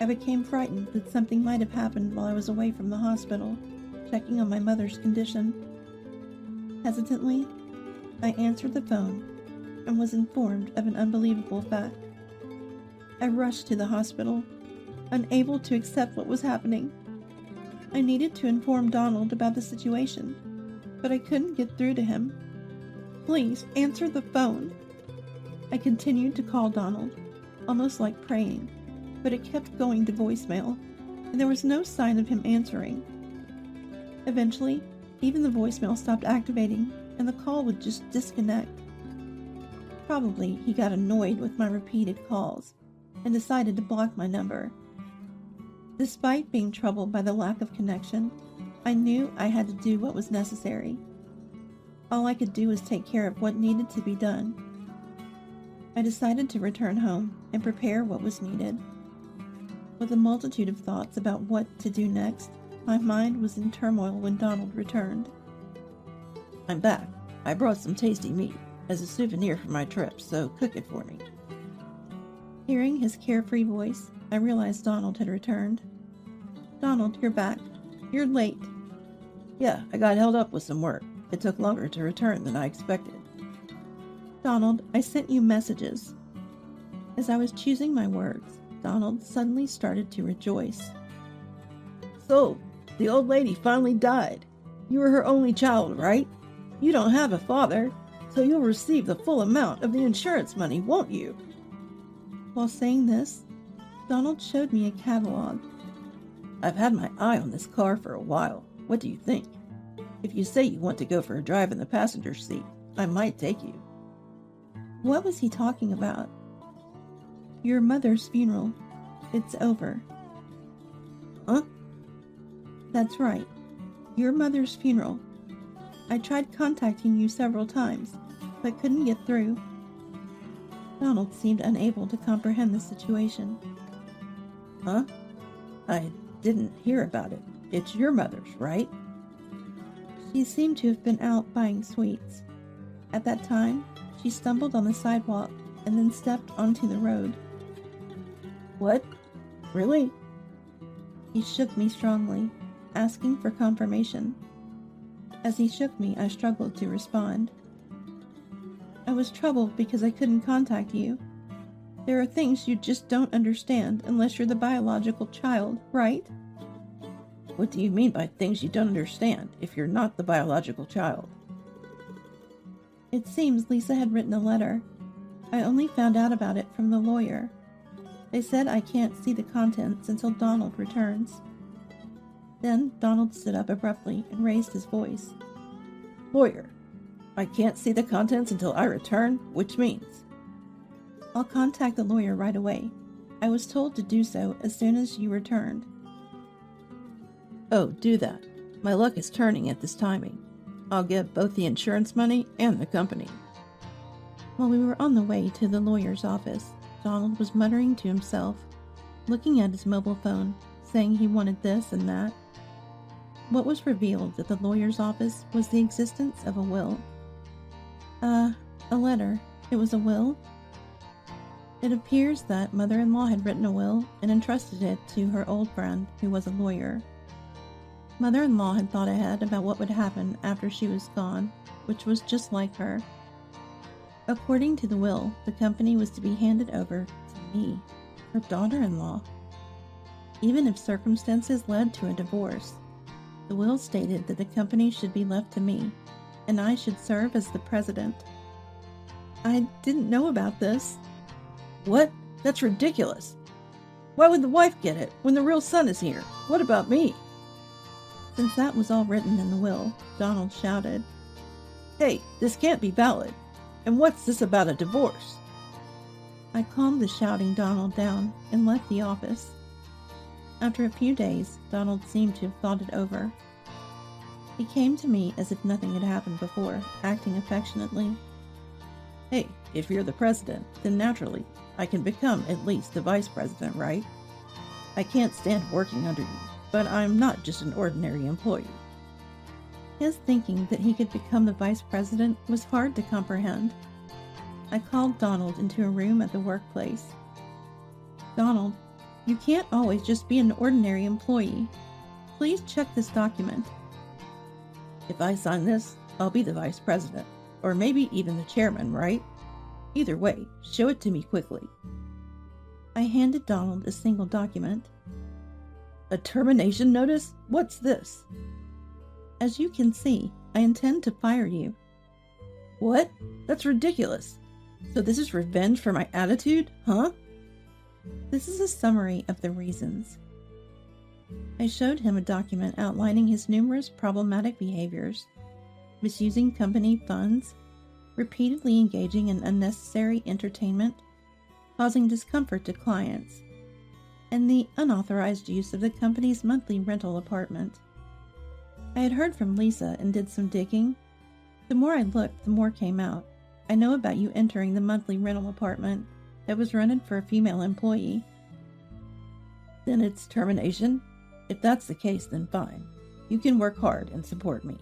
I became frightened that something might have happened while I was away from the hospital, checking on my mother's condition. Hesitantly, I answered the phone and was informed of an unbelievable fact. I rushed to the hospital, unable to accept what was happening. I needed to inform Donald about the situation, but I couldn't get through to him. Please, answer the phone. I continued to call Donald, almost like praying, but it kept going to voicemail, and there was no sign of him answering. Eventually, even the voicemail stopped activating, and the call would just disconnect. Probably he got annoyed with my repeated calls and decided to block my number. Despite being troubled by the lack of connection, I knew I had to do what was necessary. All I could do was take care of what needed to be done. I decided to return home and prepare what was needed. With a multitude of thoughts about what to do next, my mind was in turmoil when Donald returned. I'm back. I brought some tasty meat as a souvenir from my trip, so cook it for me. Hearing his carefree voice, I realized Donald had returned. Donald, you're back. You're late. Yeah, I got held up with some work. It took longer to return than I expected. Donald, I sent you messages. As I was choosing my words, Donald suddenly started to rejoice. So, the old lady finally died. You were her only child, right? You don't have a father, so you'll receive the full amount of the insurance money, won't you? While saying this, Donald showed me a catalog. I've had my eye on this car for a while. What do you think? If you say you want to go for a drive in the passenger seat, I might take you. What was he talking about? Your mother's funeral. It's over. Huh? That's right. Your mother's funeral. I tried contacting you several times, but couldn't get through. Donald seemed unable to comprehend the situation. Huh? I didn't hear about it. It's your mother's, right? She seemed to have been out buying sweets. At that time, she stumbled on the sidewalk and then stepped onto the road. What? Really? He shook me strongly, asking for confirmation. As he shook me, I struggled to respond. I was troubled because I couldn't contact you. There are things you just don't understand unless you're the biological child, right? What do you mean by things you don't understand if you're not the biological child? It seems Lisa had written a letter. I only found out about it from the lawyer. They said I can't see the contents until Donald returns. Then Donald stood up abruptly and raised his voice. Lawyer, I can't see the contents until I return, which means? I'll contact the lawyer right away. I was told to do so as soon as you returned. Oh, do that. My luck is turning at this timing. I'll get both the insurance money and the company. While we were on the way to the lawyer's office, Donald was muttering to himself, looking at his mobile phone, saying he wanted this and that. What was revealed at the lawyer's office was the existence of a will. A letter. It was a will? It appears that mother-in-law had written a will and entrusted it to her old friend, who was a lawyer. Mother-in-law had thought ahead about what would happen after she was gone, which was just like her. According to the will, the company was to be handed over to me, her daughter-in-law. Even if circumstances led to a divorce, the will stated that the company should be left to me, and I should serve as the president. I didn't know about this. What? That's ridiculous. Why would the wife get it when the real son is here? What about me? Since that was all written in the will, Donald shouted, Hey, this can't be valid. And what's this about a divorce? I calmed the shouting Donald down and left the office. After a few days, Donald seemed to have thought it over. He came to me as if nothing had happened before, acting affectionately. Hey, if you're the president, then naturally, I can become at least the vice president, right? I can't stand working under you, but I'm not just an ordinary employee. His thinking that he could become the vice president was hard to comprehend. I called Donald into a room at the workplace. Donald, you can't always just be an ordinary employee. Please check this document. If I sign this, I'll be the vice president, or maybe even the chairman, right? Either way, show it to me quickly. I handed Donald a single document. A termination notice? What's this? As you can see, I intend to fire you. What? That's ridiculous. So this is revenge for my attitude, huh? This is a summary of the reasons. I showed him a document outlining his numerous problematic behaviors, misusing company funds, repeatedly engaging in unnecessary entertainment, causing discomfort to clients, and the unauthorized use of the company's monthly rental apartment. I had heard from Lisa and did some digging. The more I looked, the more came out. I know about you entering the monthly rental apartment that was rented for a female employee. Then it's termination? If that's the case, then fine. You can work hard and support me.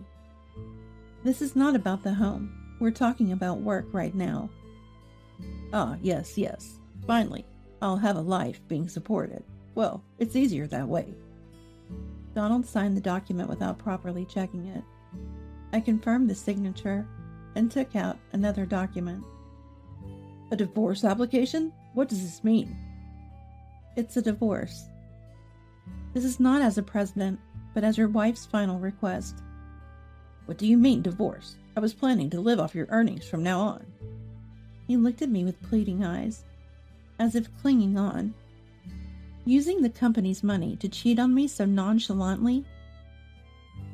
This is not about the home. We're talking about work right now. Ah, yes. Finally, I'll have a life being supported. Well, it's easier that way. Donald signed the document without properly checking it. I confirmed the signature and took out another document. A divorce application? What does this mean? It's a divorce. This is not as a president, but as your wife's final request. What do you mean, divorce? I was planning to live off your earnings from now on. He looked at me with pleading eyes, as if clinging on. Using the company's money to cheat on me so nonchalantly?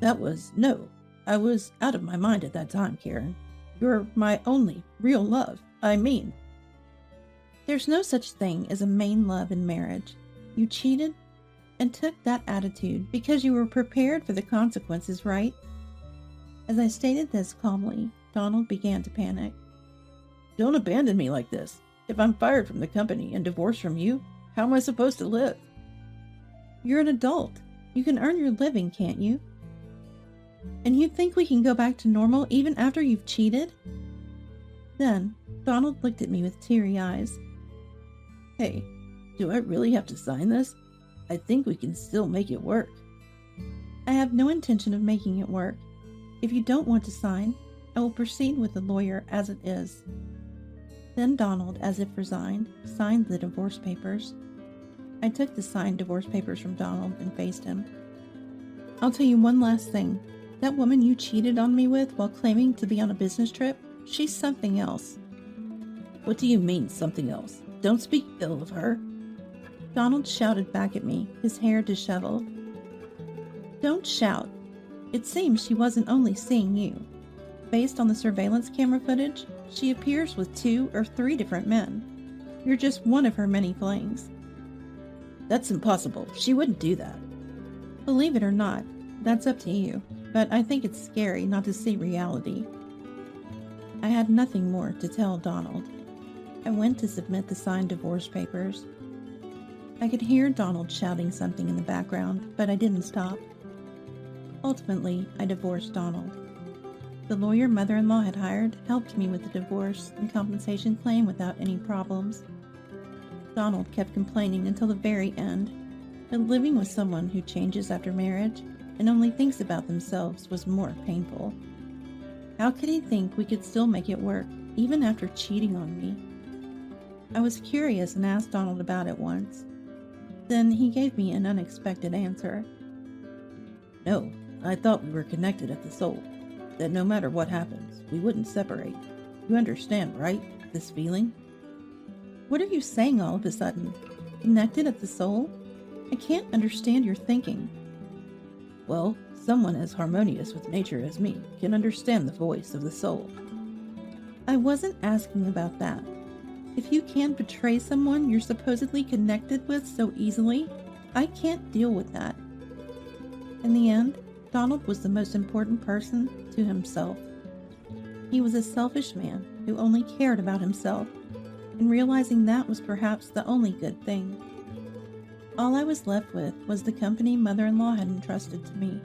No, I was out of my mind at that time, Karen. You're my only real love. There's no such thing as a main love in marriage. You cheated and took that attitude because you were prepared for the consequences, right? As I stated this calmly, Donald began to panic. Don't abandon me like this. If I'm fired from the company and divorced from you, how am I supposed to live? You're an adult. You can earn your living, can't you? And you think we can go back to normal even after you've cheated? Then, Donald looked at me with teary eyes. Hey, do I really have to sign this? I think we can still make it work. I have no intention of making it work. If you don't want to sign, I will proceed with the lawyer as it is. Then Donald, as if resigned, signed the divorce papers. I took the signed divorce papers from Donald and faced him. I'll tell you one last thing. That woman you cheated on me with while claiming to be on a business trip, she's something else. What do you mean, something else? Don't speak ill of her. Donald shouted back at me, his hair disheveled. Don't shout. It seems she wasn't only seeing you. Based on the surveillance camera footage, she appears with 2 or 3 different men. You're just one of her many flings. That's impossible. She wouldn't do that. Believe it or not, that's up to you, but I think it's scary not to see reality. I had nothing more to tell Donald. I went to submit the signed divorce papers. I could hear Donald shouting something in the background, but I didn't stop. Ultimately, I divorced Donald. The lawyer mother-in-law had hired helped me with the divorce and compensation claim without any problems. Donald kept complaining until the very end that living with someone who changes after marriage and only thinks about themselves was more painful. How could he think we could still make it work, even after cheating on me? I was curious and asked Donald about it once. Then he gave me an unexpected answer. No, I thought we were connected at the soul. That no matter what happens, we wouldn't separate. You understand, right? This feeling? What are you saying all of a sudden? Connected at the soul? I can't understand your thinking. Well, someone as harmonious with nature as me can understand the voice of the soul. I wasn't asking about that. If you can betray someone you're supposedly connected with so easily, I can't deal with that. In the end, Donald was the most important person to himself. He was a selfish man who only cared about himself, and realizing that was perhaps the only good thing. All I was left with was the company mother-in-law had entrusted to me.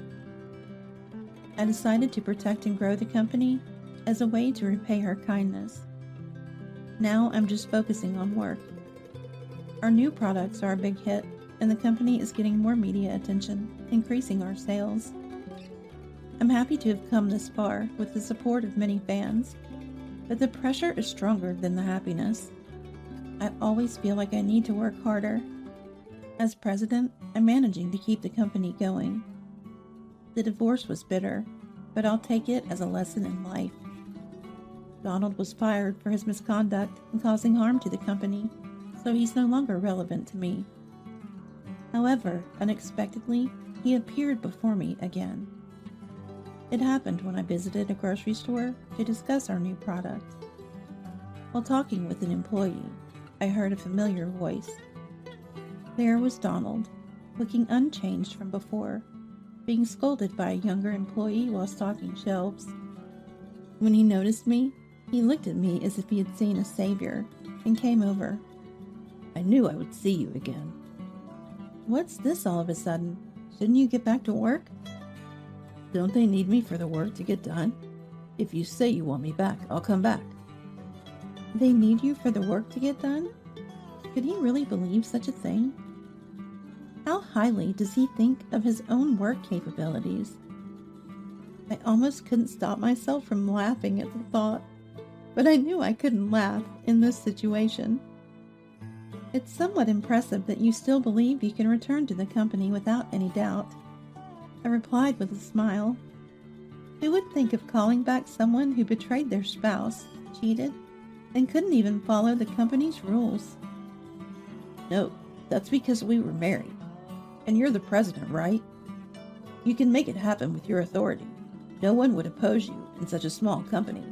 I decided to protect and grow the company as a way to repay her kindness. Now I'm just focusing on work. Our new products are a big hit, and the company is getting more media attention, increasing our sales. I'm happy to have come this far with the support of many fans, but the pressure is stronger than the happiness. I always feel like I need to work harder. As president, I'm managing to keep the company going. The divorce was bitter, but I'll take it as a lesson in life. Donald was fired for his misconduct and causing harm to the company, so he's no longer relevant to me. However, unexpectedly, he appeared before me again. It happened when I visited a grocery store to discuss our new product. While talking with an employee, I heard a familiar voice. There was Donald, looking unchanged from before, being scolded by a younger employee while stocking shelves. When he noticed me, he looked at me as if he had seen a savior and came over. I knew I would see you again. What's this all of a sudden? Shouldn't you get back to work? Don't they need me for the work to get done? If you say you want me back, I'll come back. They need you for the work to get done? Could he really believe such a thing? How highly does he think of his own work capabilities? I almost couldn't stop myself from laughing at the thought, but I knew I couldn't laugh in this situation. It's somewhat impressive that you still believe you can return to the company without any doubt, I replied with a smile. Who would think of calling back someone who betrayed their spouse, cheated, and couldn't even follow the company's rules? No, that's because we were married. And you're the president, right? You can make it happen with your authority. No one would oppose you in such a small company.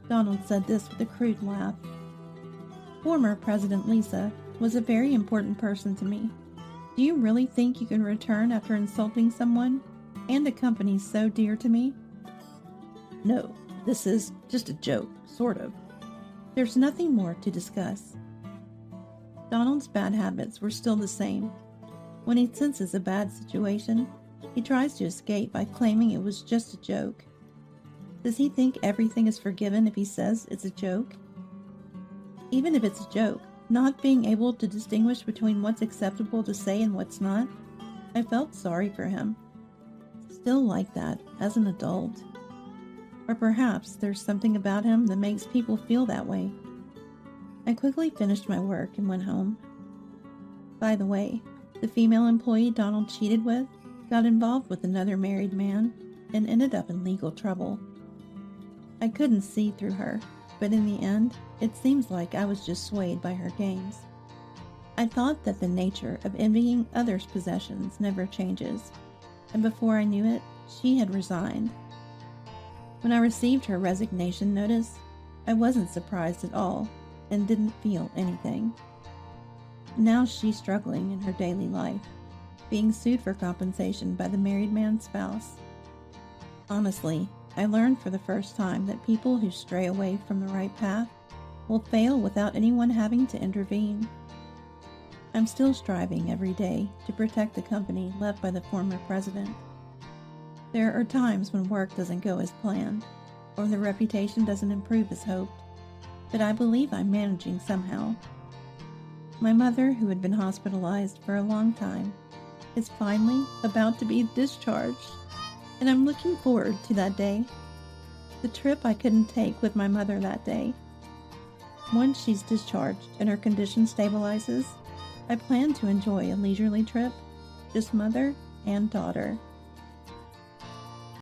Donald said this with a crude laugh. Former President Lisa was a very important person to me. Do you really think you can return after insulting someone and a company so dear to me? No, this is just a joke, sort of. There's nothing more to discuss. Donald's bad habits were still the same. When he senses a bad situation, he tries to escape by claiming it was just a joke. Does he think everything is forgiven if he says it's a joke? Even if it's a joke, not being able to distinguish between what's acceptable to say and what's not, I felt sorry for him. Still like that as an adult. Or perhaps there's something about him that makes people feel that way. I quickly finished my work and went home. By the way, the female employee Donald cheated with got involved with another married man and ended up in legal trouble. I couldn't see through her, but in the end, it seems like I was just swayed by her games. I thought that the nature of envying others' possessions never changes, and before I knew it, she had resigned. When I received her resignation notice, I wasn't surprised at all and didn't feel anything. Now she's struggling in her daily life, being sued for compensation by the married man's spouse. Honestly, I learned for the first time that people who stray away from the right path will fail without anyone having to intervene. I'm still striving every day to protect the company left by the former president. There are times when work doesn't go as planned, or the reputation doesn't improve as hoped, but I believe I'm managing somehow. My mother, who had been hospitalized for a long time, is finally about to be discharged, and I'm looking forward to that day. The trip I couldn't take with my mother that day. Once she's discharged and her condition stabilizes, I plan to enjoy a leisurely trip, just mother and daughter.